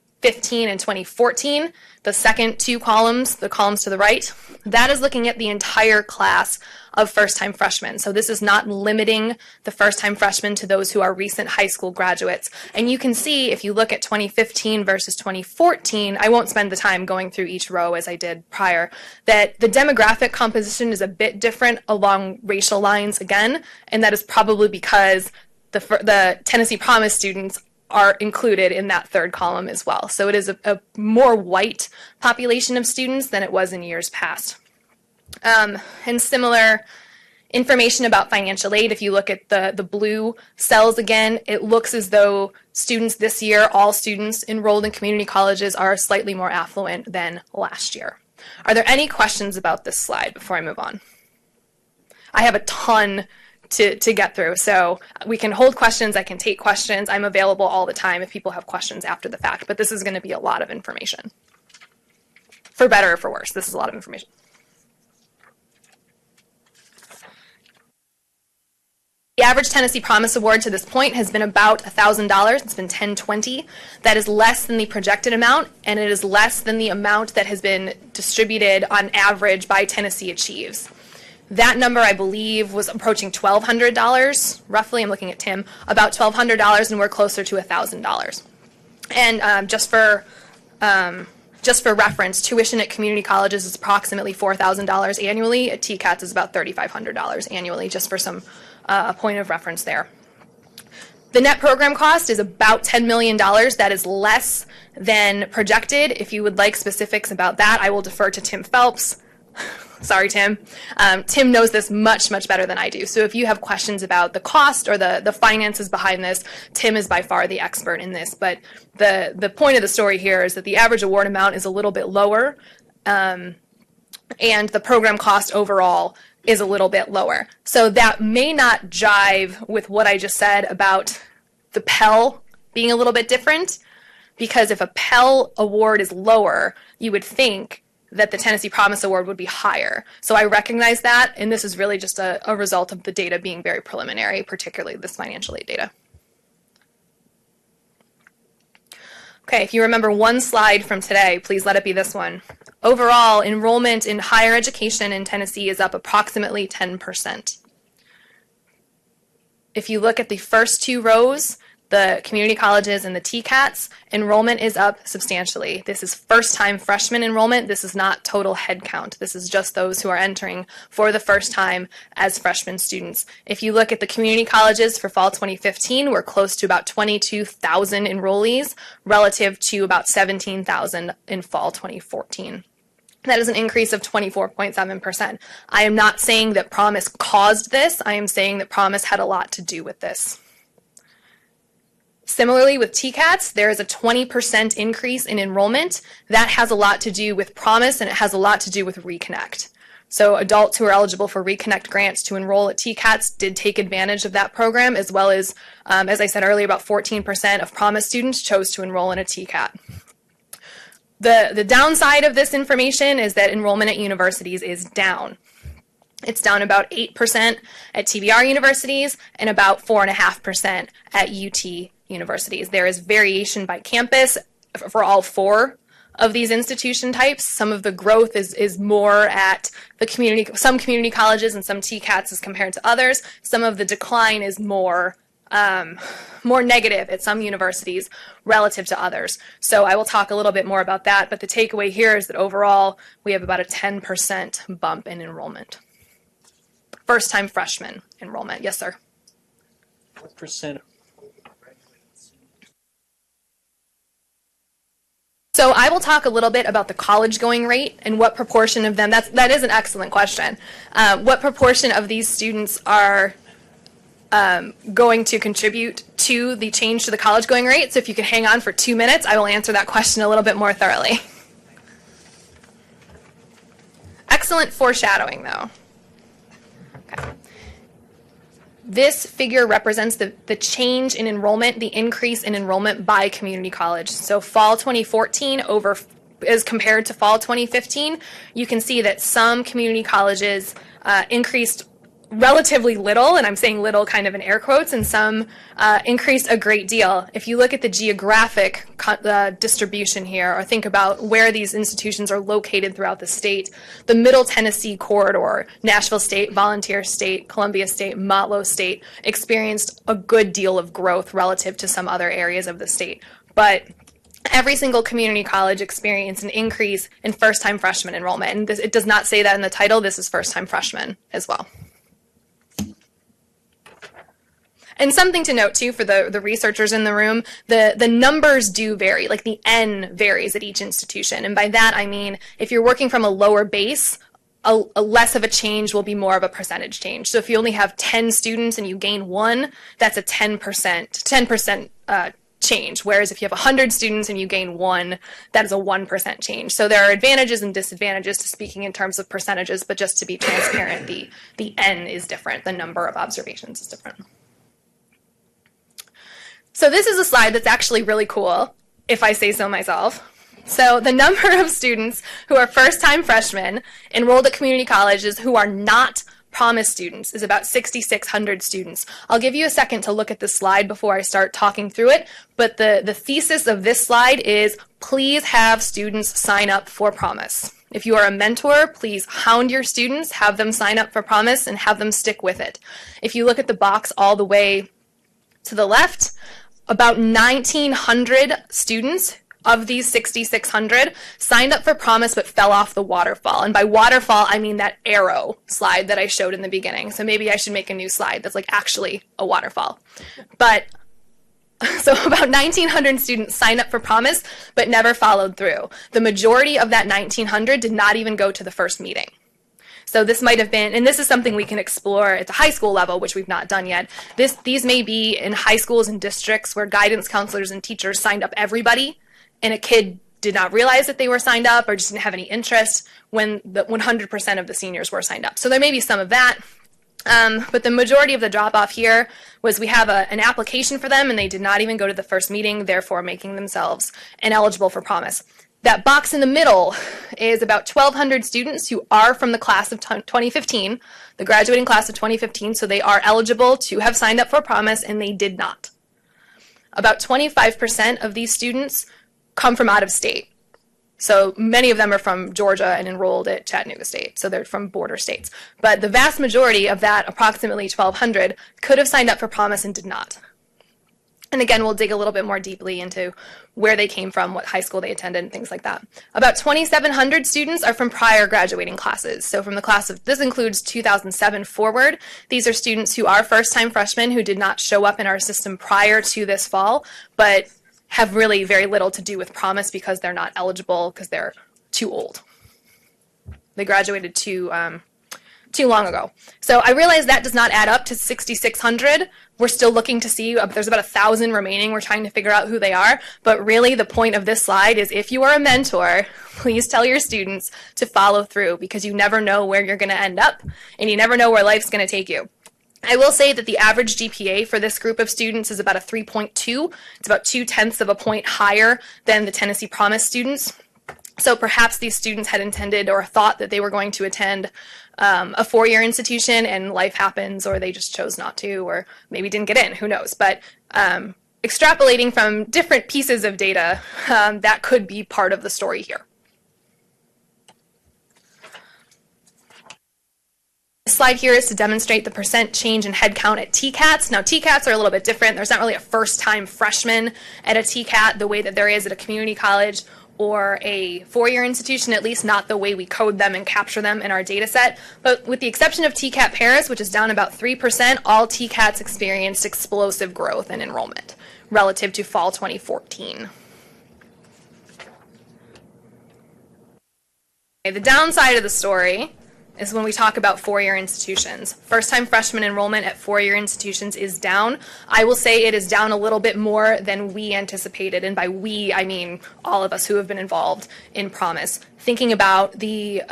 and 2014, the second two columns, the columns to the right, that is looking at the entire class of first-time freshmen. So this is not limiting the first-time freshmen to those who are recent high school graduates. And you can see if you look at 2015 versus 2014, I won't spend the time going through each row as I did prior, that the demographic composition is a bit different along racial lines again, and that is probably because the Tennessee Promise students are included in that third column as well. So it is a more white population of students than it was in years past. And similar Information about financial aid, if you look at the blue cells again, it looks as though students this year, all students enrolled in community colleges, are slightly more affluent than last year. Are there any questions about this slide before I move on? I have a ton to get through, so we can hold questions, I can take questions. I'm available all the time if people have questions after the fact, but this is going to be a lot of information. For better or for worse, this is a lot of information. The average Tennessee Promise Award to this point has been about $1,000. It's been $1,020. That is less than the projected amount, and it is less than the amount that has been distributed on average by Tennessee Achieves. That number, I believe, was approaching $1,200, roughly. I'm looking at Tim, about $1,200, and we're closer to $1,000. And just for reference, tuition at community colleges is approximately $4,000 annually. At TCATS is about $3,500 annually, just for some a point of reference there. The net program cost is about $10 million. That is less than projected. If you would like specifics about that, I will defer to Tim Phelps. Sorry, Tim. Tim knows this much, much better than I do. So if you have questions about the cost or the finances behind this, Tim is by far the expert in this. But the point of the story here is that the average award amount is a little bit lower, and the program cost overall is a little bit lower. So that may not jive with what I just said about the Pell being a little bit different, because if a Pell award is lower, you would think that the Tennessee Promise Award would be higher. So I recognize that, and this is really just a result of the data being very preliminary, particularly this financial aid data. Okay, if you remember one slide from today, please let it be this one. Overall, enrollment in higher education in Tennessee is up approximately 10%. If you look at the first two rows, the community colleges and the TCATs, enrollment is up substantially. This is first-time freshman enrollment. This is not total head count. This is just those who are entering for the first time as freshman students. If you look at the community colleges for fall 2015, we're close to about 22,000 enrollees relative to about 17,000 in fall 2014. That is an increase of 24.7%. I am not saying that Promise caused this. I am saying that Promise had a lot to do with this. Similarly, with TCATs, there is a 20% increase in enrollment. That has a lot to do with Promise, and it has a lot to do with Reconnect. So adults who are eligible for Reconnect grants to enroll at TCATs did take advantage of that program, as well as I said earlier, about 14% of Promise students chose to enroll in a TCAT. The downside of this information is that enrollment at universities is down. It's down about 8% at TBR universities and about 4.5% at UT universities. There is variation by campus for all four of these institution types. Some of the growth is more at the some community colleges and some TCATs as compared to others. Some of the decline is more negative at some universities relative to others. So I will talk a little bit more about that, but the takeaway here is that overall we have about a 10% bump in enrollment. First-time freshman enrollment. Yes, sir. What percent? So I will talk a little bit about the college going rate and what proportion of them, that is an excellent question. What proportion of these students are going to contribute to the change to the college going rate? So if you could hang on for 2 minutes, I will answer that question a little bit more thoroughly. Excellent foreshadowing, though. Okay. This figure represents the change in enrollment, the increase in enrollment by community college. So fall 2014 as compared to fall 2015, you can see that some community colleges increased relatively little, and I'm saying little kind of in air quotes, and some increased a great deal. If you look at the geographic distribution here, or think about where these institutions are located throughout the state, the Middle Tennessee corridor, Nashville State, Volunteer State, Columbia State, Motlow State, experienced a good deal of growth relative to some other areas of the state. But every single community college experienced an increase in first-time freshman enrollment. And it does not say that in the title. This is first-time freshmen as well. And something to note, too, for the researchers in the room, the numbers do vary. Like the N varies at each institution. And by that, I mean, if you're working from a lower base, a less of a change will be more of a percentage change. So if you only have 10 students and you gain 1, that's a 10% change. Whereas if you have 100 students and you gain 1, that is a 1% change. So there are advantages and disadvantages to speaking in terms of percentages, but just to be transparent, the N is different. The number of observations is different. So this is a slide that's actually really cool, if I say so myself. So the number of students who are first-time freshmen enrolled at community colleges who are not Promise students is about 6,600 students. I'll give you a second to look at this slide before I start talking through it, but the thesis of this slide is please have students sign up for Promise. If you are a mentor, please hound your students, have them sign up for Promise, and have them stick with it. If you look at the box all the way to the left, about 1,900 students of these 6,600 signed up for Promise but fell off the waterfall. And by waterfall, I mean that arrow slide that I showed in the beginning. So maybe I should make a new slide that's like actually a waterfall. But so about 1,900 students signed up for Promise but never followed through. The majority of that 1,900 did not even go to the first meeting. So this might have been, and this is something we can explore at the high school level, which we've not done yet. These may be in high schools and districts where guidance counselors and teachers signed up everybody, and a kid did not realize that they were signed up or just didn't have any interest when the 100% of the seniors were signed up. So there may be some of that. But the majority of the drop-off here was we have an application for them and they did not even go to the first meeting, therefore making themselves ineligible for Promise. That box in the middle is about 1,200 students who are from the class of 2015, the graduating class of 2015, so they are eligible to have signed up for Promise and they did not. About 25% of these students come from out of state. So many of them are from Georgia and enrolled at Chattanooga State, so they're from border states. But the vast majority of that, approximately 1,200, could have signed up for Promise and did not. And again, we'll dig a little bit more deeply into where they came from, what high school they attended, and things like that. About 2,700 students are from prior graduating classes. So from the class of, this includes 2007 forward. These are students who are first-time freshmen who did not show up in our system prior to this fall, but have really very little to do with Promise because they're not eligible because they're too old. They graduated too long ago. So I realize that does not add up to 6,600. We're still looking to see, there's about 1,000 remaining. We're trying to figure out who they are. But really the point of this slide is if you are a mentor, please tell your students to follow through because you never know where you're going to end up and you never know where life's going to take you. I will say that the average GPA for this group of students is about a 3.2. It's about 0.2 of a point higher than the Tennessee Promise students. So perhaps these students had intended or thought that they were going to attend a four-year institution and life happens or they just chose not to or maybe didn't get in, who knows. But extrapolating from different pieces of data, that could be part of the story here. This slide here is to demonstrate the percent change in headcount at TCATs. Now, TCATs are a little bit different. There's not really a first-time freshman at a TCAT the way that there is at a community college or a four-year institution, at least not the way we code them and capture them in our data set. But with the exception of TCAT Paris, which is down about 3%, all TCATs experienced explosive growth in enrollment relative to fall 2014. Okay, the downside of the story is when we talk about four-year institutions. First-time freshman enrollment at four-year institutions is down. I will say it is down a little bit more than we anticipated, and by we, I mean all of us who have been involved in Promise. Thinking about the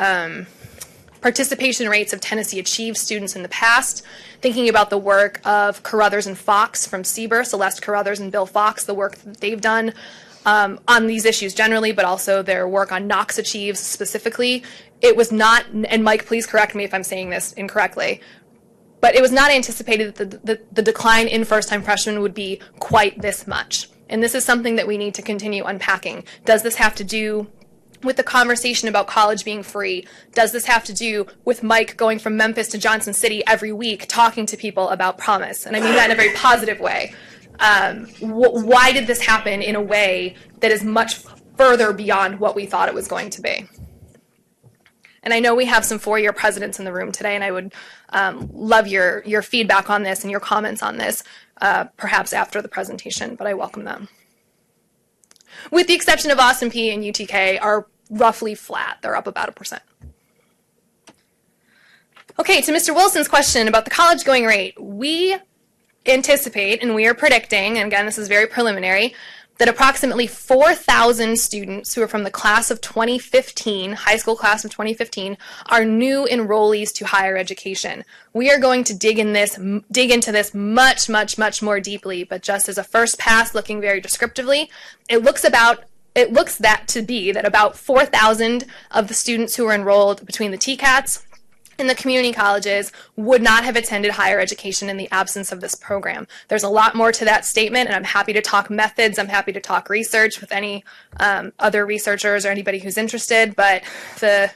participation rates of Tennessee Achieve students in the past, thinking about the work of Carruthers and Fox from CBER, Celeste Carruthers and Bill Fox, the work that they've done on these issues generally, but also their work on Knox Achieves specifically. It was not, and Mike, please correct me if I'm saying this incorrectly, but it was not anticipated that the decline in first-time freshmen would be quite this much. And this is something that we need to continue unpacking. Does this have to do with the conversation about college being free? Does this have to do with Mike going from Memphis to Johnson City every week talking to people about Promise? And I mean that in a very positive way. Why did this happen in a way that is much further beyond what we thought it was going to be? And I know we have some four-year presidents in the room today, and I would love your feedback on this and your comments on this, perhaps after the presentation, but I welcome them. With the exception of Austin P and UTK are roughly flat. They're up about 1%. Okay, to Mr. Wilson's question about the college going rate, we anticipate and we are predicting, and again, this is very preliminary, that approximately 4,000 students who are from the class of 2015, high school class of 2015, are new enrollees to higher education. We are going to dig into this much, much, much more deeply, but just as a first pass, looking very descriptively, it looks that to be that about 4,000 of the students who are enrolled between the TCATs and the community colleges would not have attended higher education in the absence of this program. There's a lot more to that statement, and I'm happy to talk methods. I'm happy to talk research with any other researchers or anybody who's interested, but the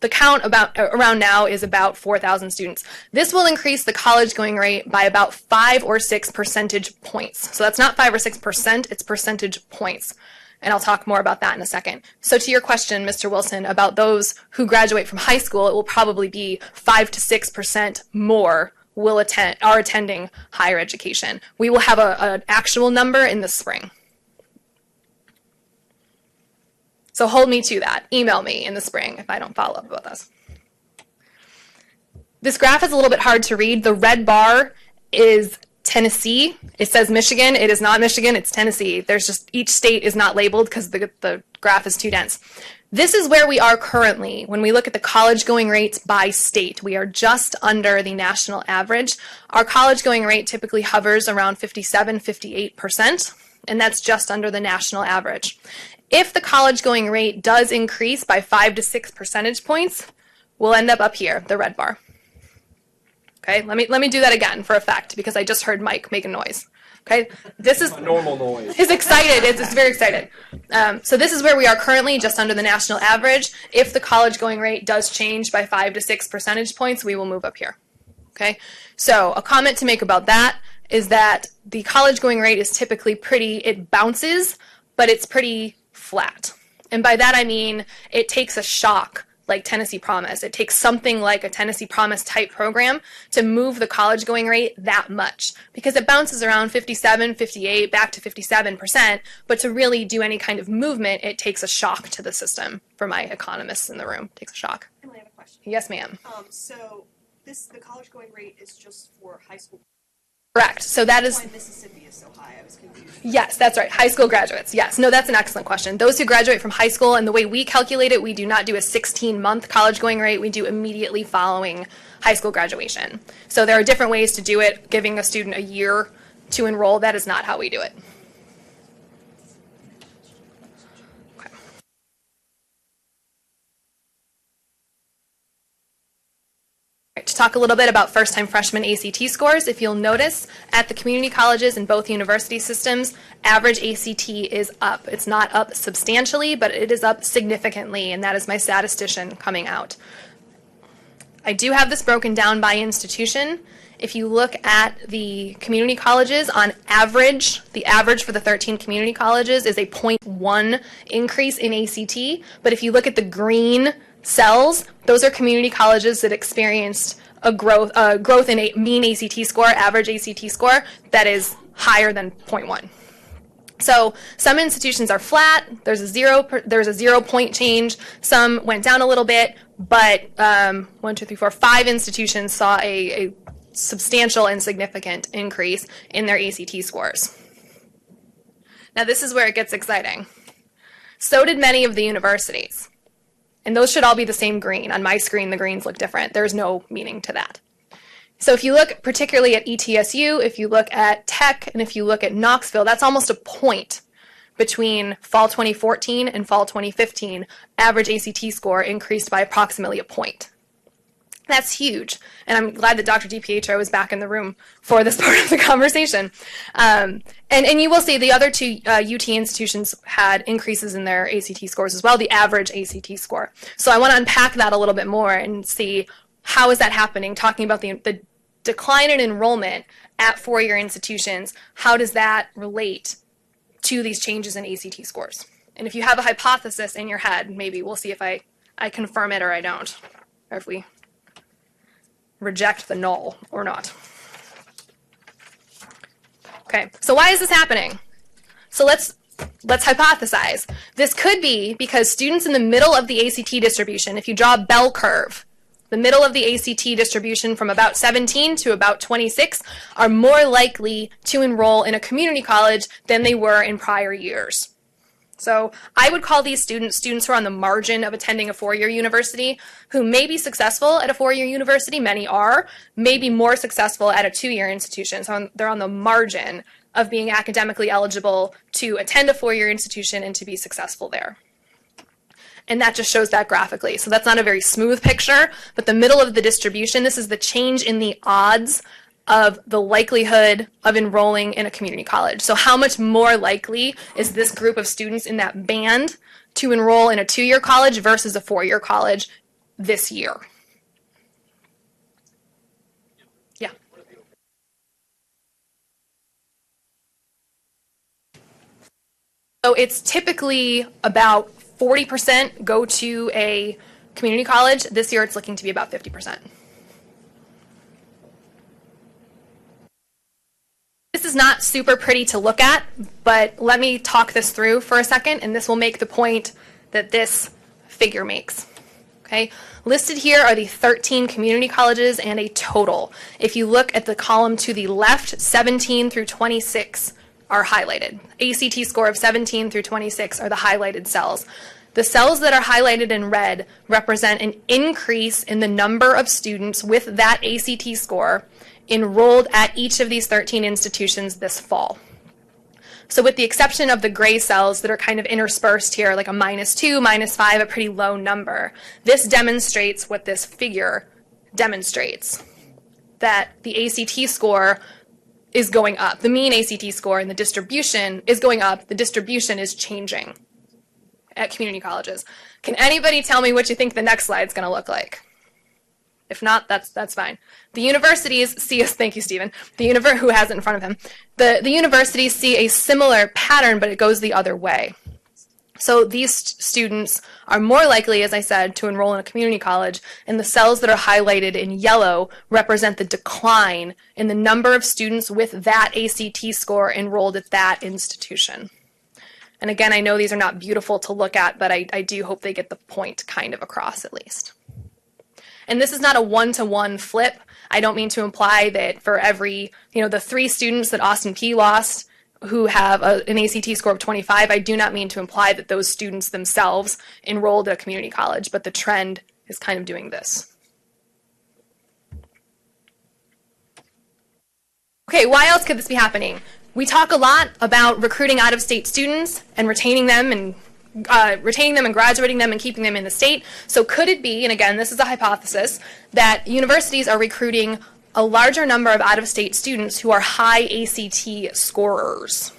count around now is about 4,000 students. This will increase the college going rate by about 5 or 6 percentage points. So that's not 5 or 6%, it's percentage points. And I'll talk more about that in a second. So to your question, Mr. Wilson, about those who graduate from high school, it will probably be 5 to 6% more are attending higher education. We will have an actual number in the spring. So hold me to that. Email me in the spring if I don't follow up about this. This graph is a little bit hard to read. The red bar is Tennessee. It says Michigan. It is not Michigan. It's Tennessee. There's just each state is not labeled because the graph is too dense. This is where we are currently. When we look at the college going rates by state, we are just under the national average. Our college going rate typically hovers around 57, 58%, and that's just under the national average. If the college going rate does increase by 5 to 6 percentage points, we'll end up here, the red bar. Okay, let me do that again for effect because I just heard Mike make a noise. Okay, this is normal noise. He's excited. It's very excited. So this is where we are currently, just under the national average. If the college going rate does change by 5 to 6 percentage points, we will move up here. Okay, so a comment to make about that is that the college going rate is typically it bounces, but it's pretty flat. And by that I mean it takes a shock like Tennessee Promise. It takes something like a Tennessee Promise type program to move the college going rate that much because it bounces around 57, 58, back to 57%, but to really do any kind of movement, it takes a shock to the system. For my economists in the room, it takes a shock. Emily, I have a question. Yes, ma'am. So the college going rate is just for high school. Correct. So that is why Mississippi is so high. I was confused. Yes, that's right. High school graduates. Yes. No, that's an excellent question. Those who graduate from high school, and the way we calculate it, we do not do a 16-month college going rate. We do immediately following high school graduation. So there are different ways to do it. Giving a student a year to enroll, that is not how we do it. To talk a little bit about first-time freshman ACT scores, if you'll notice, at the community colleges and both university systems, average ACT is up. It's not up substantially, but it is up significantly, and that is my statistician coming out. I do have this broken down by institution. If you look at the community colleges, on average, the average for the 13 community colleges is a 0.1 increase in ACT, but if you look at the green cells, those are community colleges that experienced a growth in a mean ACT score, average ACT score, that is higher than 0.1. So some institutions are flat. There's a 0 point change. Some went down a little bit, but 5 institutions saw a substantial and significant increase in their ACT scores. Now this is where it gets exciting. So did many of the universities. And those should all be the same green. On my screen, the greens look different. There's no meaning to that. So if you look particularly at ETSU, if you look at THEC, and if you look at Knoxville, that's almost a point between fall 2014 and fall 2015. Average ACT score increased by approximately a point. That's huge. And I'm glad that Dr. DiPietro is back in the room for this part of the conversation. And you will see the other two UT institutions had increases in their ACT scores as well, the average ACT score. So I want to unpack that a little bit more and see how is that happening, talking about the decline in enrollment at four-year institutions. How does that relate to these changes in ACT scores? And if you have a hypothesis in your head, maybe we'll see if I confirm it or I don't, or if we reject the null or not. Okay, so why is this happening? So let's hypothesize. This could be because students in the middle of the ACT distribution, if you draw a bell curve, The middle of the ACT distribution from about 17 to about 26 are more likely to enroll in a community college than they were in prior years. So I would call these students who are on the margin of attending a four-year university, who may be successful at a four-year university, many are, may be more successful at a two-year institution. So they're on the margin of being academically eligible to attend a four-year institution and to be successful there. And that just shows that graphically. So that's not a very smooth picture, but the middle of the distribution, this is the change in the odds of the likelihood of enrolling in a community college. So how much more likely is this group of students in that band to enroll in a two-year college versus a four-year college this year? Yeah. So it's typically about 40% go to a community college. This year it's looking to be about 50%. This is not super pretty to look at, but let me talk this through for a second, and this will make the point that this figure makes. Okay, listed here are the 13 community colleges and a total. If you look at the column to the left, 17 through 26 are highlighted. ACT score of 17 through 26 are the highlighted cells. The cells that are highlighted in red represent an increase in the number of students with that ACT score enrolled at each of these 13 institutions this fall. So with the exception of the gray cells that are kind of interspersed here, like a -2, -5, a pretty low number, this demonstrates what this figure demonstrates, that the ACT score is going up. The mean ACT score and the distribution is going up. The distribution is changing at community colleges. Can anybody tell me what you think the next slide is going to look like? If not, that's fine. The universities see us, thank you, Stephen, who has it in front of him. The universities see a similar pattern, but it goes the other way. So these students are more likely, as I said, to enroll in a community college, and the cells that are highlighted in yellow represent the decline in the number of students with that ACT score enrolled at that institution. And again, I know these are not beautiful to look at, but I do hope they get the point kind of across at least. And this is not a one-to-one flip. I don't mean to imply that for every, the 3 students that Austin Peay lost who have an ACT score of 25, I do not mean to imply that those students themselves enrolled at a community college, but the trend is kind of doing this. Okay, why else could this be happening? We talk a lot about recruiting out-of-state students and retaining them and graduating them and keeping them in the state. So could it be, and again, this is a hypothesis, that universities are recruiting a larger number of out-of-state students who are high ACT scorers?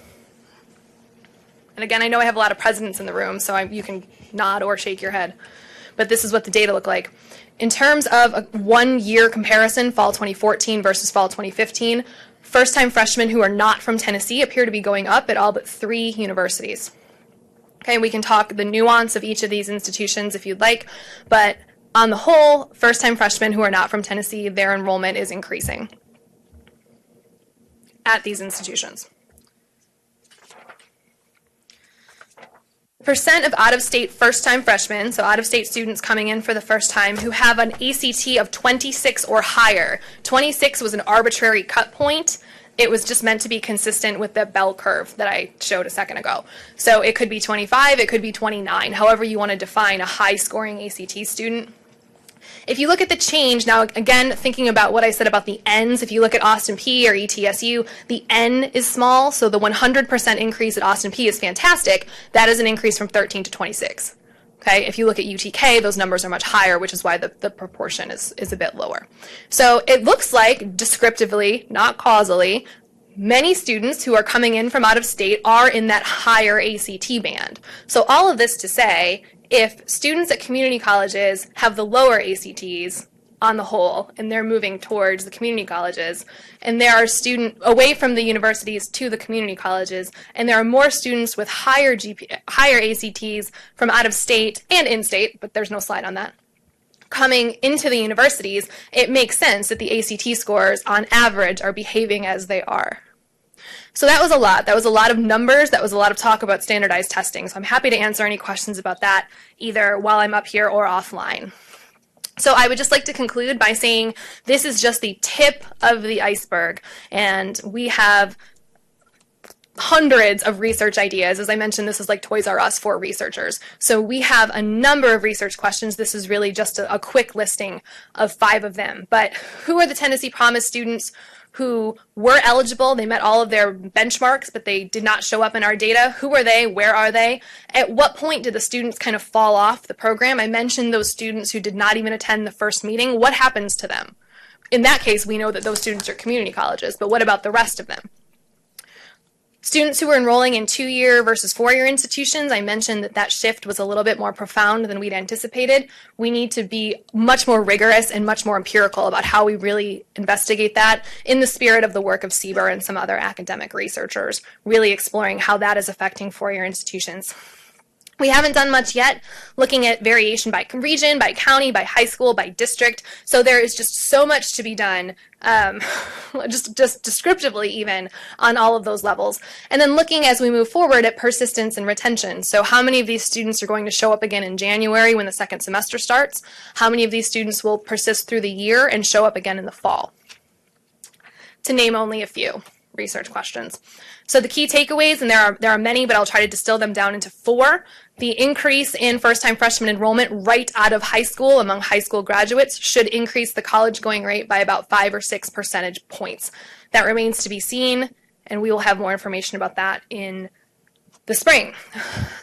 And again, I know I have a lot of presidents in the room, so you can nod or shake your head. But this is what the data look like. In terms of a one-year comparison, fall 2014 versus fall 2015, first-time freshmen who are not from Tennessee appear to be going up at all but 3 universities. Okay, we can talk the nuance of each of these institutions if you'd like, but on the whole, first-time freshmen who are not from Tennessee, their enrollment is increasing at these institutions. Percent of out-of-state first-time freshmen, so out-of-state students coming in for the first time, who have an ACT of 26 or higher. 26 was an arbitrary cut point. It was just meant to be consistent with the bell curve that I showed a second ago. So it could be 25, it could be 29, however you want to define a high-scoring ACT student. If you look at the change, now again, thinking about what I said about the N's, if you look at Austin Peay or ETSU, the N is small, so the 100% increase at Austin Peay is fantastic. That is an increase from 13 to 26. Okay, if you look at UTK, those numbers are much higher, which is why the proportion is a bit lower. So it looks like, descriptively, not causally, many students who are coming in from out of state are in that higher ACT band. So all of this to say, if students at community colleges have the lower ACTs on the whole, and they're moving towards the community colleges, and there are students away from the universities to the community colleges, and there are more students with higher ACTs from out of state and in-state, but there's no slide on that, coming into the universities, it makes sense that the ACT scores on average are behaving as they are. So that was a lot. That was a lot of numbers. That was a lot of talk about standardized testing. So I'm happy to answer any questions about that either while I'm up here or offline. So I would just like to conclude by saying this is just the tip of the iceberg, and we have hundreds of research ideas. As I mentioned, this is like Toys R Us for researchers. So we have a number of research questions. This is really just a quick listing of 5 of them. But who are the Tennessee Promise students who were eligible? They met all of their benchmarks, but they did not show up in our data. Who are they? Where are they? At what point did the students kind of fall off the program? I mentioned those students who did not even attend the first meeting. What happens to them? In that case, we know that those students are community colleges, but what about the rest of them? Students who were enrolling in 2-year versus 4-year institutions, I mentioned that that shift was a little bit more profound than we'd anticipated. We need to be much more rigorous and much more empirical about how we really investigate that in the spirit of the work of Sieber and some other academic researchers, really exploring how that is affecting 4-year institutions. We haven't done much yet looking at variation by region, by county, by high school, by district. So there is just so much to be done, just descriptively even, on all of those levels. And then looking as we move forward at persistence and retention. So how many of these students are going to show up again in January when the second semester starts? How many of these students will persist through the year and show up again in the fall? To name only a few research questions. So the key takeaways, and there are many, but I'll try to distill them down into 4. The increase in first-time freshman enrollment right out of high school among high school graduates should increase the college-going rate by about 5 or 6 percentage points. That remains to be seen, and we will have more information about that in the spring.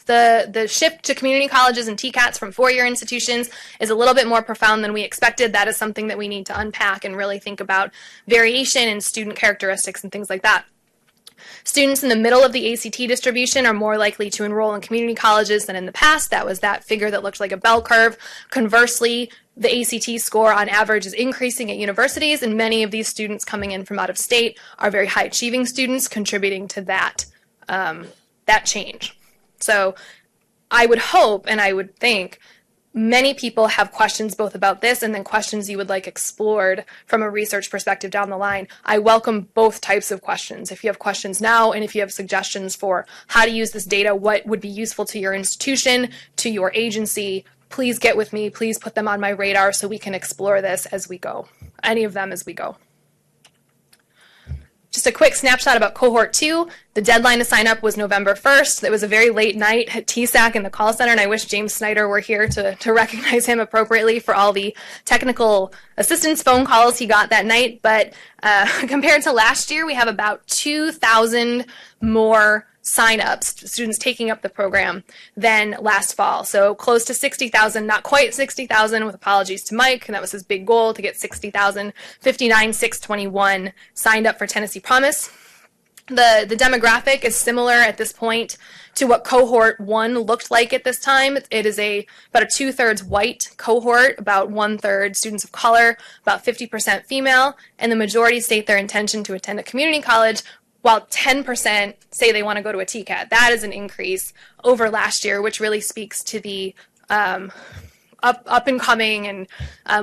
The shift to community colleges and TCATs from 4-year institutions is a little bit more profound than we expected. That is something that we need to unpack and really think about variation in student characteristics and things like that. Students in the middle of the ACT distribution are more likely to enroll in community colleges than in the past. That was that figure that looked like a bell curve. Conversely, the ACT score on average is increasing at universities, and many of these students coming in from out of state are very high achieving students, contributing to that, that change. So I would hope and I would think many people have questions both about this and then questions you would like explored from a research perspective down the line. I welcome both types of questions. If you have questions now and if you have suggestions for how to use this data, what would be useful to your institution, to your agency, please get with me. Please put them on my radar so we can explore this as we go, any of them as we go. Just a quick snapshot about Cohort 2. The deadline to sign up was November 1st. It was a very late night at THEC in the call center, and I wish James Snyder were here to recognize him appropriately for all the technical assistance phone calls he got that night. But compared to last year, we have about 2,000 more sign-ups, students taking up the program, than last fall. So close to 60,000, not quite 60,000, with apologies to Mike, and that was his big goal, to get 60,000. 59,621 signed up for Tennessee Promise. The demographic is similar at this point to what Cohort 1 looked like at this time. It is about a 2/3 white cohort, about 1/3 students of color, about 50% female, and the majority state their intention to attend a community college, while 10% say they want to go to a TCAT. That is an increase over last year, which really speaks to the up and coming and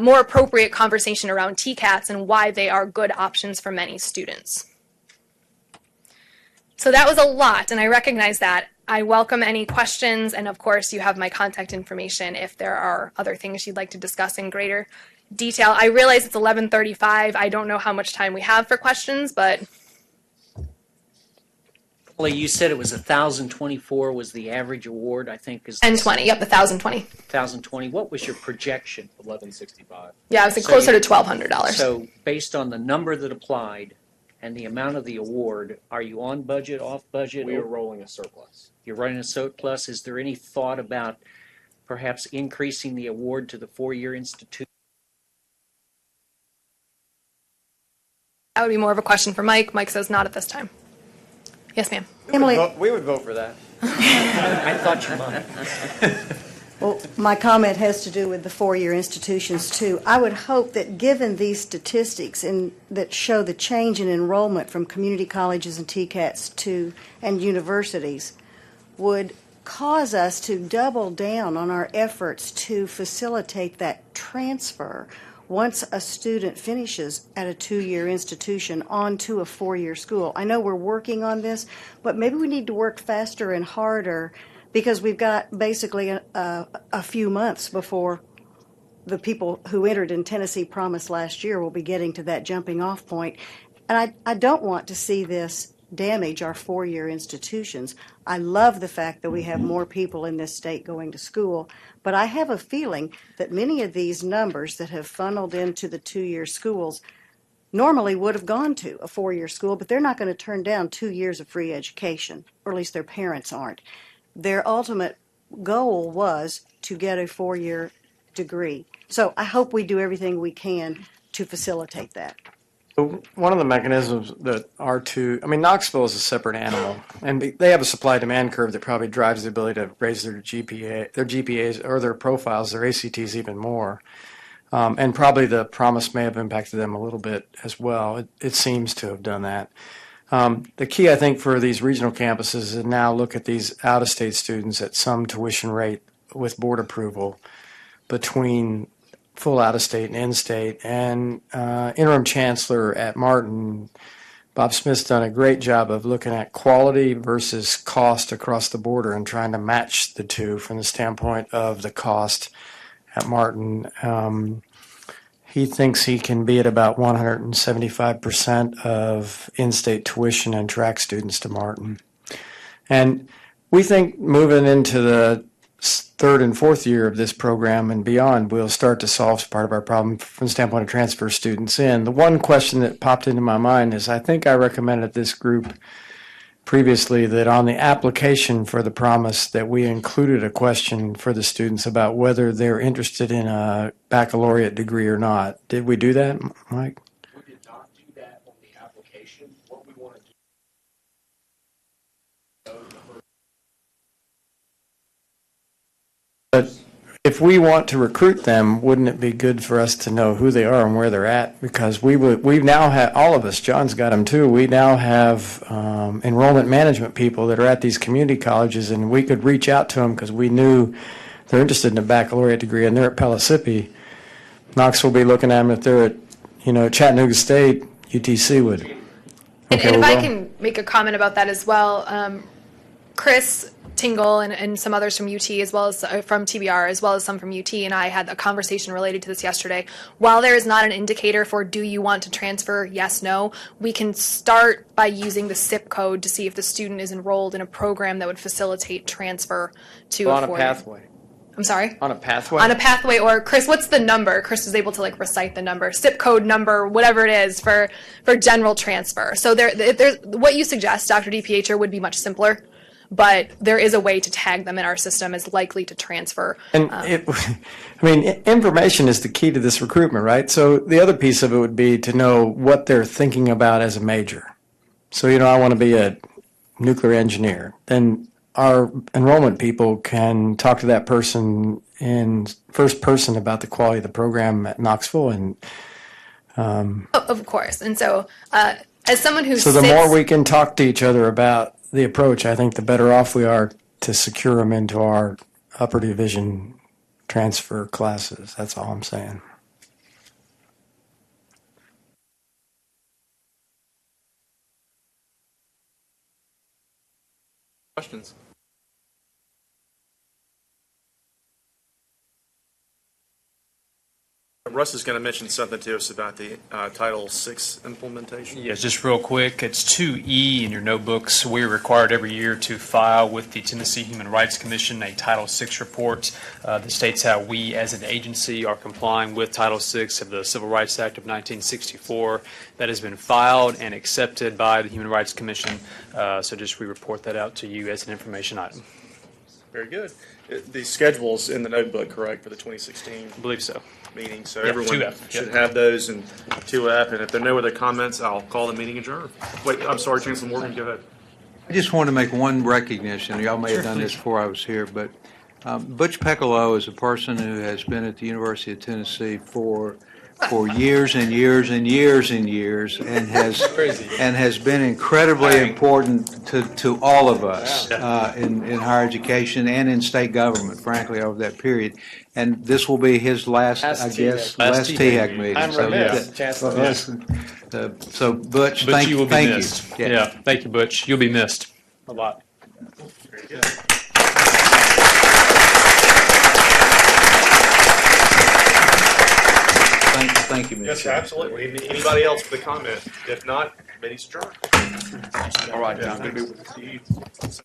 more appropriate conversation around TCATs and why they are good options for many students. So that was a lot, and I recognize that. I welcome any questions, and of course you have my contact information if there are other things you'd like to discuss in greater detail. I realize it's 11:35. I don't know how much time we have for questions, but You said it was 1,024 was the average award, I think. Is 1,020, yep, 1,020. 1,020. What was your projection? 1165. Yeah, I was closer to $1,200. So based on the number that applied and the amount of the award, are you on budget, off budget? We are rolling a surplus. You're running a surplus. Is there any thought about perhaps increasing the award to the 4-year institute? That would be more of a question for Mike. Mike says not at this time. Yes, ma'am. Emily, we would vote for that. I thought you might. well, my comment has to do with the 4-year institutions, too. I would hope that given these statistics that show the change in enrollment from community colleges and TCATs and universities would cause us to double down on our efforts to facilitate that transfer once a student finishes at a 2-year institution onto a 4-year school. I know we're working on this, but maybe we need to work faster and harder because we've got basically a few months before the people who entered in Tennessee Promise last year will be getting to that jumping off point. And I don't want to see this damage our four-year institutions. I love the fact that we have more people in this state going to school, but I have a feeling that many of these numbers that have funneled into the two-year schools normally would have gone to a four-year school, but they're not going to turn down 2 years of free education, or at least their parents aren't. Their ultimate goal was to get a four-year degree. So I hope we do everything we can to facilitate that. One of the mechanisms that Knoxville is a separate animal, and they have a supply-demand curve that probably drives the ability to raise their GPAs or their profiles, their ACTs even more. And probably the promise may have impacted them a little bit as well. It seems to have done that. The key, I think, for these regional campuses is to now look at these out-of-state students at some tuition rate with board approval between full out-of-state and in-state. And interim chancellor at Martin, Bob Smith's done a great job of looking at quality versus cost across the border and trying to match the two from the standpoint of the cost at Martin. He thinks he can be at about 175% of in-state tuition and track students to Martin. And we think moving into the third and fourth year of this program and beyond, we'll start to solve part of our problem from the standpoint of transfer students in. The one question that popped into my mind is I think I recommended this group previously that on the application for the promise that we included a question for the students about whether they're interested in a baccalaureate degree or not. Did we do that, Mike? We did not do that on the application. What we want to do. But if we want to recruit them, wouldn't it be good for us to know who they are and where they're at? Because we now have, all of us, John's got them too, we now have enrollment management people that are at these community colleges, and we could reach out to them because we knew they're interested in a baccalaureate degree and they're at Pellissippi. Knoxville will be looking at them if they're at Chattanooga State, UTC would. And if I can make a comment about that as well, Chris Tingle and some others from UT, as well as from TBR, as well as some from UT, and I had a conversation related to this yesterday. While there is not an indicator for do you want to transfer, yes, no, we can start by using the SIP code to see if the student is enrolled in a program that would facilitate transfer to on a pathway. I'm sorry? On a pathway? On a pathway, or Chris, what's the number? Chris was able to recite the number, SIP code number, whatever it is for general transfer. So there's what you suggest, Dr. DiPietro, would be much simpler. But there is a way to tag them in our system as likely to transfer. And information is the key to this recruitment, right? So the other piece of it would be to know what they're thinking about as a major. So, I want to be a nuclear engineer. Then our enrollment people can talk to that person in first person about the quality of the program at Knoxville. And of course. And so as someone who the more we can talk to each other about the approach, I think the better off we are to secure them into our upper division transfer classes. That's all I'm saying. Questions? Russ is going to mention something to us about the Title VI implementation. Yes, just real quick. It's 2E in your notebooks. We're required every year to file with the Tennessee Human Rights Commission a Title VI report that states how we as an agency are complying with Title VI of the Civil Rights Act of 1964. That has been filed and accepted by the Human Rights Commission. So just we report that out to you as an information item. Very good. The schedule's in the notebook, correct, for the 2016? I believe so. Meeting, so Yeah, everyone 2F. should have those in 2F, and if there are no other comments, I'll call the meeting adjourned. Wait, I'm sorry, Chancellor Morgan, go ahead. I just want to make one recognition. Y'all may have Sure, done this please. before I was here, but Butch Peccolo is a person who has been at the University of Tennessee for years and years and years and years, and has been incredibly important to all of us in higher education and in state government, frankly, over that period. And this will be his last THEC meeting. I'm remiss, Chancellor. So, Butch, Butch, you will be thank you. missed. Yeah, thank you, Butch. You'll be missed a lot. Very good. you, Mr. Yes, Chairman. absolutely. Anybody else with a comment? If not, committee's adjourned. All right, John. Yeah,